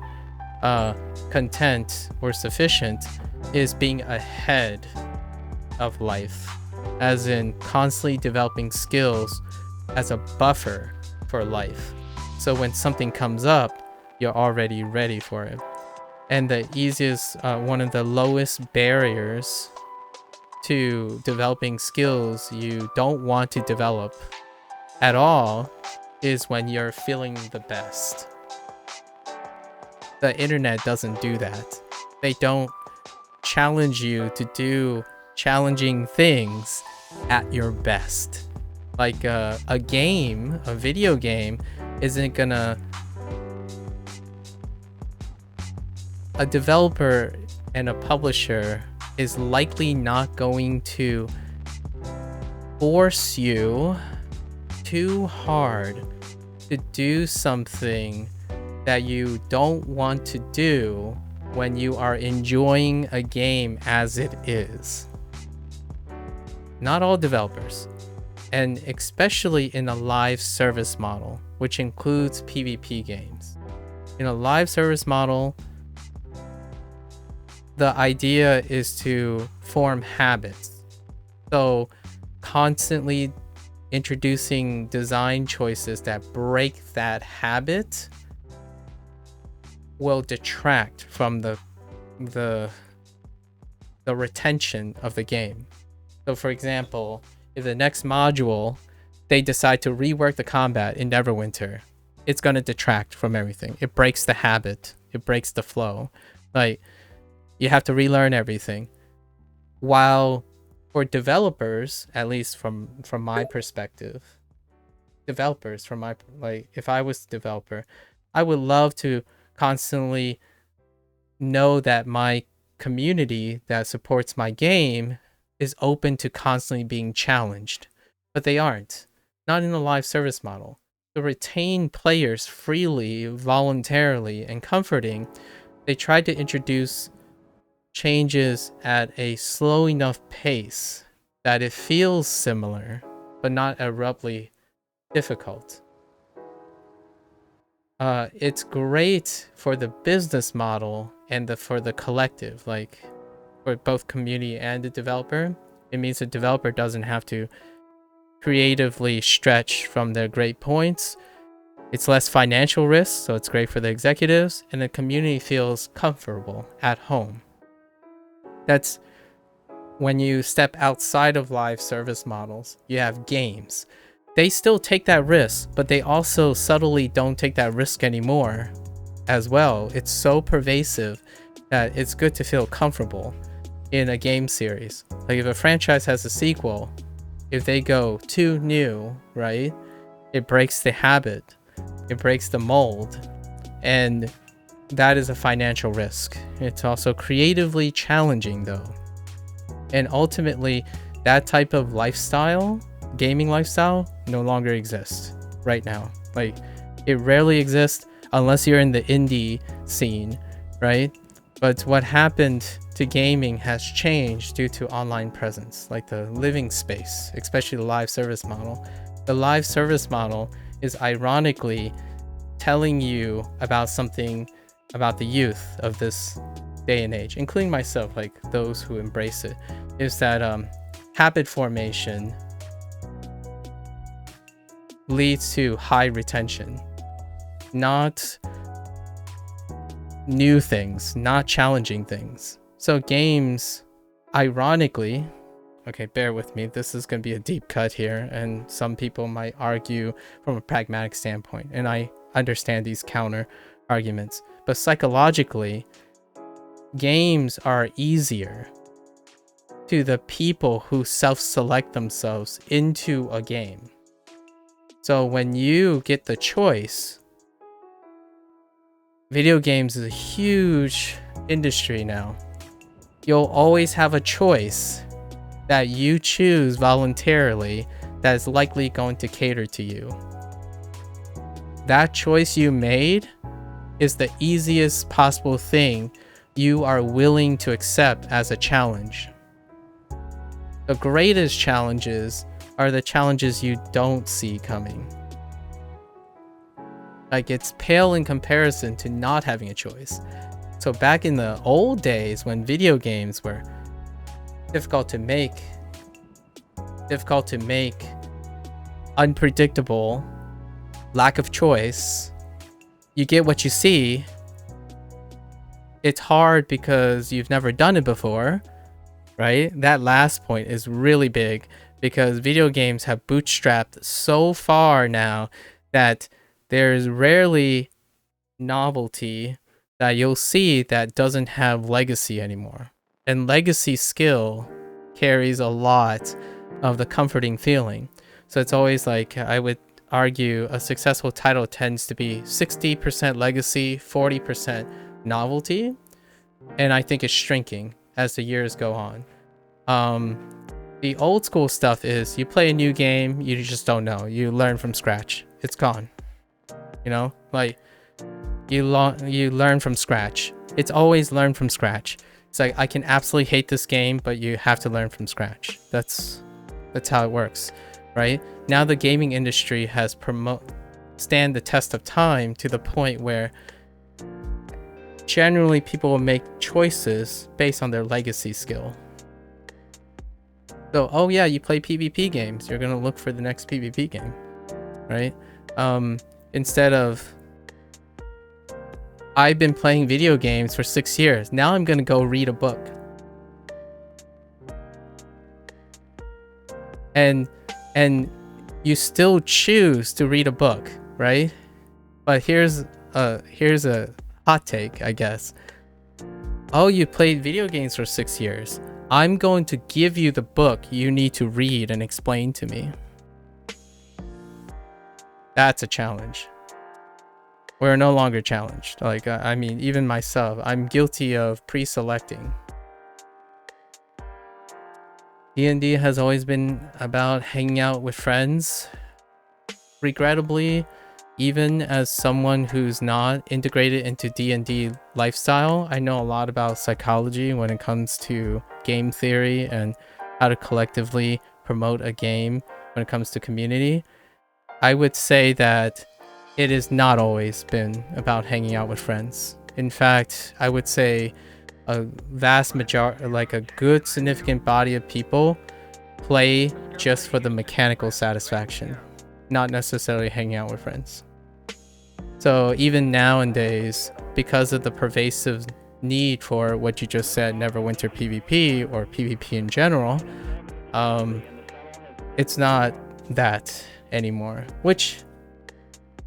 content or sufficient, is being ahead of life, as in constantly developing skills as a buffer for life. So when something comes up, you're already ready for it. And the easiest, one of the lowest barriers to developing skills you don't want to develop at all is when you're feeling the best. The internet doesn't do that. They don't challenge you to do challenging things at your best. Like a video game isn't gonna, a developer and a publisher is likely not going to force you too hard to do something that you don't want to do when you are enjoying a game as it is. Not all developers, and especially in a live service model, which includes PvP games. In a live service model, the idea is to form habits. So constantly introducing design choices that break that habit will detract from the retention of the game. So for example, if the next module they decide to rework the combat in Neverwinter, it's going to detract from everything. It breaks the habit, it breaks the flow. Like, you have to relearn everything. While for developers, at least from my perspective, developers, from my, like, if I was a developer, I would love to constantly know that my community that supports my game is open to constantly being challenged, but they aren't. Not in a live service model. To retain players freely, voluntarily, and comforting, they tried to introduce changes at a slow enough pace that it feels similar, but not abruptly difficult. It's great for the business model and for the collective, like for both community and the developer. It means the developer doesn't have to creatively stretch from their great points. It's less financial risk, so it's great for the executives, and the community feels comfortable at home. That's when you step outside of live service models. You have games. They still take that risk, but they also subtly don't take that risk anymore as well. It's so pervasive that it's good to feel comfortable in a game series. Like if a franchise has a sequel, if they go too new, right, it breaks the habit, it breaks the mold, and that is a financial risk. It's also creatively challenging though. And ultimately, that type of lifestyle, gaming lifestyle, no longer exists right now. Like, it rarely exists unless you're in the indie scene, right? But what happened to gaming has changed due to online presence, like the living space, especially the live service model. The live service model is ironically telling you about something about the youth of this day and age, including myself, like those who embrace it, is that habit formation leads to high retention, not new things, not challenging things. So games, ironically, okay, bear with me, this is going to be a deep cut here, and some people might argue from a pragmatic standpoint, and I understand these counter arguments, but psychologically, games are easier to the people who self-select themselves into a game. So when you get the choice, video games is a huge industry now. You'll always have a choice that you choose voluntarily that is likely going to cater to you. That choice you made is the easiest possible thing you are willing to accept as a challenge. The greatest challenges are the challenges you don't see coming. Like, it's pale in comparison to not having a choice. So back in the old days when video games were difficult to make, unpredictable, lack of choice, you get what you see. It's hard because you've never done it before, right? That last point is really big because video games have bootstrapped so far now that there's rarely novelty that you'll see that doesn't have legacy anymore. And legacy skill carries a lot of the comforting feeling. So it's always like, I would argue a successful title tends to be 60% legacy, 40% novelty, and I think it's shrinking as the years go on. The old school stuff is you play a new game, you just don't know, you learn from scratch, it's gone, you know, like you learn from scratch. It's always learn from scratch. It's like, I can absolutely hate this game, but you have to learn from scratch. That's how it works, right? Now the gaming industry has stand the test of time to the point where generally people will make choices based on their legacy skill. So, oh yeah, you play PvP games, you're gonna look for the next PvP game, right? Instead of, I've been playing video games for 6 years, now I'm gonna go read a book. And you still choose to read a book, right? But here's a hot take, I guess. Oh, you played video games for 6 years. I'm going to give you the book you need to read and explain to me. That's a challenge. We're no longer challenged. Like, I mean, even myself, I'm guilty of pre-selecting. D&D has always been about hanging out with friends. Regrettably, even as someone who's not integrated into D&D lifestyle, I know a lot about psychology when it comes to game theory and how to collectively promote a game when it comes to community. I would say that it has not always been about hanging out with friends. In fact, I would say a vast majority, like a good significant body of people, play just for the mechanical satisfaction, not necessarily hanging out with friends. So even nowadays, because of the pervasive need for what you just said, Neverwinter PvP or PvP in general, it's not that anymore, which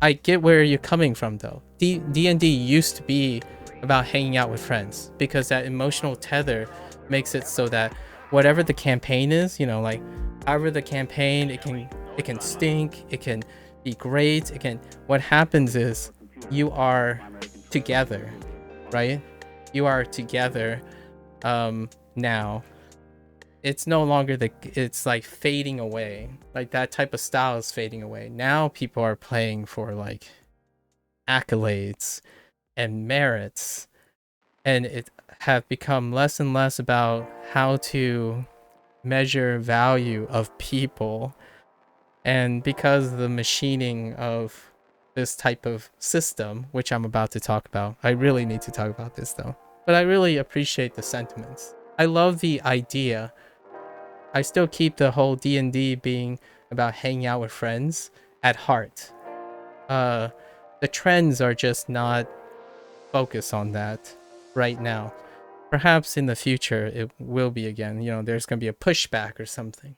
I get where you're coming from though. D&D used to be about hanging out with friends because that emotional tether makes it so that whatever the campaign is, you know, like however the campaign, it can stink, it can be great, what happens is you are together, right? You are together now. It's no longer it's like fading away. Like that type of style is fading away. Now people are playing for like accolades and merits, and it have become less and less about how to measure value of people. And because of the machining of this type of system, which I'm about to talk about, I really need to talk about this though, but I really appreciate the sentiments. I love the idea. I still keep the whole D&D being about hanging out with friends at heart. The trends are just not focused on that right now. Perhaps in the future it will be again. You know, there's gonna be a pushback or something.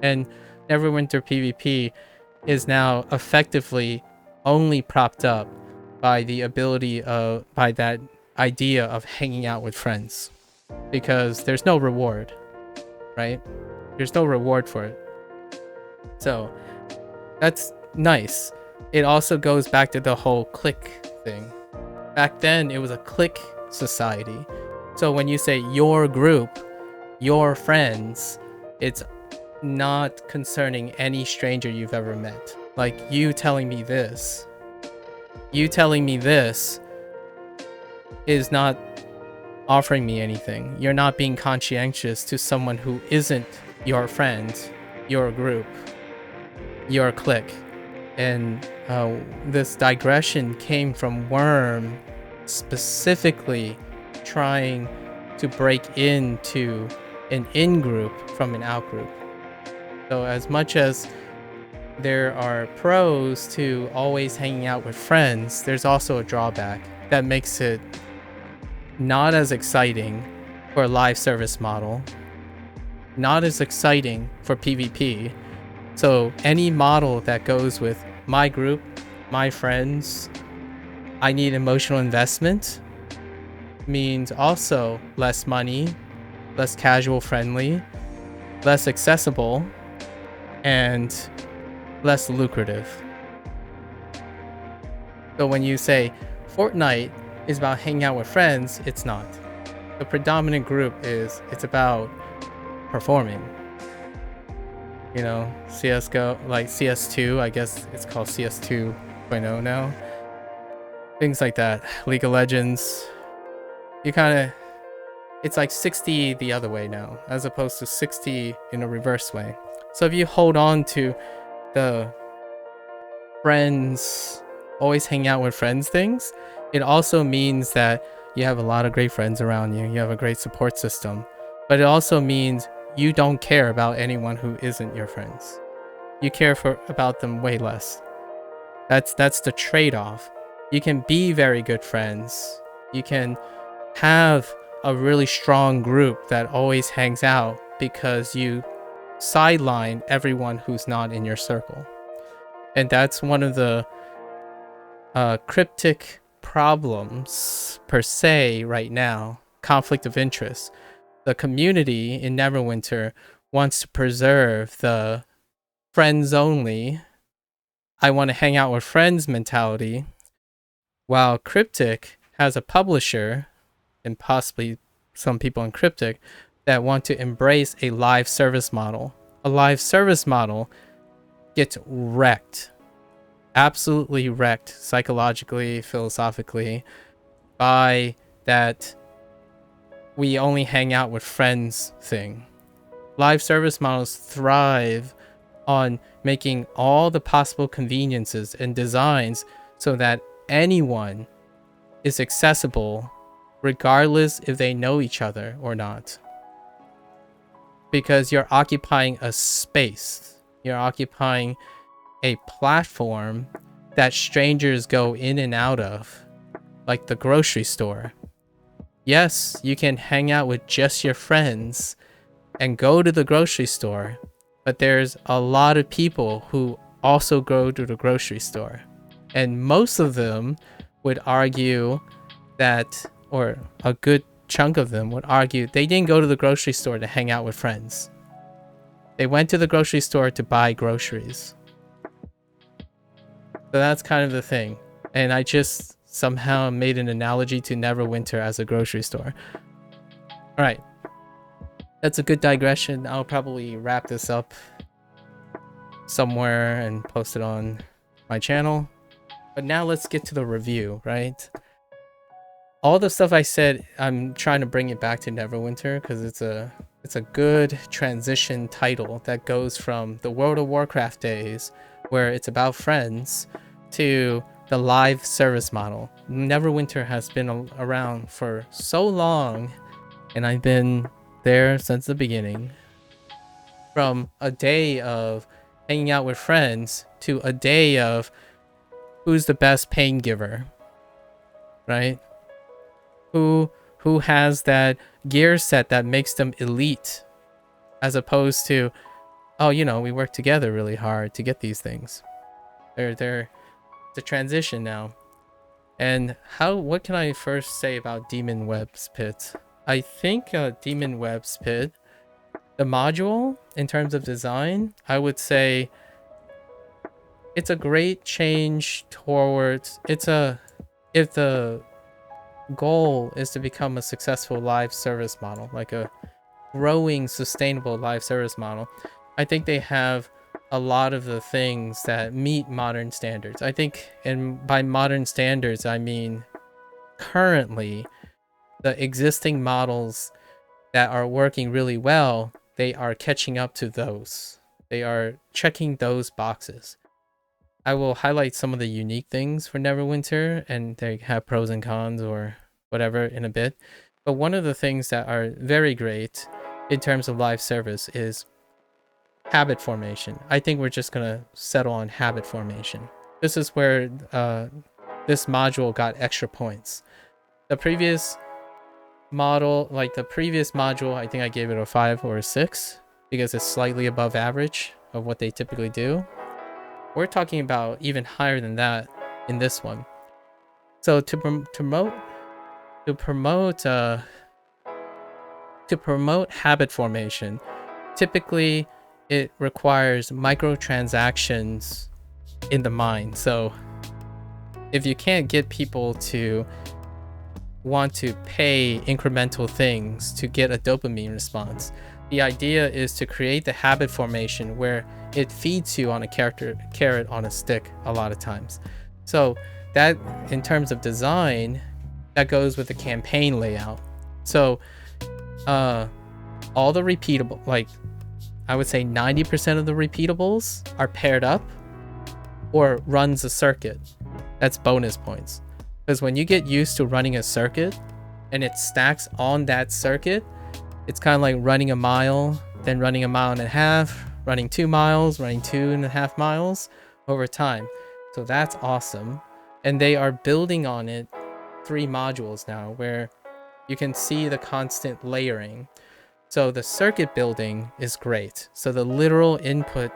And Neverwinter PvP is now effectively only propped up by the ability of, by that idea of hanging out with friends, because there's no reward, right? There's no reward for it. So that's nice. It also goes back to the whole clique thing. Back then it was a clique society. So when you say your group, your friends, it's not concerning any stranger you've ever met. Like you telling me this is not offering me anything. You're not being conscientious to someone who isn't your friend, your group, your clique. And this digression came from Worm specifically trying to break into an in-group from an out-group. So as much as there are pros to always hanging out with friends, there's also a drawback that makes it not as exciting for a live service model, not as exciting for PvP. So any model that goes with my group, my friends, I need emotional investment, means also less money, less casual friendly, less accessible, and less lucrative. So when you say Fortnite is about hanging out with friends, it's not. The predominant group it's about performing. You know, CSGO, like CS2, I guess it's called CS 2.0 now. Things like that. League of Legends. You kind of, it's like 60 the other way now, as opposed to 60 in a reverse way. So if you hold on to the friends, always hang out with friends things, it also means that you have a lot of great friends around you. You have a great support system. But it also means you don't care about anyone who isn't your friends. You care about them way less. That's the trade-off. You can be very good friends. You can have a really strong group that always hangs out because you sideline everyone who's not in your circle. And that's one of the cryptic problems per se right now. Conflict of interest. The community in Neverwinter wants to preserve the friends only, I want to hang out with friends mentality, while Cryptic has a publisher, and possibly some people in Cryptic, that want to embrace a live service model. A live service model gets wrecked, absolutely wrecked psychologically, philosophically, by that we only hang out with friends thing. Live service models thrive on making all the possible conveniences and designs so that anyone is accessible regardless if they know each other or not. Because you're occupying a space. You're occupying a platform that strangers go in and out of, like the grocery store. Yes, you can hang out with just your friends and go to the grocery store, but there's a lot of people who also go to the grocery store. And most of them would argue that, or a good chunk of them would argue, they didn't go to the grocery store to hang out with friends. They went to the grocery store to buy groceries. So that's kind of the thing. And I just somehow made an analogy to Neverwinter as a grocery store. Alright. That's a good digression. I'll probably wrap this up somewhere and post it on my channel. But now let's get to the review, right? All the stuff I said, I'm trying to bring it back to Neverwinter because it's a good transition title that goes from the World of Warcraft days, where it's about friends, to the live service model. Neverwinter has been around for so long, and I've been there since the beginning. From a day of hanging out with friends to a day of who's the best pain giver, right? Who has that gear set that makes them elite, as opposed to, oh, you know, we work together really hard to get these things. It's a transition now. And what can I first say about Demonweb's Pit? I think Demonweb's Pit, the module, in terms of design, I would say it's a great change towards, if the goal is to become a successful live service model, like a growing, sustainable live service model, I think they have a lot of the things that meet modern standards. I think, and by modern standards, I mean currently the existing models that are working really well, they are catching up to those. They are checking those boxes. I will highlight some of the unique things for Neverwinter, and they have pros and cons or whatever in a bit. But one of the things that are very great in terms of live service is habit formation. I think we're just gonna settle on habit formation. This is where this module got extra points. The previous module, I think I gave it a 5 or a 6 because it's slightly above average of what they typically do. We're talking about even higher than that in this one. So to promote habit formation, typically it requires microtransactions in the mine. So if you can't get people to want to pay incremental things to get a dopamine response, the idea is to create the habit formation where it feeds you on a carrot on a stick a lot of times. So that, in terms of design, that goes with the campaign layout. So all the repeatable, like I would say 90% of the repeatables are paired up or runs a circuit. That's bonus points. Because when you get used to running a circuit and it stacks on that circuit, it's kind of like running a mile, then running a mile and a half, running 2 miles, running 2.5 miles over time. So that's awesome. And they are building on it 3 modules now where you can see the constant layering. So the circuit building is great. So the literal input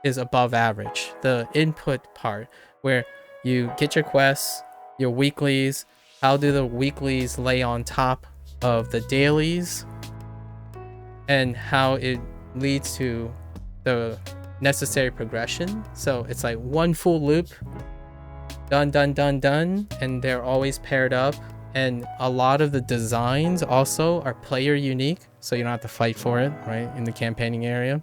is above average. The input part where you get your quests, your weeklies, how do the weeklies lay on top of the dailies, and how it leads to the necessary progression. So it's like one full loop, done, and they're always paired up. And a lot of the designs also are player unique, so you don't have to fight for it, right, in the campaigning area.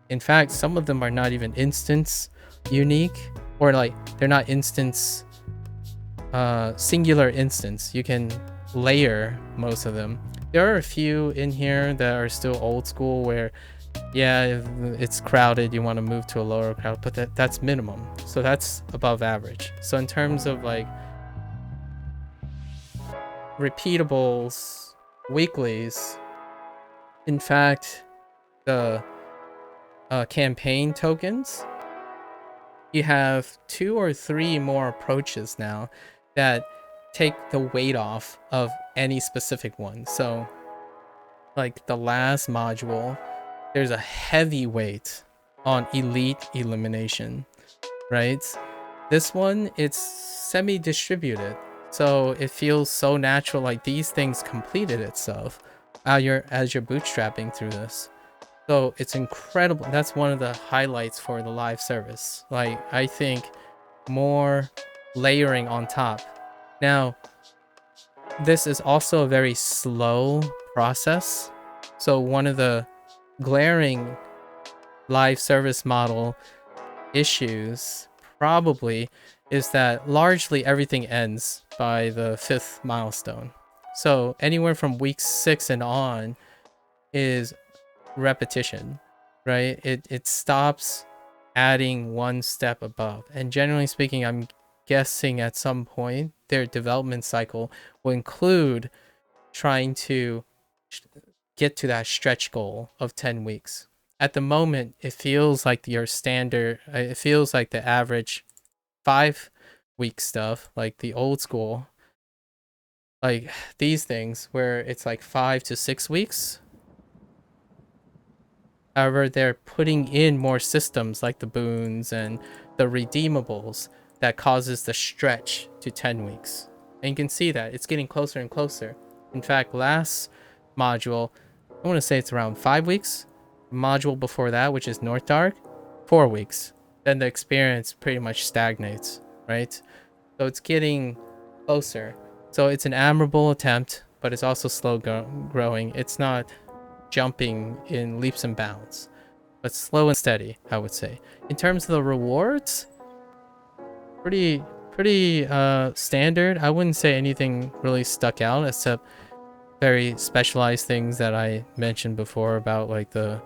In fact, some of them are not even instance unique, or like they're not instance singular instance. You can layer most of them. There are a few in here that are still old school where, yeah, if it's crowded, you want to move to a lower crowd, but that's minimum. So that's above average. So in terms of like repeatables, weeklies, in fact, the campaign tokens, you have 2 or 3 more approaches now that take the weight off of any specific one. So like the last module, there's a heavy weight on elite elimination, right? This one, it's semi-distributed, so it feels so natural, like these things completed itself as you're bootstrapping through this. So it's incredible. That's one of the highlights for the live service. Like, I think more layering on top. Now, this is also a very slow process. So one of the glaring live service model issues probably is that largely everything ends by the 5th milestone. So anywhere from week 6 and on is repetition, right? It stops adding one step above. And generally speaking, I'm guessing at some point their development cycle will include trying to get to that stretch goal of 10 weeks. At the moment, it feels like your standard, it feels like the average 5-week stuff, like the old school, like these things where it's like 5 to 6 weeks. However, they're putting in more systems like the boons and the redeemables that causes the stretch to 10 weeks. And you can see that it's getting closer and closer. In fact, last module, I want to say it's around 5 weeks. Module before that, which is North Dark, 4 weeks. Then the experience pretty much stagnates, right? So it's getting closer. So it's an admirable attempt, but it's also slow growing. It's not jumping in leaps and bounds, but slow and steady, I would say. In terms of the rewards, pretty standard. I wouldn't say anything really stuck out except very specialized things that I mentioned before about like the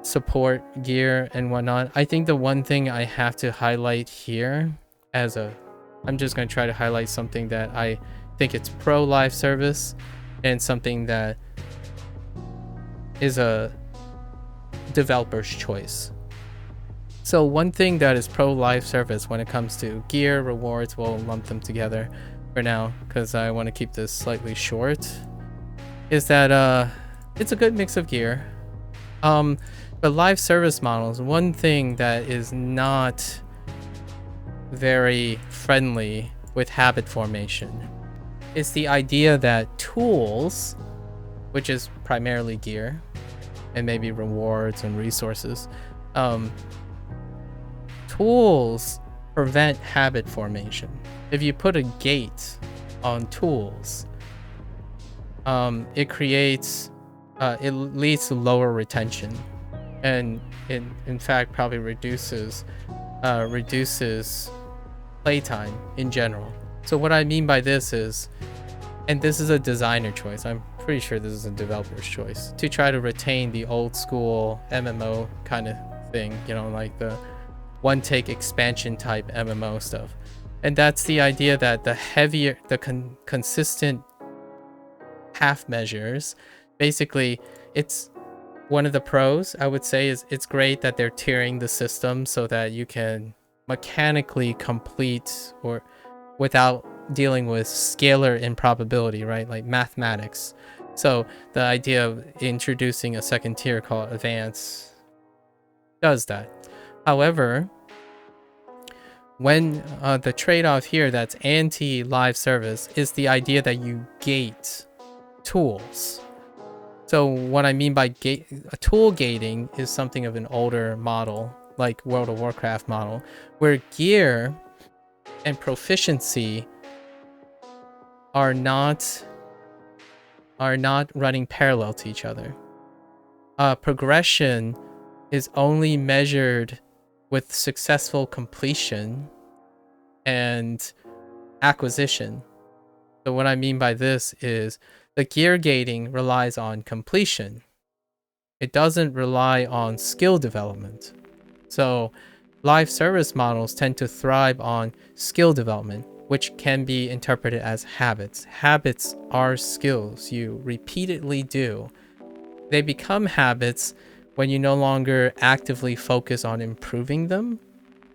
support gear and whatnot. I think the one thing I have to highlight here I'm just going to try to highlight something that I think it's pro live service and something that is a developer's choice. So one thing that is pro live service when it comes to gear rewards, we'll lump them together for now because I want to keep this slightly short, is that it's a good mix of gear. But live service models, one thing that is not very friendly with habit formation is the idea that tools, which is primarily gear, and maybe rewards and resources. Tools prevent habit formation. If you put a gate on tools, it leads to lower retention, and in fact probably reduces playtime in general. So what I mean by this is, and this is a designer choice, I'm pretty sure this is a developer's choice, to try to retain the old school MMO kind of thing, you know, like the one take expansion type MMO stuff. And that's the idea that the heavier, the consistent half measures, basically it's one of the pros I would say is it's great that they're tiering the system so that you can mechanically complete or without dealing with scalar improbability, right? Like mathematics. So the idea of introducing a second tier called advance does that. However, when the trade-off here that's anti-live service is the idea that you gate tools. So what I mean by tool gating is something of an older model, like World of Warcraft model, where gear and proficiency are not running parallel to each other. Progression is only measured with successful completion and acquisition. So what I mean by this is the gear gating relies on completion. It doesn't rely on skill development. So live service models tend to thrive on skill development, which can be interpreted as habits. Habits are skills you repeatedly do. They become habits when you no longer actively focus on improving them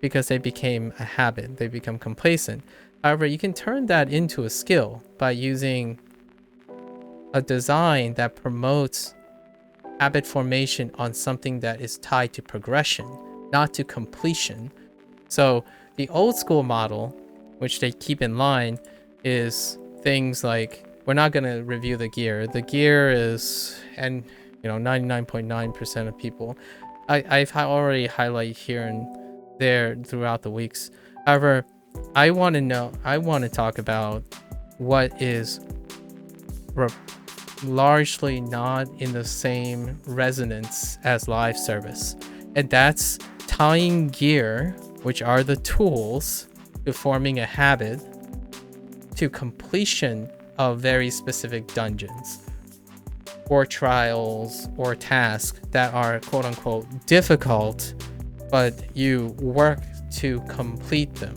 because they became a habit. They become complacent. However, you can turn that into a skill by using a design that promotes habit formation on something that is tied to progression, not to completion. So the old school model, which they keep in line, is things like, we're not going to review the gear. The gear is, and 99.9% of people, I've already highlighted here and there throughout the weeks. However, I want to talk about what is largely not in the same resonance as live service, and that's tying gear, which are the tools, to forming a habit, to completion of very specific dungeons or trials or tasks that are quote unquote difficult, but you work to complete them.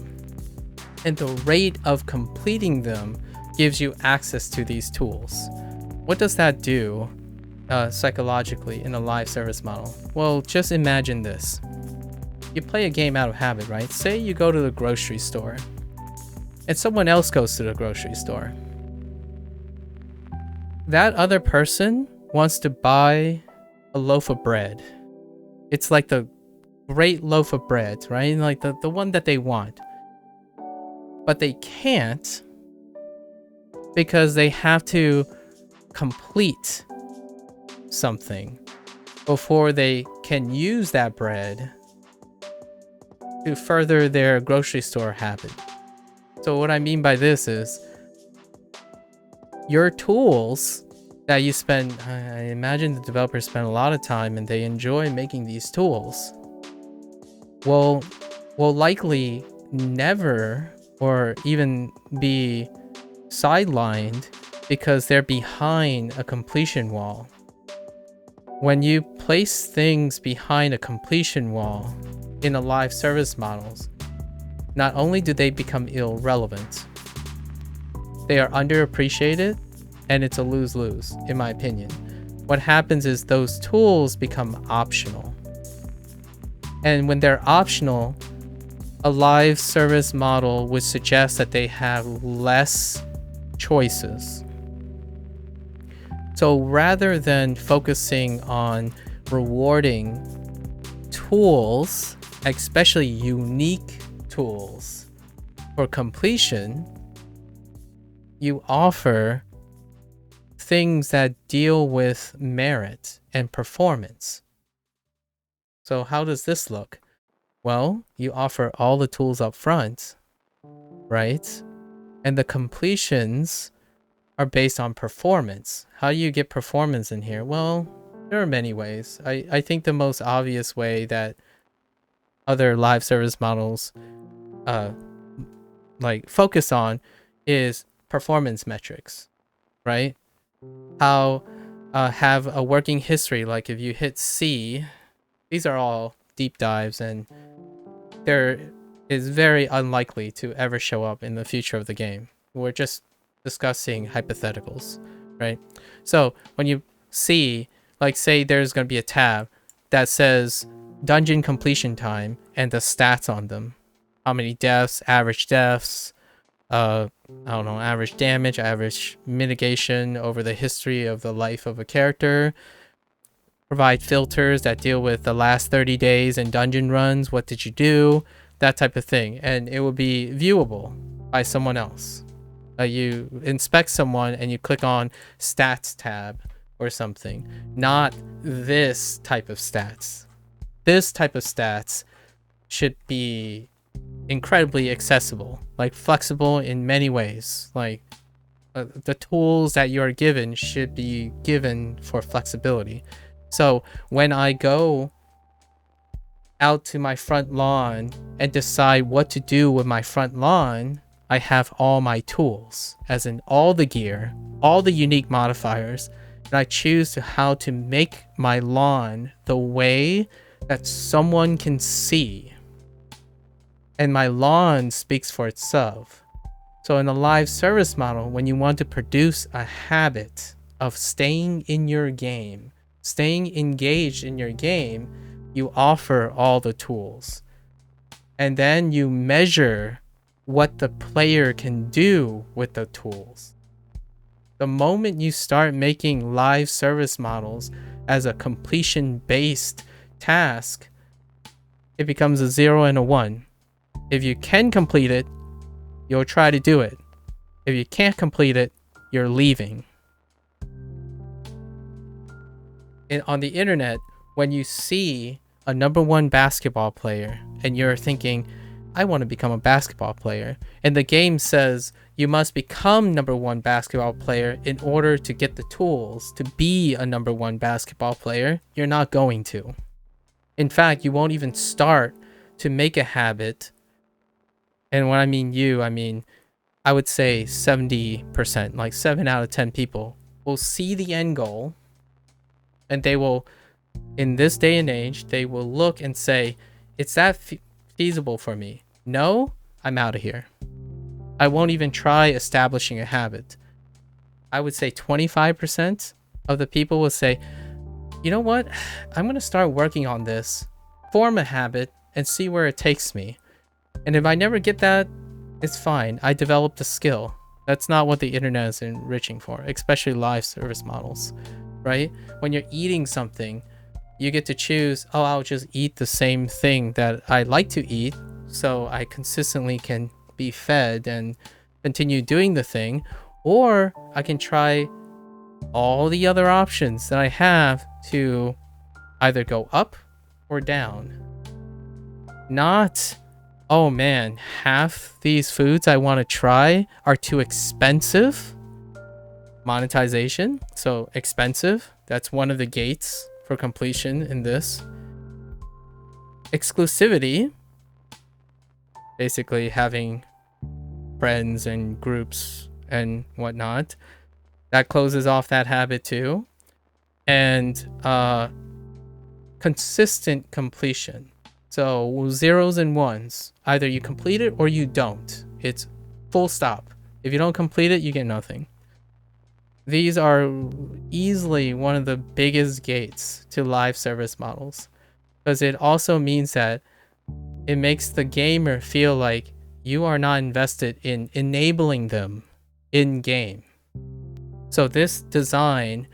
And the rate of completing them gives you access to these tools. What does that do psychologically in a live service model? Well, just imagine this. You play a game out of habit, right? Say you go to the grocery store and someone else goes to the grocery store. That other person wants to buy a loaf of bread. It's like the great loaf of bread, right? Like the one that they want. But they can't because they have to complete something before they can use that bread to further their grocery store habit. So what I mean by this is your tools that you spend, I imagine the developers spend a lot of time and they enjoy making these tools, will likely never or even be sidelined because they're behind a completion wall. When you place things behind a completion wall in a live service models, not only do they become irrelevant, they are underappreciated, and it's a lose-lose, in my opinion. What happens is those tools become optional. And when they're optional, a live service model would suggest that they have less choices. So rather than focusing on rewarding tools, especially unique tools, for completion, you offer things that deal with merit and performance. So how does this look? Well, you offer all the tools up front, right? And the completions are based on performance. How do you get performance in here? Well, there are many ways. I think the most obvious way that other live service models like focus on is performance metrics, right? How have a working history, like if you hit C, these are all deep dives and there is very unlikely to ever show up in the future of the game. We're just discussing hypotheticals, right? So when you see, like say there's going to be a tab that says dungeon completion time and the stats on them. How many deaths, I don't know, average damage, average mitigation over the history of the life of a character. Provide filters that deal with the last 30 days in dungeon runs. What did you do? That type of thing. And it will be viewable by someone else. You inspect someone and you click on stats tab or something. Not this type of stats. This type of stats should be incredibly accessible, like flexible in many ways. Like the tools that you are given should be given for flexibility. So when I go out to my front lawn and decide what to do with my front lawn, I have all my tools, as in all the gear, all the unique modifiers, and I choose how to make my lawn the way that someone can see. And my lawn speaks for itself. So in a live service model, when you want to produce a habit of staying in your game, staying engaged in your game, you offer all the tools. And then you measure what the player can do with the tools. The moment you start making live service models as a completion-based task, it becomes a 0 and a 1. If you can complete it, you'll try to do it. If you can't complete it, you're leaving. And on the internet, when you see a #1 basketball player and you're thinking, I want to become a basketball player, and the game says you must become #1 basketball player in order to get the tools to be a #1 basketball player, you're not going to. In fact, you won't even start to make a habit. And when I mean you, I mean, I would say 70%, like 7 out of 10 people will see the end goal, and they will, in this day and age, they will look and say, it's that feasible for me. No, I'm out of here. I won't even try establishing a habit. I would say 25% of the people will say, you know what? I'm going to start working on this, form a habit, and see where it takes me. And if I never get that, it's fine. I developed a skill. That's not what the internet is enriching for, especially live service models, right? When you're eating something, you get to choose, oh, I'll just eat the same thing that I like to eat so I consistently can be fed and continue doing the thing. Or I can try all the other options that I have to either go up or down. Not, oh man, half these foods I want to try are too expensive. Monetization, so expensive. That's one of the gates for completion in this. Exclusivity, basically having friends and groups and whatnot, that closes off that habit too. And consistent completion, so zeros and ones, either you complete it or you don't. It's full stop. If you don't complete it, you get nothing. These are easily one of the biggest gates to live service models, because it also means that it makes the gamer feel like you are not invested in enabling them in game. So this design,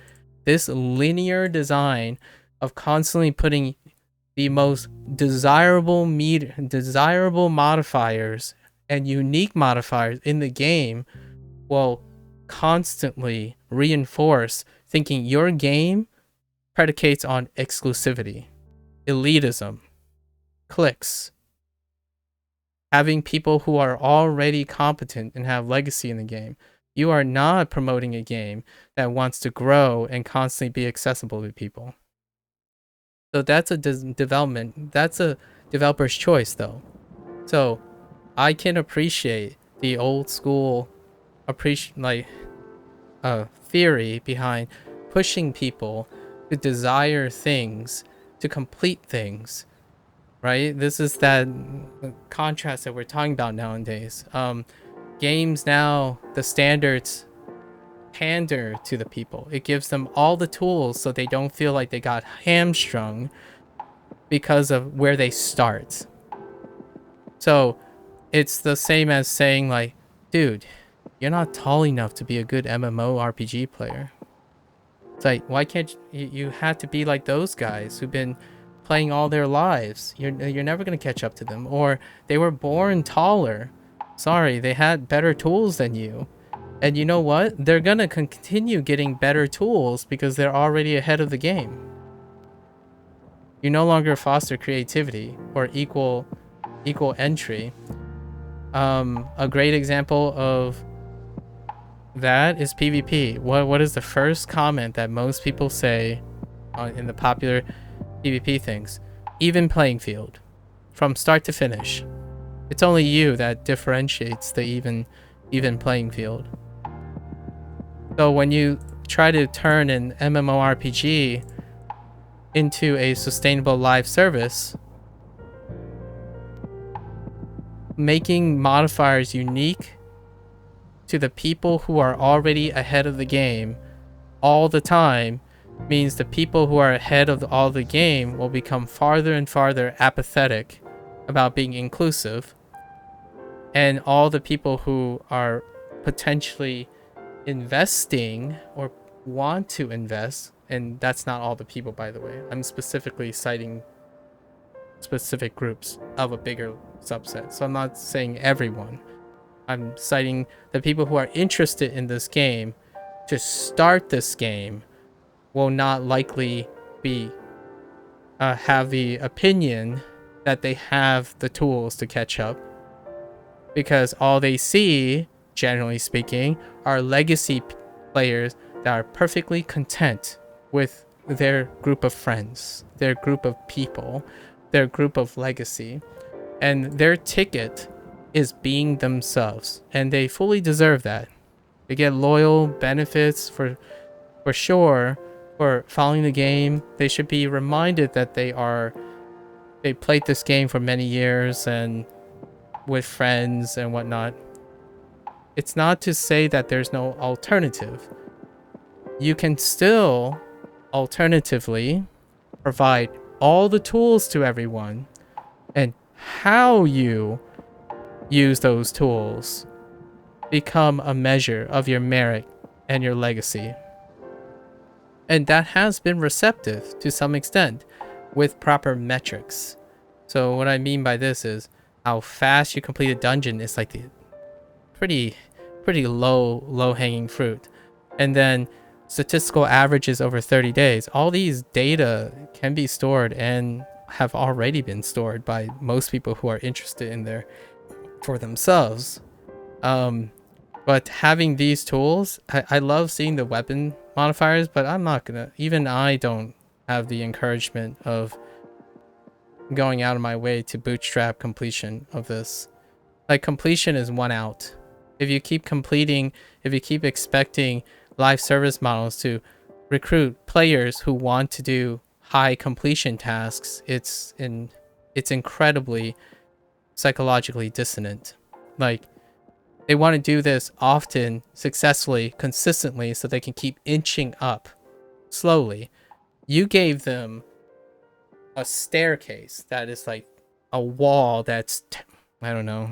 this linear design of constantly putting the most desirable modifiers and unique modifiers in the game will constantly reinforce thinking your game predicates on exclusivity, elitism, clicks, having people who are already competent and have legacy in the game. You are not promoting a game that wants to grow and constantly be accessible to people. So that's a development. That's a developer's choice, though. So I can appreciate the old school theory behind pushing people to desire things, to complete things, right? This is that contrast that we're talking about nowadays. Games now, the standards pander to the people. It gives them all the tools so they don't feel like they got hamstrung because of where they start. So it's the same as saying like, dude, you're not tall enough to be a good MMORPG player. It's like, why can't you have to be like those guys who've been playing all their lives? You're never going to catch up to them. Or they were born taller. Sorry, they had better tools than you. And you know what? They're going to continue getting better tools because they're already ahead of the game. You no longer foster creativity or equal entry. A great example of that is PvP. What is the first comment that most people say in the popular PvP things? Even playing field, from start to finish. It's only you that differentiates the even playing field. So when you try to turn an MMORPG into a sustainable live service, making modifiers unique to the people who are already ahead of the game all the time means the people who are ahead of all the game will become farther and farther apathetic about being inclusive, and all the people who are potentially investing or want to invest, and that's not all the people, by the way, I'm specifically citing specific groups of a bigger subset, so I'm not saying everyone. I'm citing the people who are interested in this game to start this game will not likely be have the opinion that they have the tools to catch up, because all they see, generally speaking, are legacy players that are perfectly content with their group of friends, their group of people, their group of legacy, and their ticket is being themselves, and they fully deserve that. They get loyal benefits for sure for following the game. They should be reminded that they played this game for many years and with friends and whatnot. It's not to say that there's no alternative. You can still alternatively provide all the tools to everyone, and how you use those tools become a measure of your merit and your legacy. And that has been receptive to some extent with proper metrics. So what I mean by this is how fast you complete a dungeon is like the pretty low hanging fruit. And then statistical averages over 30 days. All these data can be stored and have already been stored by most people who are interested in there for themselves. But having these tools, I love seeing the weapon modifiers, but I'm not gonna, even I don't have the encouragement of going out of my way to bootstrap completion of this. Like, completion is one out. If you keep completing, if you keep expecting live service models to recruit players who want to do high completion tasks, it's incredibly psychologically dissonant. Like, they want to do this often, successfully, consistently, so they can keep inching up slowly. You gave them a staircase that is like a wall that's, I don't know,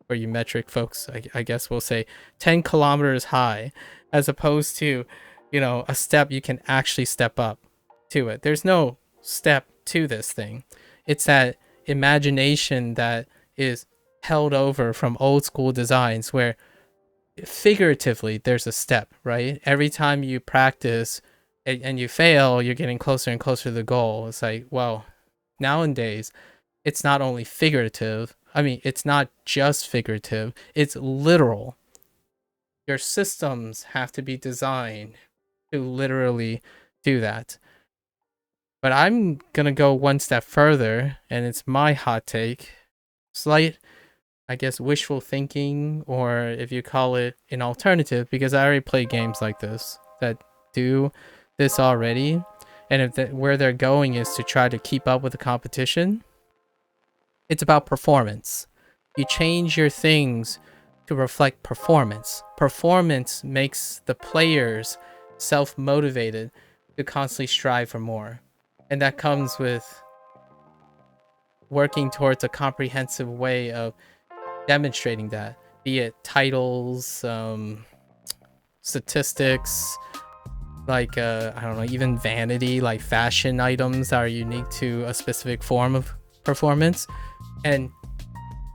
for you metric folks, I guess we'll say 10 kilometers high, as opposed to, you know, a step you can actually step up to it. There's no step to this thing. It's that imagination that is held over from old school designs where figuratively, there's a step, right? Every time you practice and you fail, you're getting closer and closer to the goal. It's like, well, nowadays, it's not only figurative. I mean, it's not just figurative, it's literal. Your systems have to be designed to literally do that. But I'm going to go one step further, and it's my hot take. Slight, I guess, wishful thinking, or if you call it an alternative, because I already play games like this that do this already. And if where they're going is to try to keep up with the competition, it's about performance. You change your things to reflect performance. Performance makes the players self-motivated to constantly strive for more. And that comes with working towards a comprehensive way of demonstrating that, be it titles, statistics, like I don't know, even vanity, like fashion items that are unique to a specific form of performance, and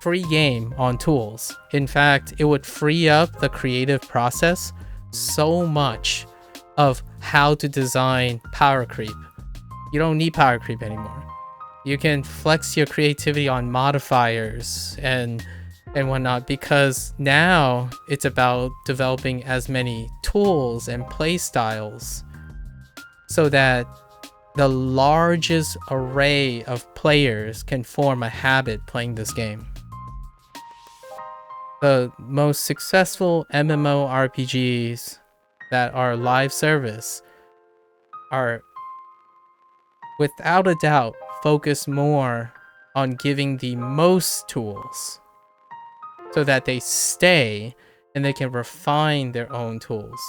free game on tools. In fact, it would free up the creative process so much of how to design power creep. You don't need power creep anymore. You can flex your creativity on modifiers and whatnot, because now it's about developing as many tools and play styles so that the largest array of players can form a habit playing this game. The most successful MMORPGs that are live service are, without a doubt, focused more on giving the most tools so that they stay and they can refine their own tools.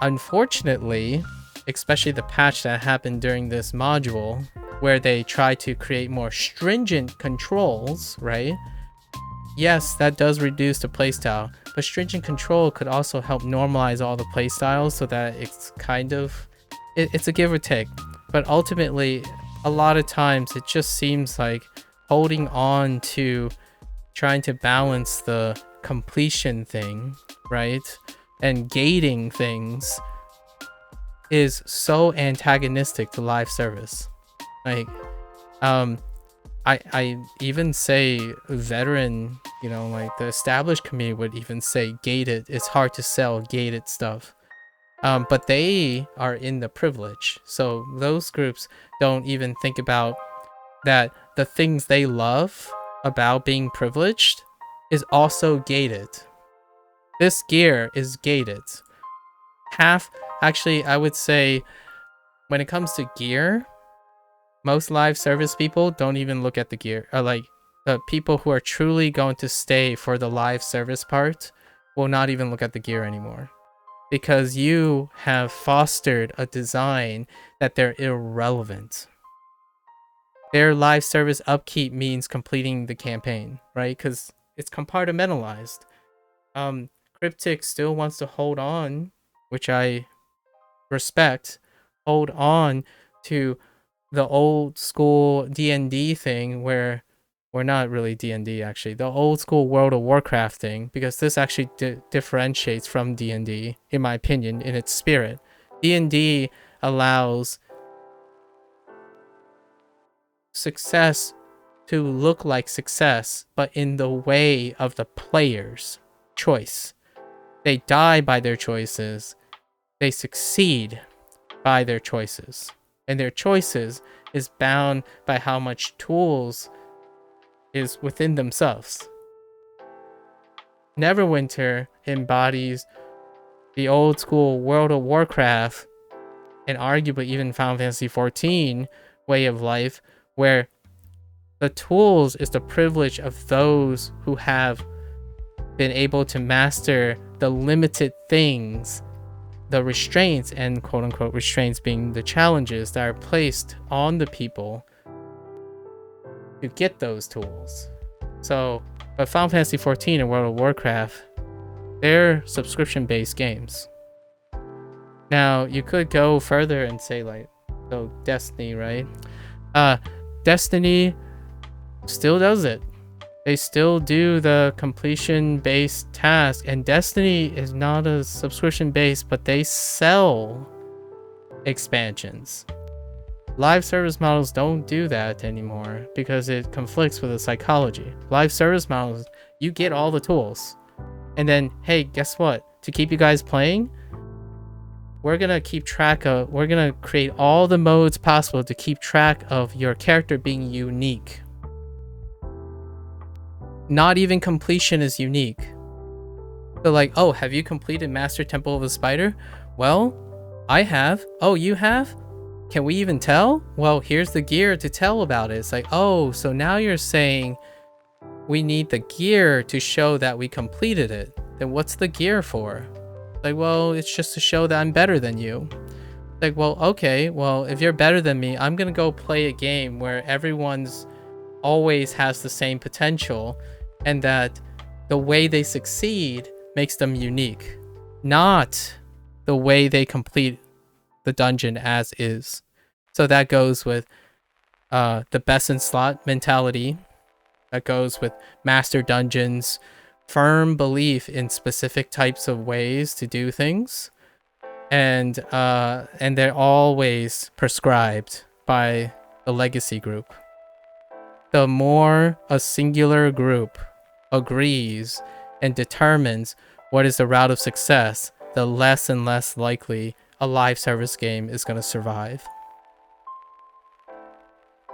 Unfortunately, especially the patch that happened during this module, where they try to create more stringent controls, right? Yes, that does reduce the playstyle, but stringent control could also help normalize all the playstyles so that it's kind of, it's a give or take. But ultimately, a lot of times it just seems like holding on to trying to balance the completion thing, right? And gating things is so antagonistic to live service. Like, I even say veteran, you know, like the established community would even say gated. It's hard to sell gated stuff. But they are in the privilege. So those groups don't even think about that the things they love about being privileged is also gated. This gear is gated. Actually, I would say when it comes to gear, most live service people don't even look at the gear. Or like the people who are truly going to stay for the live service part will not even look at the gear anymore. Because you have fostered a design that they're irrelevant. Their live service upkeep means completing the campaign, right? Because it's compartmentalized. Cryptic still wants to hold on, which I respect, hold on to the old school D&D thing, where we're not really D&D actually, the old school World of Warcraft thing, because this actually differentiates from D&D, in my opinion, in its spirit. D&D allows success to look like success, but in the way of the player's choice. They die by their choices. They succeed by their choices. And their choices is bound by how much tools is within themselves. Neverwinter embodies the old school World of Warcraft and arguably even Final Fantasy XIV way of life, where the tools is the privilege of those who have been able to master the limited things, the restraints, and quote-unquote restraints being the challenges that are placed on the people to get those tools. So, but Final Fantasy XIV and World of Warcraft, they're subscription-based games. Now, you could go further and say, like, so Destiny, right? Destiny still does it. They still do the completion-based task, and Destiny is not a subscription-based, but they sell expansions. Live service models don't do that anymore because it conflicts with the psychology. Live service models, you get all the tools. And then, hey, guess what? To keep you guys playing, we're gonna create all the modes possible to keep track of your character being unique. Not even completion is unique. So like, oh, have you completed Master Temple of the Spider? Well, I have. Oh, you have? Can we even tell? Well, here's the gear to tell about it. It's like, oh, so now you're saying we need the gear to show that we completed it. Then what's the gear for? Like, well, it's just to show that I'm better than you. Like, well, okay, well, if you're better than me, I'm gonna go play a game where everyone's always has the same potential, and that the way they succeed makes them unique, not the way they complete the dungeon as is. So that goes with the best in slot mentality. That goes with master dungeons, firm belief in specific types of ways to do things, and they're always prescribed by the legacy group. The more a singular group agrees and determines what is the route of success, the less and less likely a live service game is going to survive.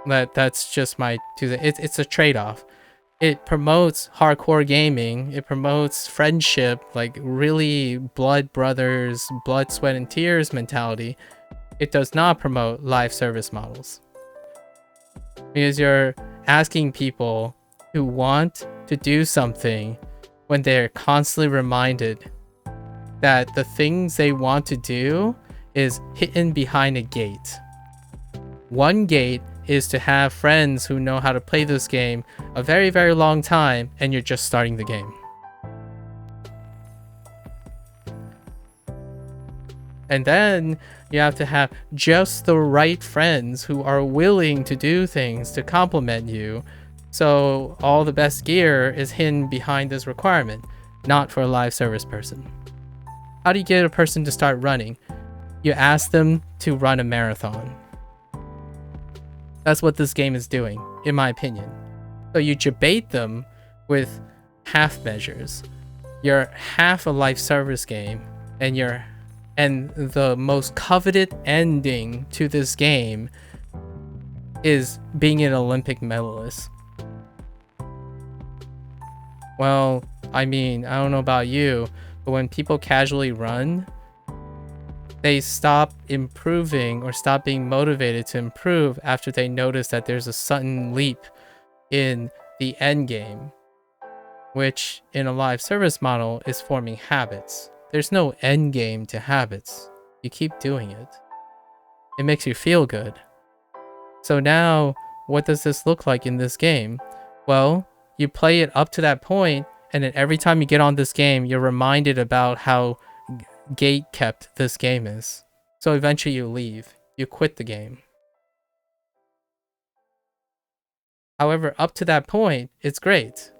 That's just my it's a trade-off. It promotes hardcore gaming, it promotes friendship, like really blood brothers, blood, sweat, and tears mentality. It does not promote live service models. Because you're asking people who want to do something when they're constantly reminded that the things they want to do is hidden behind a gate. One gate is to have friends who know how to play this game a very, very long time, and you're just starting the game. And then you have to have just the right friends who are willing to do things to complement you. So all the best gear is hidden behind this requirement, not for a live service person. How do you get a person to start running? You ask them to run a marathon. That's what this game is doing, in my opinion. So you debate them with half measures. You're half a live service game, and the most coveted ending to this game is being an Olympic medalist. Well, I mean, I don't know about you, but when people casually run, they stop improving or stop being motivated to improve after they notice that there's a sudden leap in the end game, which in a live service model is forming habits. There's no end game to habits. You keep doing it. It makes you feel good. So now, what does this look like in this game? Well, you play it up to that point, and then every time you get on this game, you're reminded about how gate kept this game is. So eventually you leave. You quit the game. However, up to that point, it's great.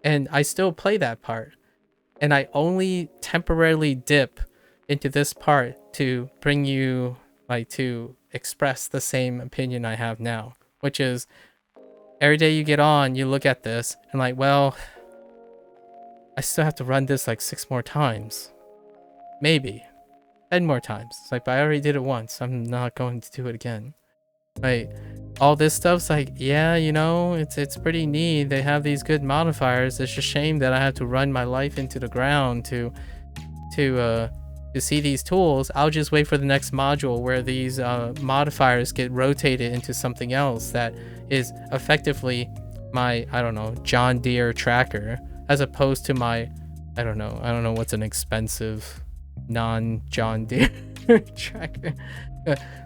And I still play that part. And I only temporarily dip into this part to bring you, like, to express the same opinion I have now. Which is, every day you get on, you look at this, and like, well, I still have to run this like 6 more times. Maybe 10 more times. It's like, but I already did it once. I'm not going to do it again. Like, all this stuff's like, yeah, you know, it's pretty neat. They have these good modifiers. It's a shame that I have to run my life into the ground to see these tools. I'll just wait for the next module where these modifiers get rotated into something else that is effectively my, I don't know, John Deere tracker, as opposed to my, I don't know what's an expensive non-John Deere tracker.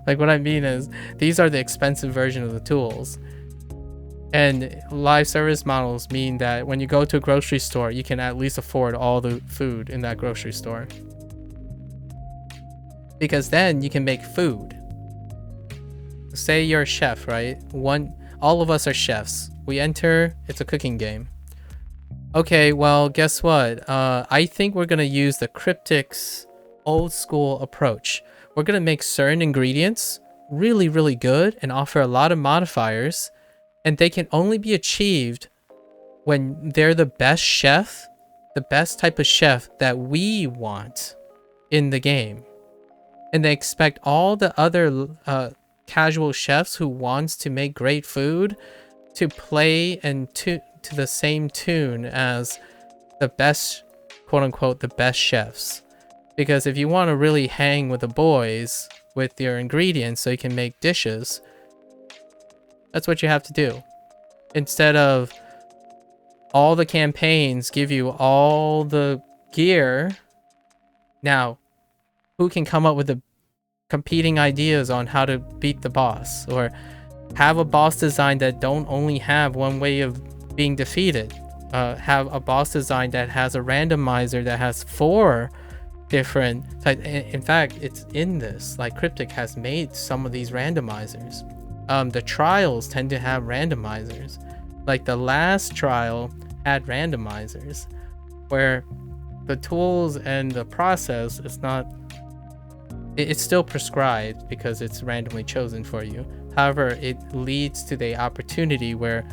Like, what I mean is, these are the expensive version of the tools. And live service models mean that when you go to a grocery store, you can at least afford all the food in that grocery store. Because then you can make food. Say you're a chef, right? All of us are chefs. We enter, it's a cooking game. Okay, well, guess what? I think we're gonna use the Cryptic's old school approach. We're gonna make certain ingredients really, really good and offer a lot of modifiers, and they can only be achieved when they're the best chef, the best type of chef that we want in the game. And they expect all the other casual chefs who wants to make great food to play and to the same tune as the best, quote unquote, the best chefs. Because if you want to really hang with the boys with your ingredients so you can make dishes, that's what you have to do. Instead of all the campaigns give you all the gear, now who can come up with the competing ideas on how to beat the boss, or have a boss design that don't only have one way of being defeated. Have a boss design that has a randomizer that has 4 different types. In fact, it's in this, like Cryptic has made some of these randomizers. The trials tend to have randomizers. Like the last trial had randomizers where the tools and the process is not, it's still prescribed because it's randomly chosen for you. However, it leads to the opportunity where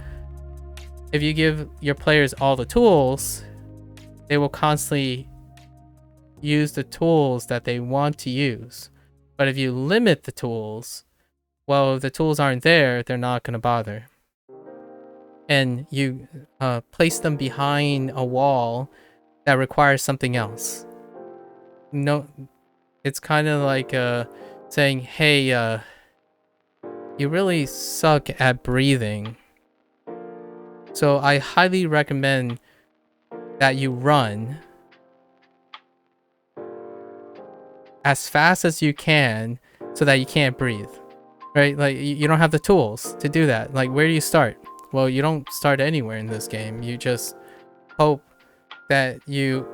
if you give your players all the tools, they will constantly use the tools that they want to use. But if you limit the tools, well, if the tools aren't there, they're not going to bother. And you place them behind a wall that requires something else. No, it's kind of like saying, hey, you really suck at breathing. So I highly recommend that you run as fast as you can so that you can't breathe, right? Like you don't have the tools to do that. Like, where do you start? Well, you don't start anywhere in this game. You just hope that you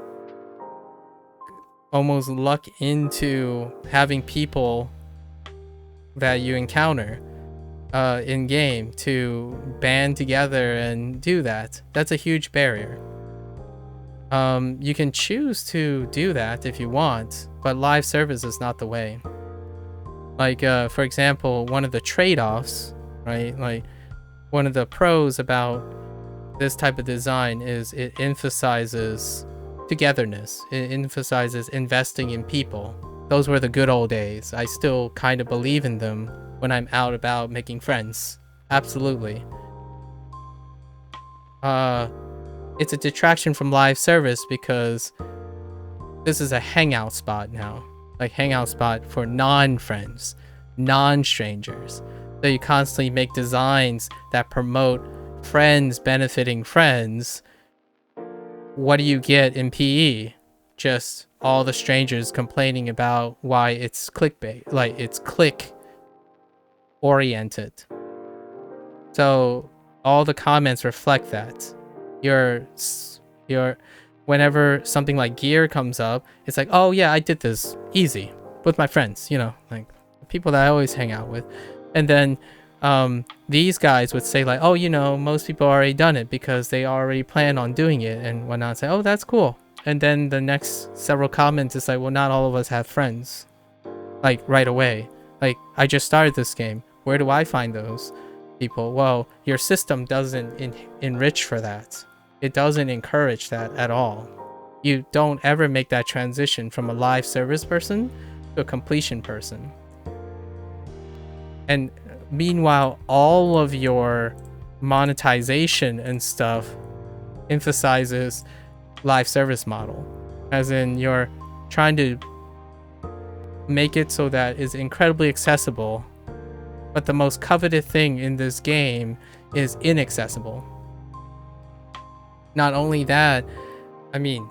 almost luck into having people that you encounter in game to band together and do that. That's a huge barrier. You can choose to do that if you want, but live service is not the way. Like, for example, one of the trade-offs, right? Like, one of the pros about this type of design is it emphasizes togetherness. It emphasizes investing in people. Those were the good old days. I still kind of believe in them when I'm out about making friends. Absolutely. It's a detraction from live service because this is a hangout spot now. Like, hangout spot for non-friends, non-strangers. So you constantly make designs that promote friends benefiting friends. What do you get in PE? Just all the strangers complaining about why it's clickbait, like it's click oriented. So all the comments reflect that. Your whenever something like gear comes up, it's like, oh yeah, I did this easy with my friends, you know, like the people that I always hang out with. And then these guys would say like, oh, you know, most people already done it because they already plan on doing it and whatnot. Say, oh, that's cool. And then the next several comments is like, well, not all of us have friends, like right away. Like, I just started this game. Where do I find those people? Well, your system doesn't enrich for that. It doesn't encourage that at all. You don't ever make that transition from a live service person to a completion person. And meanwhile, all of your monetization and stuff emphasizes live service model, as in you're trying to make it so that it's incredibly accessible, but the most coveted thing in this game is inaccessible. Not only that, I mean,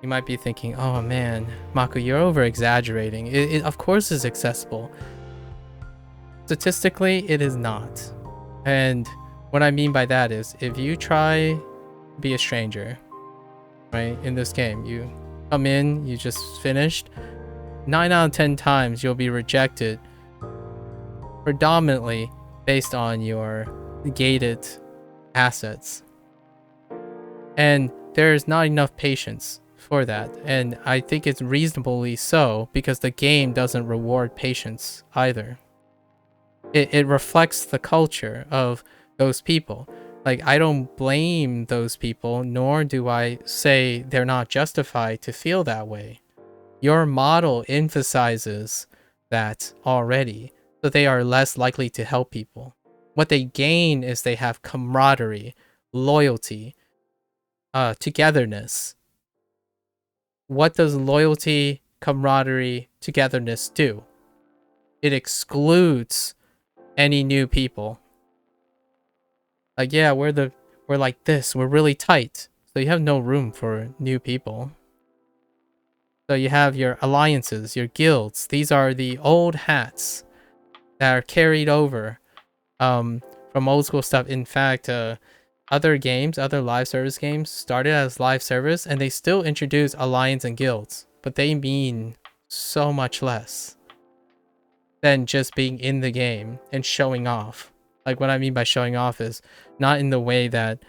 you might be thinking, oh man, MAKU, you're over exaggerating. It of course is accessible. Statistically, it is not. And what I mean by that is, if you try to be a stranger, right, in this game, you come in, you just finished, 9 out of 10 times you'll be rejected predominantly based on your gated assets. And there's not enough patience for that, and I think it's reasonably so, because the game doesn't reward patience either. It reflects the culture of those people. Like, I don't blame those people, nor do I say they're not justified to feel that way. Your model emphasizes that already, so they are less likely to help people. What they gain is they have camaraderie, loyalty, togetherness. What does loyalty, camaraderie, togetherness do? It excludes any new people. Like, yeah, we're like this, we're really tight, so you have no room for new people. So you have your alliances, your guilds. These are the old hats that are carried over from old school stuff. In fact, other games, other live service games started as live service, and they still introduce alliance and guilds, but they mean so much less than just being in the game and showing off. Like, what I mean by showing off is not in the way that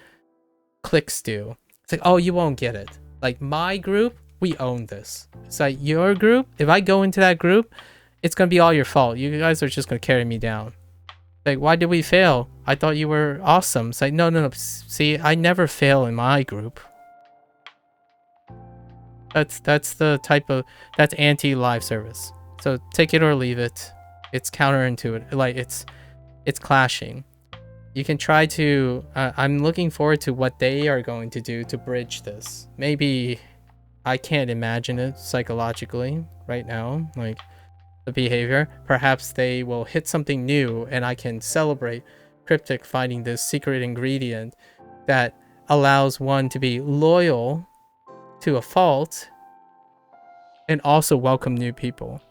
cliques do. It's like, oh, you won't get it. Like, my group, we own this. It's like, your group, if I go into that group, it's gonna be all your fault. You guys are just gonna carry me down. Like, why did we fail? I thought you were awesome. It's like, no. See, I never fail in my group. That's the type of, that's anti-live service. So take it or leave it. It's counterintuitive. Like, it's clashing. You can try to, I'm looking forward to what they are going to do to bridge this. Maybe, I can't imagine it psychologically right now, like the behavior. Perhaps they will hit something new and I can celebrate Cryptic finding this secret ingredient that allows one to be loyal to a fault and also welcome new people.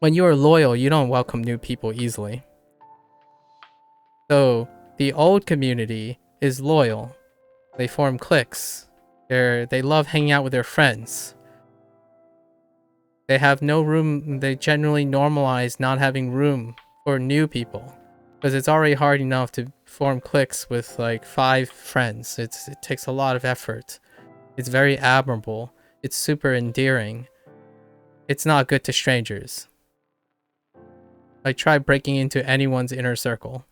When you are loyal, you don't welcome new people easily. So the old community is loyal. They form cliques. They love hanging out with their friends. They have no room. They generally normalize not having room for new people, because it's already hard enough to form cliques with like 5 friends. It takes a lot of effort. It's very admirable. It's super endearing. It's not good to strangers. Like, try breaking into anyone's inner circle.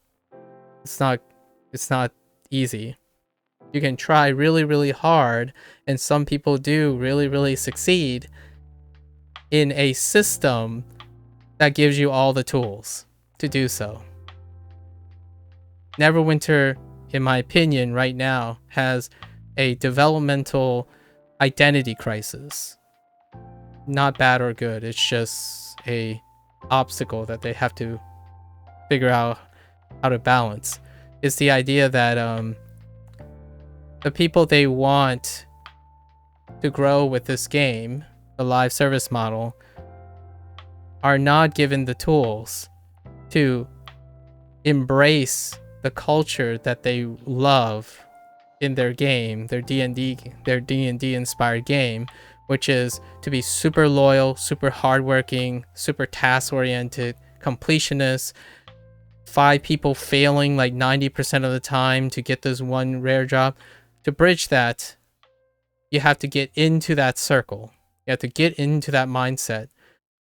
It's not easy. You can try really, really hard, and some people do really, really succeed in a system that gives you all the tools to do so. Neverwinter, in my opinion, right now, has a developmental identity crisis. Not bad or good, it's just a obstacle that they have to figure out how to balance. It's the idea that the people they want to grow with this game, the live service model, are not given the tools to embrace the culture that they love in their game, their D&D inspired game, which is to be super loyal, super hardworking, super task oriented, completionist, 5 people failing like 90% of the time to get this one rare job. To bridge that, you have to get into that circle. You have to get into that mindset.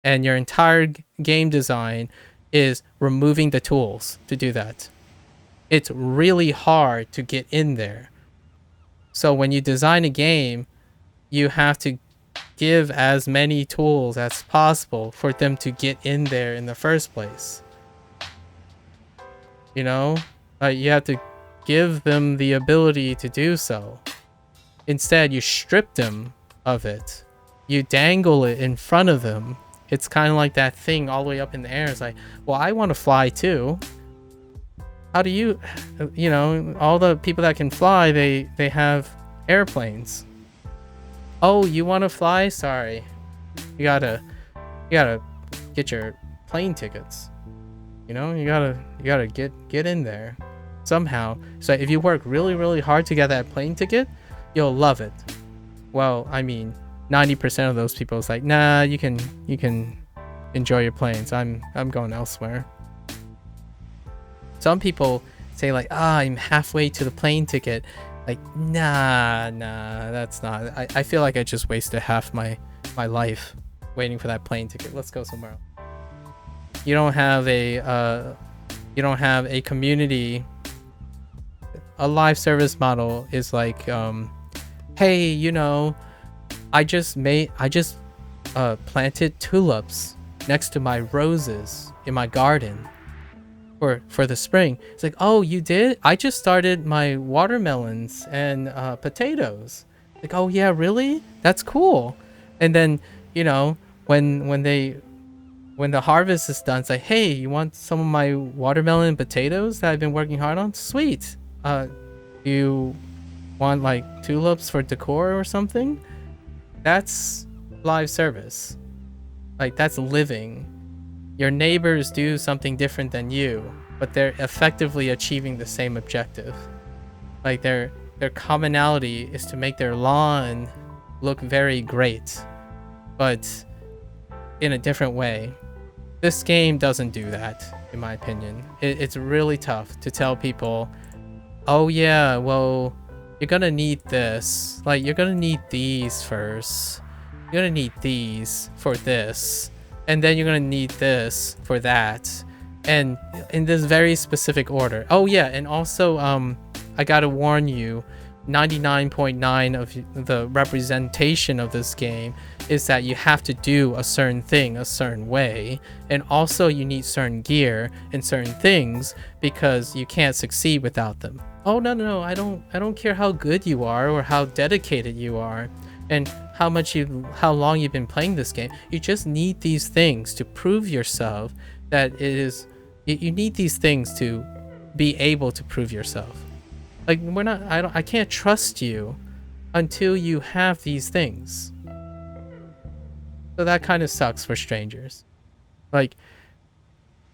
And your entire game design is removing the tools to do that. It's really hard to get in there. So when you design a game, you have to give as many tools as possible for them to get in there in the first place. You know, you have to give them the ability to do so. Instead, you strip them of it. You dangle it in front of them. It's kind of like that thing all the way up in the air. It's like, well, I want to fly too. How do you, you know, all the people that can fly, they have airplanes. Oh, you want to fly? Sorry. You gotta get your plane tickets. You know, you gotta get in there somehow. So if you work really, really hard to get that plane ticket, you'll love it. Well, I mean, 90% of those people is like, nah, you can enjoy your planes. I'm going elsewhere. Some people say like, I'm halfway to the plane ticket. Like, nah, that's not. I feel like I just wasted half my life waiting for that plane ticket. Let's go somewhere else. You don't have a community. A live service model is like, hey, you know, I just planted tulips next to my roses in my garden for the spring. It's like, oh, you did? I just started my watermelons and potatoes. Like, oh yeah, really? That's cool. And then, you know, when the harvest is done, it's like, hey, you want some of my watermelon and potatoes that I've been working hard on? Sweet. You want like tulips for decor or something? That's live service. Like, that's living. Your neighbors do something different than you, but they're effectively achieving the same objective. Like, their commonality is to make their lawn look very great, but in a different way. This game doesn't do that, in my opinion. It's really tough to tell people, oh yeah, well, you're gonna need this. Like, you're gonna need these first. You're gonna need these for this. And then you're gonna need this for that. And in this very specific order. Oh yeah, and also, I gotta warn you, 99.9% of the representation of this game is that you have to do a certain thing a certain way, and also you need certain gear and certain things because you can't succeed without them. Oh no, I don't care how good you are or how dedicated you are and how long you've been playing this game. You just need these things to prove yourself that it is. You need these things to be able to prove yourself. Like, I can't trust you until you have these things. So that kind of sucks for strangers. Like,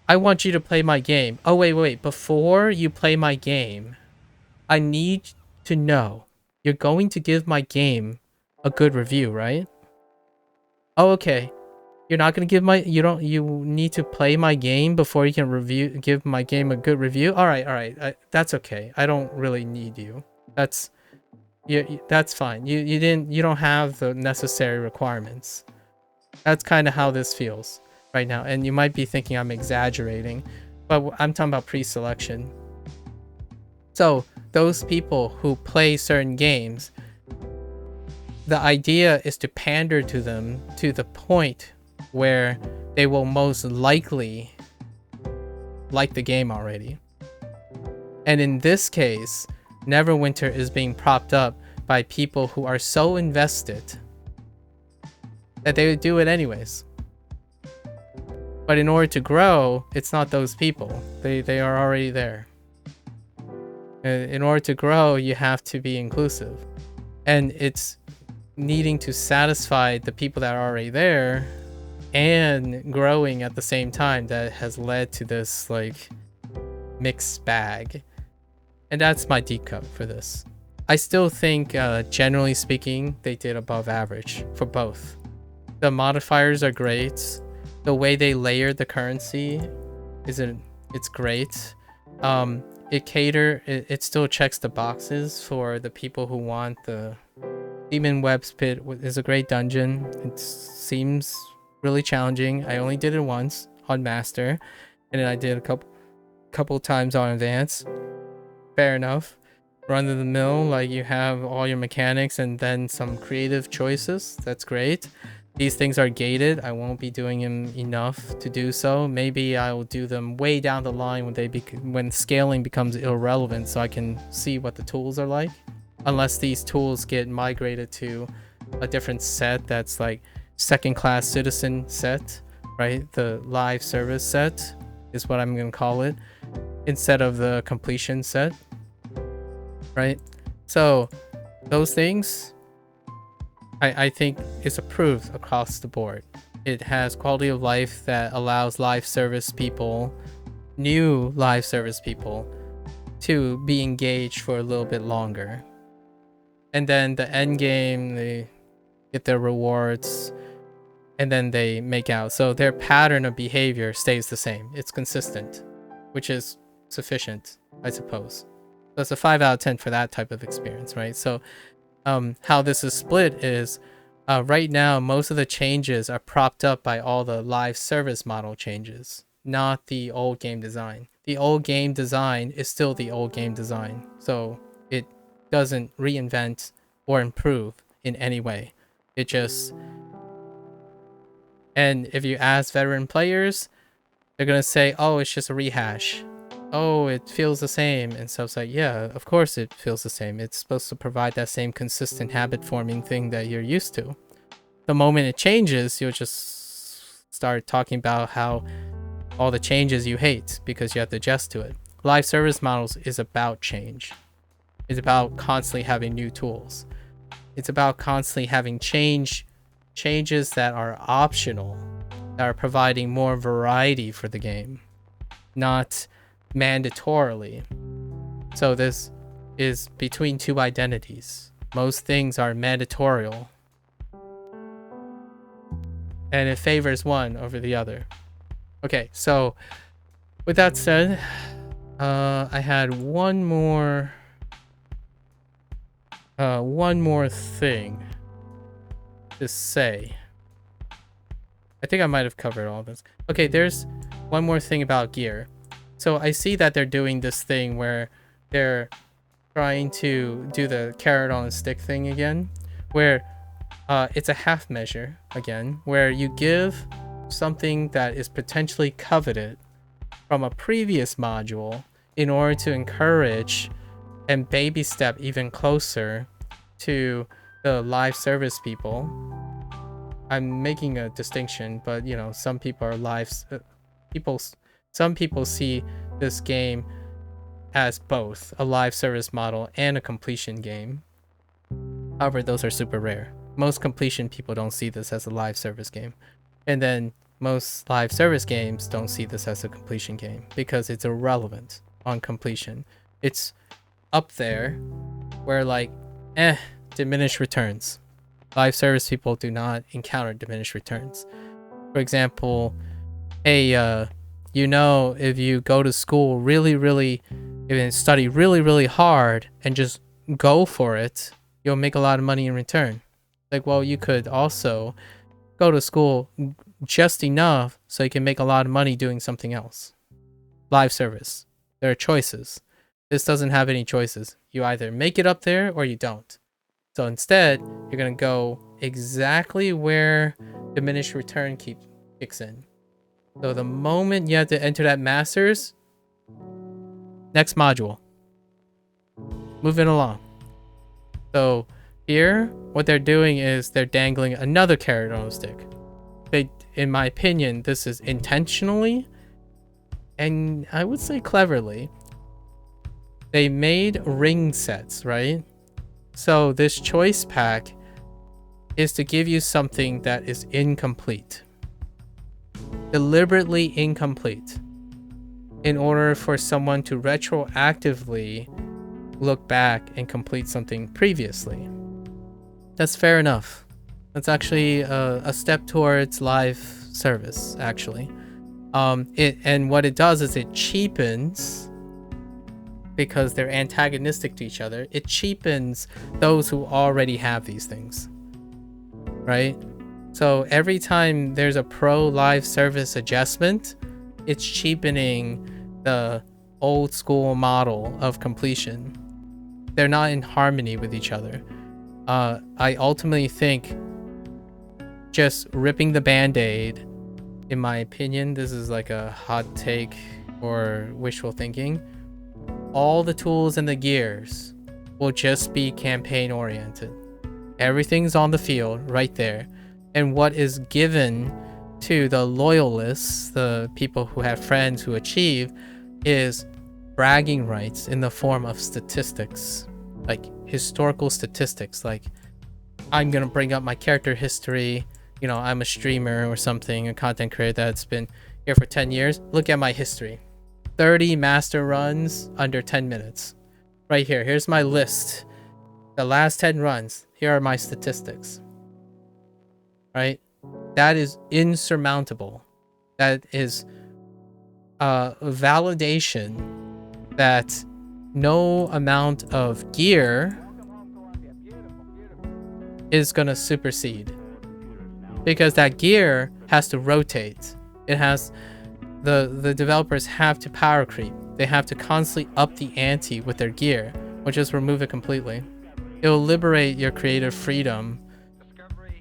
I want you to play my game. Oh wait, before you play my game, I need to know you're going to give my game a good review, right? Oh, okay. You're not gonna give you need to play my game before you can give my game a good review. All right. That's okay. I don't really need you. That's fine. You don't have the necessary requirements. That's kind of how this feels right now. And you might be thinking I'm exaggerating, but I'm talking about pre-selection. So those people who play certain games, the idea is to pander to them to the point where they will most likely like the game already. And in this case, Neverwinter is being propped up by people who are so invested that they would do it anyways. But in order to grow, it's not those people. They are already there. In order to grow, you have to be inclusive. And it's needing to satisfy the people that are already there and growing at the same time that has led to this like mixed bag. And that's my deep cut for this. I still think generally speaking they did above average for both. The modifiers are great. The way they layered the currency it's great. It still checks the boxes for the people who want the Demonweb's Pit. Is a great dungeon. It seems really challenging. I only did it once on master, and then I did a couple times on advanced. Fair enough. Run of the mill, like you have all your mechanics and then some creative choices. That's great. These things are gated. I won't be doing them enough to do so. Maybe I will do them way down the line when scaling becomes irrelevant, so I can see what the tools are like. Unless these tools get migrated to a different set that's like second-class citizen set, right? The live service set is what I'm gonna call it, instead of the completion set, right? So those things I think is approved across the board. It has quality of life that allows live service people, new live service people, to be engaged for a little bit longer. And then the end game, they get their rewards and then they make out. So their pattern of behavior stays the same. It's consistent, which is sufficient, I suppose. That's a 5 out of 10 for that type of experience, right? So how this is split is right now most of the changes are propped up by all the live service model changes, not the old game design. The old game design is still the old game design, so it doesn't reinvent or improve in any way. It just, and if you ask veteran players, they're gonna say, oh, it's just a rehash. Oh, it feels the same. And so it's like, yeah, of course it feels the same. It's supposed to provide that same consistent habit forming thing that you're used to. The moment it changes, you'll just start talking about how all the changes you hate because you have to adjust to it. Live service models is about change. It's about constantly having new tools. It's about constantly having changes that are optional, that are providing more variety for the game, not mandatorily. So this is between two identities. Most things are mandatorial, and it favors one over the other. Okay, so with that said, I had one more thing to say. I think I might have covered all this. Okay, there's one more thing about gear. So I see that they're doing this thing where they're trying to do the carrot on a stick thing again, where it's a half measure again, where you give something that is potentially coveted from a previous module in order to encourage and baby step even closer to the live service people. I'm making a distinction, but you know, some people are some people see this game as both a live service model and a completion game. However, those are super rare. Most completion people don't see this as a live service game. And then most live service games don't see this as a completion game because it's irrelevant on completion. It's up there where like, diminished returns. Live service people do not encounter diminished returns. For example, hey, you know, if you go to school and study really hard and just go for it, you'll make a lot of money in return. Like, well, you could also go to school just enough so you can make a lot of money doing something else. Live service. There are choices. This doesn't have any choices. You either make it up there or you don't. So instead, you're going to go exactly where diminished return kicks in. So the moment you have to enter that masters, next module. Moving along. So here, what they're doing is they're dangling another carrot on a stick. In my opinion, this is intentionally, and I would say cleverly, they made ring sets, right? So this choice pack is to give you something that is incomplete. Deliberately incomplete. In order for someone to retroactively look back and complete something previously. That's fair enough. That's actually a step towards live service, actually. And what it does is it cheapens, because they're antagonistic to each other, it cheapens those who already have these things, right? So every time there's a pro live service adjustment, it's cheapening the old school model of completion. They're not in harmony with each other. I ultimately think just ripping the band-aid, in my opinion, this is like a hot take or wishful thinking, all the tools and the gears will just be campaign oriented. Everything's on the field right there. And what is given to the loyalists, the people who have friends who achieve, is bragging rights in the form of statistics, like historical statistics. Like, I'm gonna bring up my character history. You know, I'm a streamer or something, a content creator that's been here for 10 years. Look at my history. 30 master runs under 10 minutes. Right here. Here's my list. The last 10 runs. Here are my statistics. Right? That is insurmountable. That is validation that no amount of gear is gonna supersede, because that gear has to rotate. It has the developers have to power creep. They have to constantly up the ante with their gear, or just remove it completely. It will liberate your creative freedom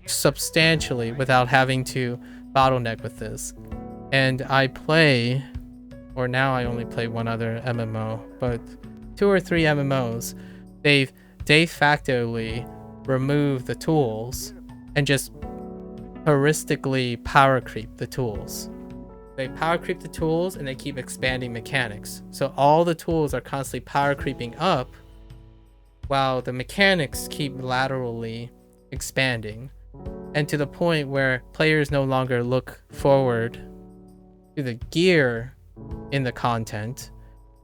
substantially without having to bottleneck with this. And I play, or now I only play one other MMO, but 2 or 3 MMOs, they've de factoly removed the tools and just heuristically power creep the tools. They power creep the tools and they keep expanding mechanics. So all the tools are constantly power creeping up while the mechanics keep laterally expanding. And to the point where players no longer look forward to the gear in the content.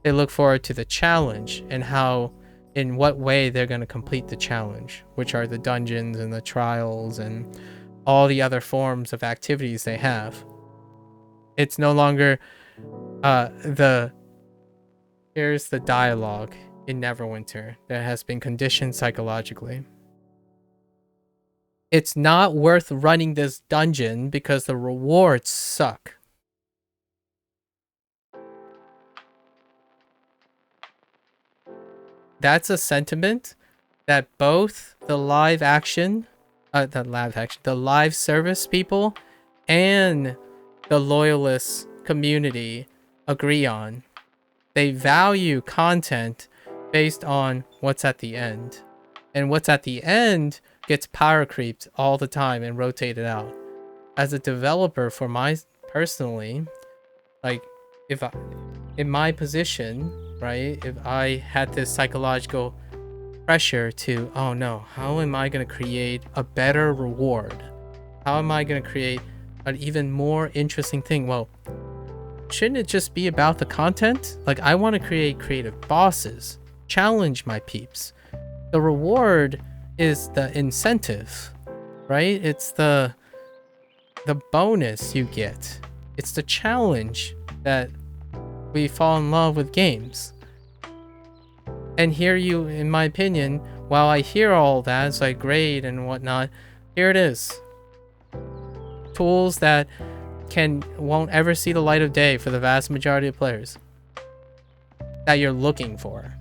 They look forward to the challenge and how, in what way they're going to complete the challenge, which are the dungeons and the trials and all the other forms of activities they have. It's no longer here's the dialogue in Neverwinter that has been conditioned psychologically. It's not worth running this dungeon because the rewards suck. That's a sentiment that both the live service people and the loyalist community agree on. They value content based on what's at the end. And what's at the end gets power creeped all the time and rotated out. As a developer, for my personally, like, if I, in my position, right, if I had this psychological pressure to, oh no, how am I going to create a better reward? How am I going to create an even more interesting thing? Well, shouldn't it just be about the content? Like, I want to create creative bosses, challenge my peeps. The reward is the incentive, right? It's the bonus you get. It's the challenge that we fall in love with games. And here you, in my opinion, while I hear all that, it's like great and whatnot, here it is. Tools that won't ever see the light of day for the vast majority of players that you're looking for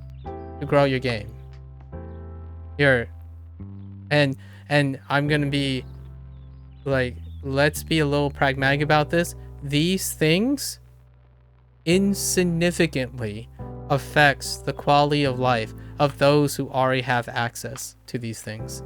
to grow your game. And I'm gonna be like, let's be a little pragmatic about this. These things insignificantly affects the quality of life of those who already have access to these things.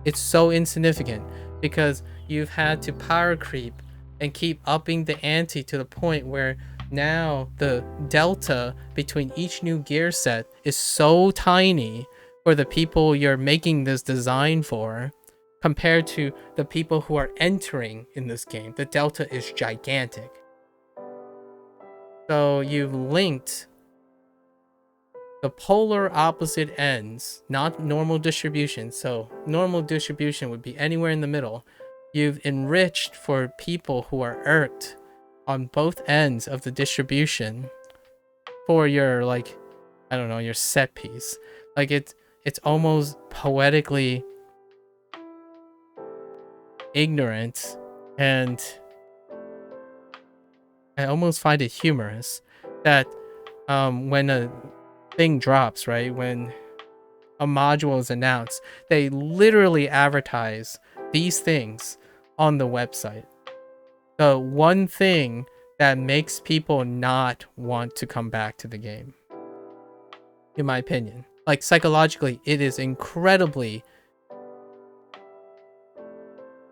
It's so insignificant because you've had to power creep and keep upping the ante to the point where now the delta between each new gear set is so tiny for the people you're making this design for compared to the people who are entering in this game. The delta is gigantic. So you've linked the polar opposite ends, not normal distribution. So normal distribution would be anywhere in the middle. You've enriched for people who are irked on both ends of the distribution for your, like, I don't know, your set piece. Like, it's almost poetically ignorant, and I almost find it humorous that when a thing drops, right, when a module is announced, they literally advertise these things on the website. The one thing that makes people not want to come back to the game, in my opinion. Like, psychologically, it is incredibly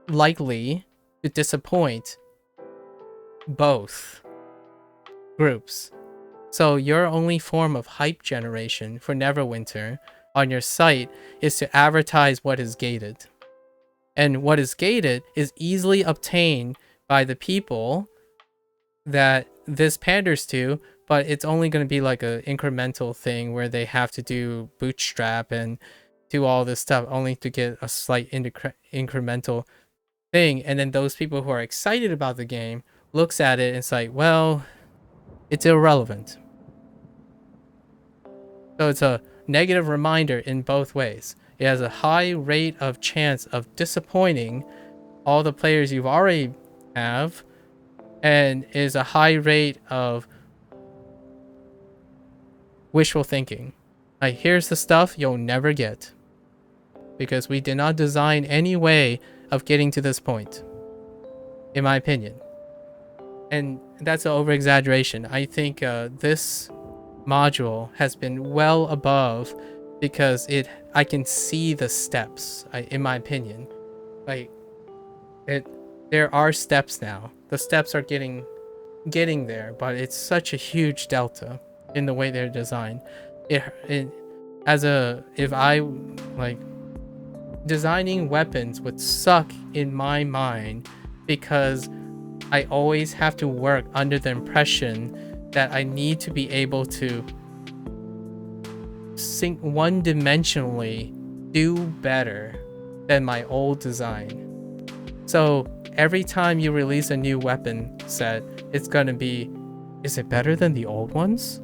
likely to disappoint both groups. So your only form of hype generation for Neverwinter on your site is to advertise what is gated. And what is gated is easily obtained by the people that this panders to, but it's only going to be like an incremental thing where they have to do bootstrap and do all this stuff only to get a slight incremental thing. And then those people who are excited about the game looks at it and it's like, well, it's irrelevant. So it's a negative reminder in both ways. It has a high rate of chance of disappointing all the players you've already have, and is a high rate of wishful thinking. Like, here's the stuff you'll never get, because we did not design any way of getting to this point, in my opinion. And that's an over-exaggeration. I think this module has been well above, because I can see the steps, in my opinion. Like, there are steps now. The steps are getting there, but it's such a huge delta in the way they're designed. If I like, designing weapons would suck in my mind, because I always have to work under the impression that I need to be able to one-dimensionally do better than my old design. So every time you release a new weapon set, it's gonna be, is it better than the old ones?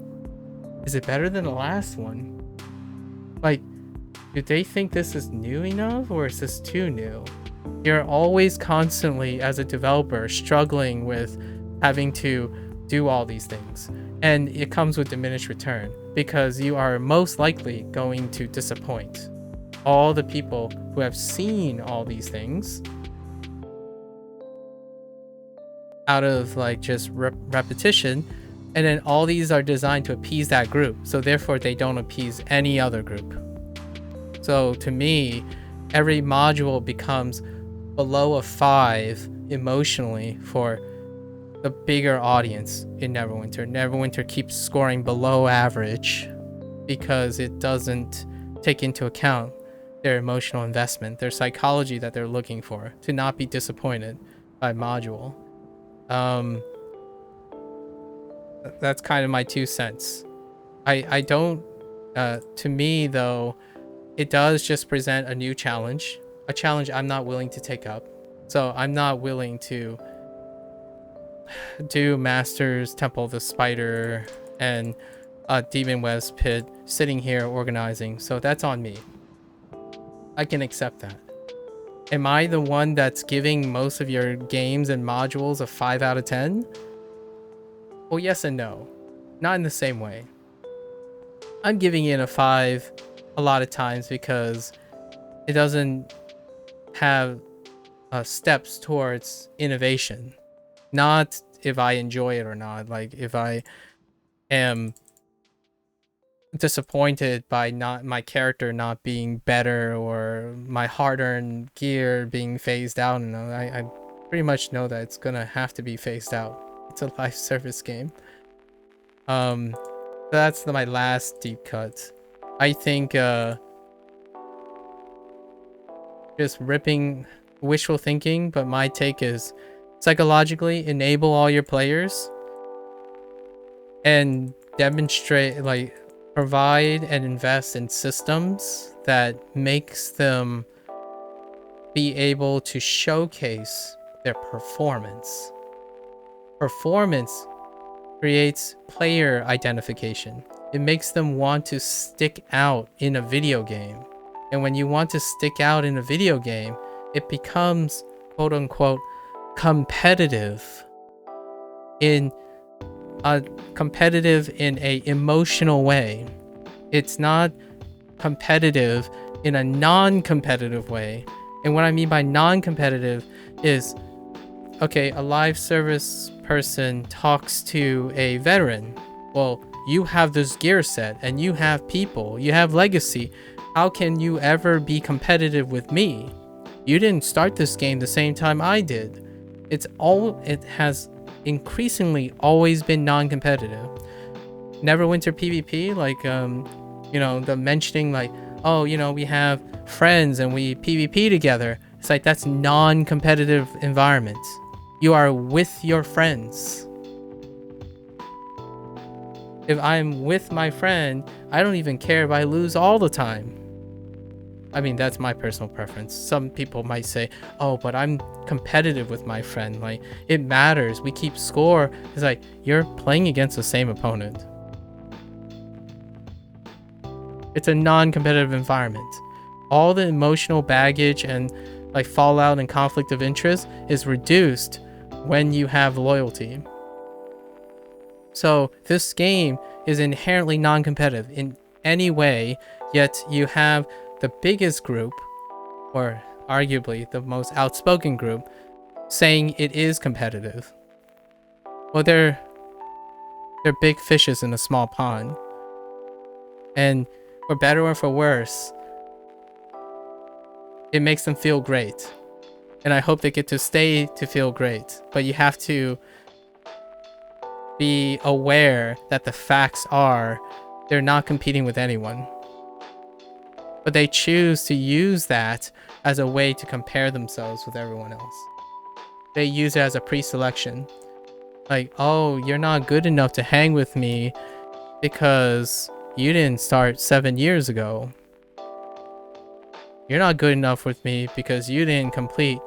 Is it better than the last one? Like, do they think this is new enough, or is this too new? You're always constantly, as a developer, struggling with having to do all these things. And it comes with diminished return, because you are most likely going to disappoint all the people who have seen all these things out of like just repetition. And then all these are designed to appease that group, so therefore they don't appease any other group. So to me, every module becomes below a 5 emotionally for the bigger audience in Neverwinter. Neverwinter keeps scoring below average because it doesn't take into account their emotional investment, their psychology that they're looking for, to not be disappointed by module. That's kind of my 2 cents. I don't, to me though, it does just present a new challenge, a challenge I'm not willing to take up. So I'm not willing to do Master's Temple of the Spider and Demonweb's Pit sitting here organizing. So that's on me. I can accept that. Am I the one that's giving most of your games and modules a 5 out of 10? Well, yes and no. Not in the same way. I'm giving it a 5 a lot of times because it doesn't have steps towards innovation. Not if I enjoy it or not. Like, if I am disappointed by my character not being better, or my hard-earned gear being phased out, and I pretty much know that it's gonna have to be phased out. It's a live service game. That's my last deep cut. I think just ripping wishful thinking, but my take is psychologically enable all your players and demonstrate, like, provide and invest in systems that makes them be able to showcase their performance. Performance creates player identification. It makes them want to stick out in a video game. And when you want to stick out in a video game, it becomes, quote unquote, competitive in a emotional way. It's not competitive in a non-competitive way. And what I mean by non-competitive is, okay, a live service person talks to a veteran. Well, you have this gear set and you have people, you have legacy. How can you ever be competitive with me? You didn't start this game the same time I did. It has increasingly always been non-competitive. Neverwinter PvP, like, the mentioning, like, oh, we have friends and we PvP together. It's like, that's non-competitive environment. You are with your friends. If I'm with my friend, I don't even care if I lose all the time. I mean, that's my personal preference. Some people might say, oh, but I'm competitive with my friend. Like, it matters. We keep score. It's like, you're playing against the same opponent. It's a non-competitive environment. All the emotional baggage and like fallout and conflict of interest is reduced when you have loyalty. So this game is inherently non-competitive in any way, yet you have the biggest group, or arguably the most outspoken group, saying it is competitive. Well, they're big fishes in a small pond. And for better or for worse, it makes them feel great. And I hope they get to stay to feel great. But you have to be aware that the facts are they're not competing with anyone. But they choose to use that as a way to compare themselves with everyone else. They use it as a pre-selection. Like, oh, you're not good enough to hang with me because you didn't start 7 years ago. You're not good enough with me because you didn't complete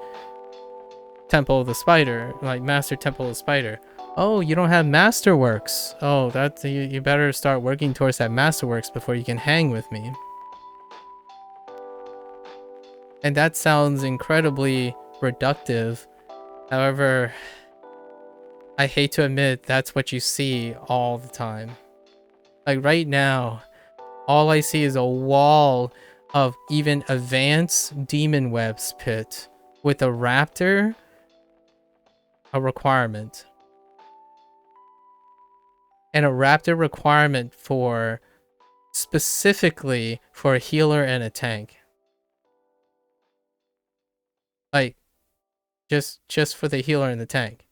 Temple of the Spider, like Master Temple of the Spider. Oh, you don't have Masterworks. Oh, that you better start working towards that Masterworks before you can hang with me. And that sounds incredibly reductive. However, I hate to admit that's what you see all the time. Like right now, all I see is a wall of even advanced Demonweb's pit with a raptor, a requirement. And a raptor requirement for specifically for a healer and a tank. Like just for the healer and the tank.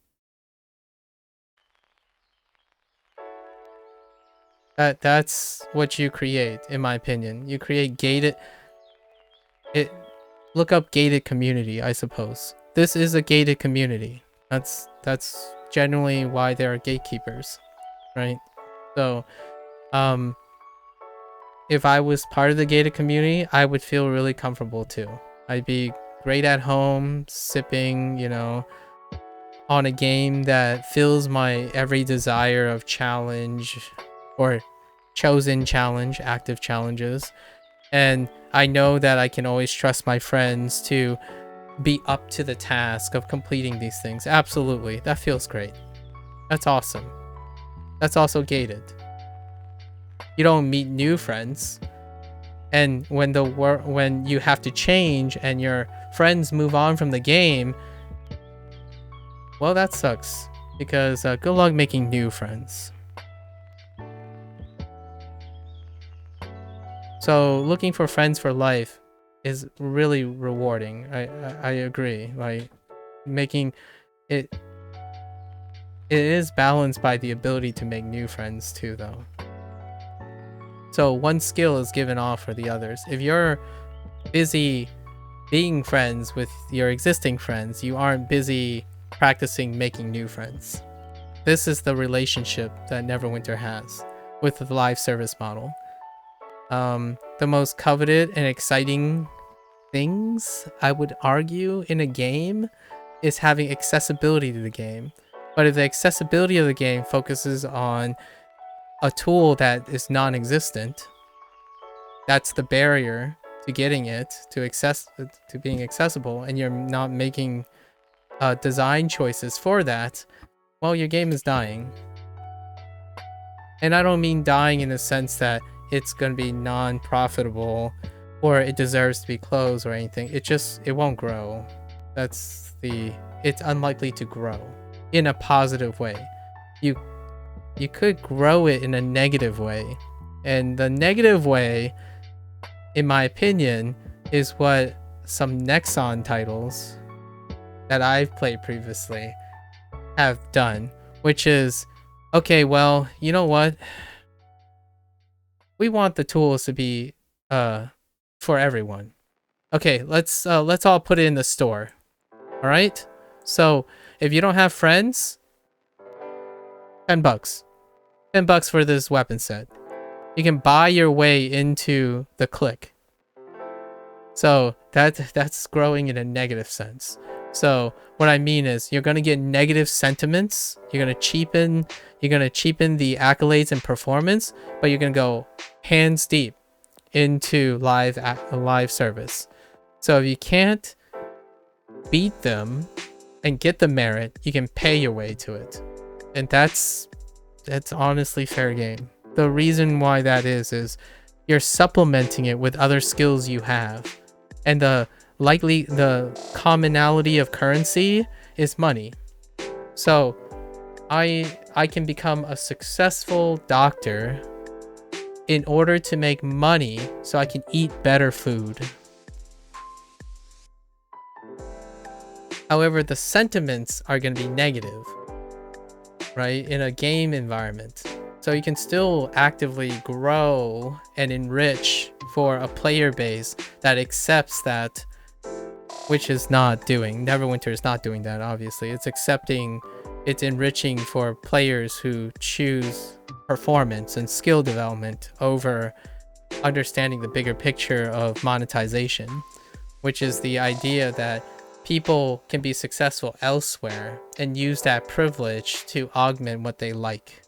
That's what you create, in my opinion. You create gated look up gated community, I suppose. This is a gated community. That's generally why there are gatekeepers, right? So, if I was part of the gated community, I would feel really comfortable too. I'd be great at home, sipping, you know, on a game that fills my every desire of challenge or chosen challenge, active challenges. And I know that I can always trust my friends to be up to the task of completing these things. Absolutely. That feels great. That's awesome. That's also gated. You don't meet new friends. And when you have to change and your friends move on from the game, well, that sucks. Because good luck making new friends. So looking for friends for life is really rewarding. I agree. Like making it is balanced by the ability to make new friends too, though. So one skill is given off for the others. If you're busy being friends with your existing friends, you aren't busy practicing making new friends. This is the relationship that Neverwinter has with the live service model. The most coveted and exciting things, I would argue, in a game is having accessibility to the game. But if the accessibility of the game focuses on a tool that is non-existent, that's the barrier to getting it to being accessible, and you're not making design choices for that, well, your game is dying. And I don't mean dying in the sense that it's going to be non-profitable or it deserves to be closed or anything. It won't grow. It's unlikely to grow in a positive way. You could grow it in a negative way. And the negative way, in my opinion, is what some Nexon titles that I've played previously have done, which is, okay, well, you know what? We want the tools to be for everyone. Okay, let's all put it in the store. All right? So, if you don't have friends, $10. $10 for this weapon set. You can buy your way into the clique. So, that's growing in a negative sense. So, what I mean is you're going to get negative sentiments, you're going to cheapen the accolades and performance, but you're going to go hands deep into live service. So if you can't beat them and get the merit, you can pay your way to it, and that's honestly fair game. The reason why that is you're supplementing it with other skills you have, and the commonality of currency is money. So I can become a successful doctor in order to make money so I can eat better food. However, the sentiments are going to be negative, right, in a game environment. So you can still actively grow and enrich for a player base that accepts that, which is not doing. Neverwinter is not doing that, obviously. It's enriching for players who choose performance and skill development over understanding the bigger picture of monetization, which is the idea that people can be successful elsewhere and use that privilege to augment what they like.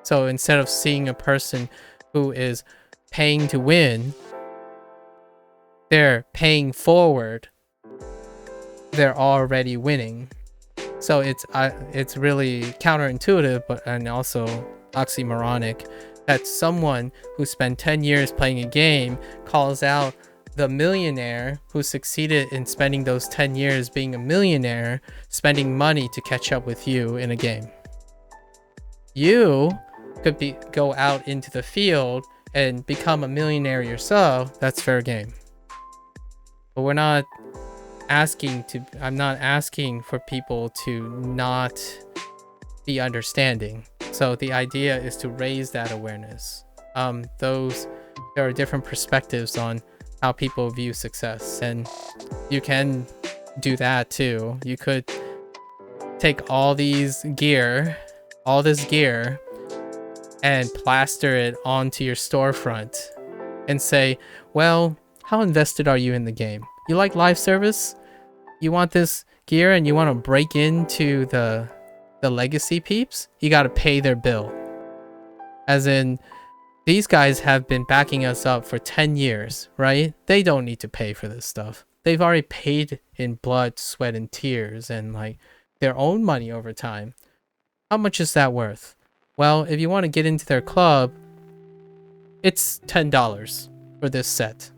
So instead of seeing a person who is paying to win, they're paying forward. They're already winning. So it's really counterintuitive, and also oxymoronic, that someone who spent 10 years playing a game calls out the millionaire who succeeded in spending those 10 years being a millionaire, spending money to catch up with you in a game. You could go out into the field and become a millionaire yourself. That's fair game. But I'm not asking for people to not be understanding. So the idea is to raise that awareness. There are different perspectives on how people view success, and you can do that too. You could take all this gear and plaster it onto your storefront and say, well, how invested are you in the game? You like live service? You want this gear and you want to break into the legacy peeps? You got to pay their bill. As in, these guys have been backing us up for 10 years, right? They don't need to pay for this stuff. They've already paid in blood, sweat, and tears, and like their own money over time. How much is that worth? Well, if you want to get into their club, it's $10 for this set,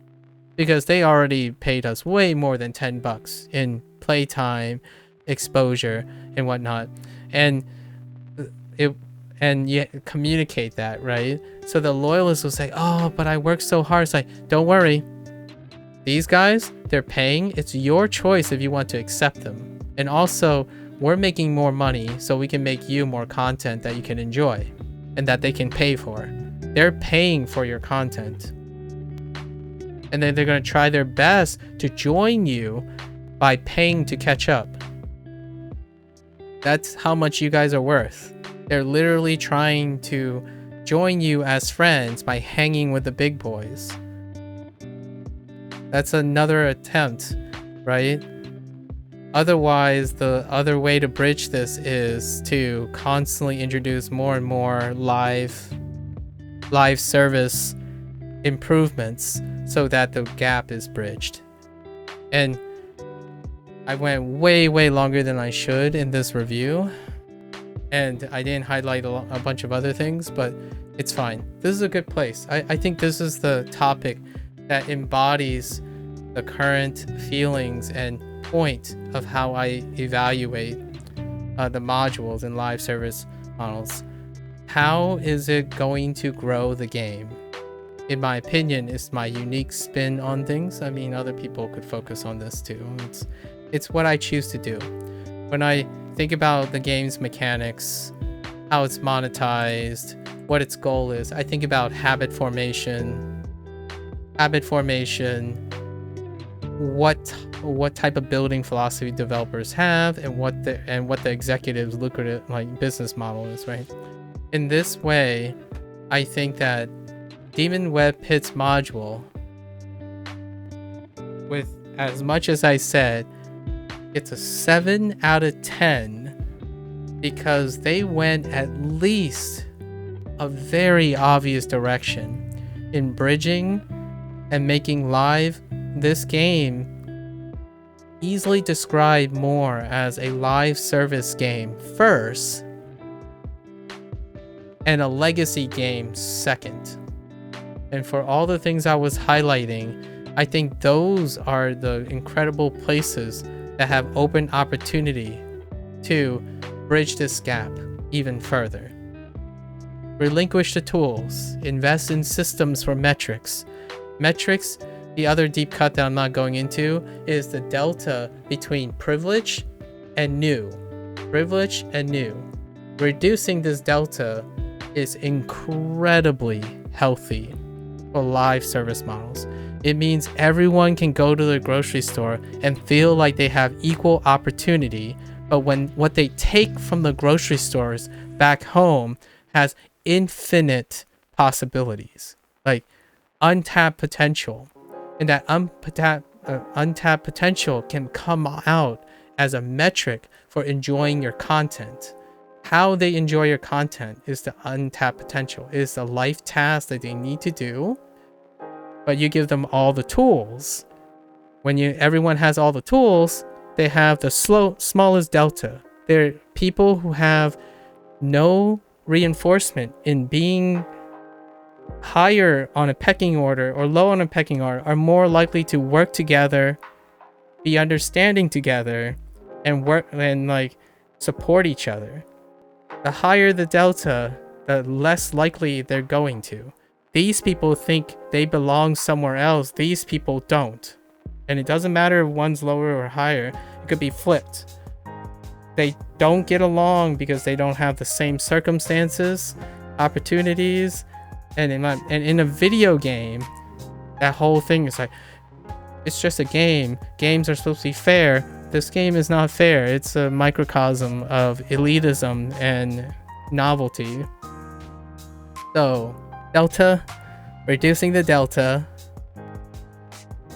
because they already paid us way more than $10 in playtime, exposure, and whatnot. And you communicate that, right? So the loyalists will say, oh, but I worked so hard. It's like, don't worry. These guys, they're paying. It's your choice if you want to accept them. And also, we're making more money so we can make you more content that you can enjoy and that they can pay for. They're paying for your content. And then they're going to try their best to join you by paying to catch up. That's how much you guys are worth. They're literally trying to join you as friends by hanging with the big boys. That's another attempt, right? Otherwise, the other way to bridge this is to constantly introduce more and more live service improvements so that the gap is bridged. And I went way longer than I should in this review, and I didn't highlight a bunch of other things, but it's fine. This is a good place. I think this is the topic that embodies the current feelings and point of how I evaluate the modules and live service models. How is it going to grow the game? In my opinion, it's my unique spin on things. I mean, other people could focus on this too. It's what I choose to do. When I think about the game's mechanics, how it's monetized, what its goal is, I think about habit formation, what type of building philosophy developers have, and what the executives' lucrative business model is, right? In this way, I think that Demonweb Pit's module, with as much as I said, it's a 7 out of 10 because they went at least a very obvious direction in bridging and making live this game easily described more as a live service game first and a legacy game second. And for all the things I was highlighting, I think those are the incredible places that have open opportunity to bridge this gap even further. Relinquish the tools, invest in systems for metrics. Metrics, the other deep cut that I'm not going into, is the delta between privilege and new. Privilege and new. Reducing this delta is incredibly healthy for live service models. It means everyone can go to the grocery store and feel like they have equal opportunity, but when what they take from the grocery stores back home has infinite possibilities, like untapped potential. And that untapped potential can come out as a metric for enjoying your content. How they enjoy your content is the untapped potential. It is the life task that they need to do, but you give them all the tools. When everyone has all the tools, they have the smallest delta. They're people who have no reinforcement in being higher on a pecking order or low on a pecking order are more likely to work together, be understanding together, and work and like support each other. The higher the delta, the less likely they're going to. These people think they belong somewhere else. These people don't. And it doesn't matter if one's lower or higher. It could be flipped. They don't get along because they don't have the same circumstances, opportunities, and in a video game, that whole thing is like, it's just a game. Games are supposed to be fair. This game is not fair. It's a microcosm of elitism and novelty. So, delta, reducing the delta,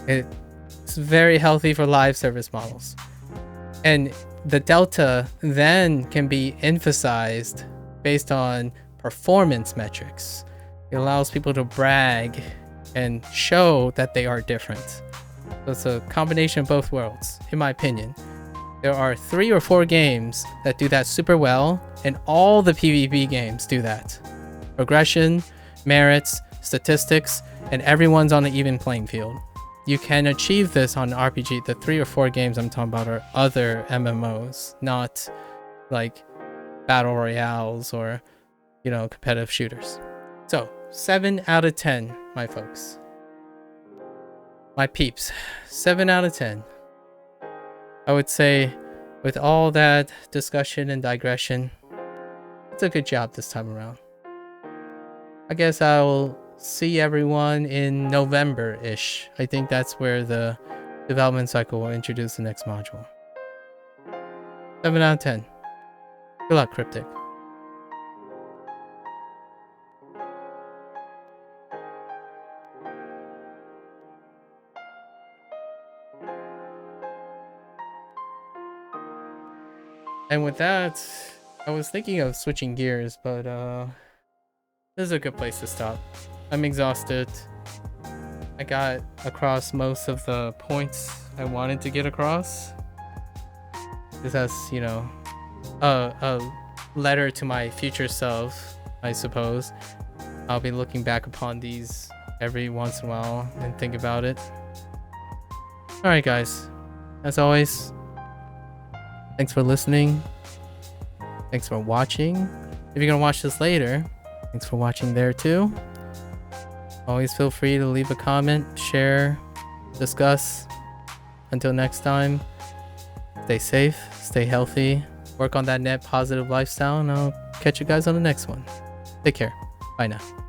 it's very healthy for live service models. And the delta then can be emphasized based on performance metrics. It allows people to brag and show that they are different. So it's a combination of both worlds, in my opinion. There are 3 or 4 games that do that super well, and all the PvP games do that. Progression, merits, statistics, and everyone's on an even playing field. You can achieve this on RPG. The 3 or 4 games I'm talking about are other MMOs, not like battle royales or, competitive shooters. So, 7 out of 10, my folks. My peeps, 7 out of 10. I would say, with all that discussion and digression, it's a good job this time around. I guess I'll see everyone in November-ish. I think that's where the development cycle will introduce the next module. 7 out of 10. Good luck, Cryptic. And with that, I was thinking of switching gears, but this is a good place to stop. I'm exhausted. I got across most of the points I wanted to get across. This has, a letter to my future self, I suppose. I'll be looking back upon these every once in a while and think about it. Alright guys, as always, thanks for listening. Thanks for watching. If you're gonna watch this later, thanks for watching there too. Always feel free to leave a comment, share, discuss. Until next time, stay safe, stay healthy, work on that net positive lifestyle, and I'll catch you guys on the next one. Take care. Bye now.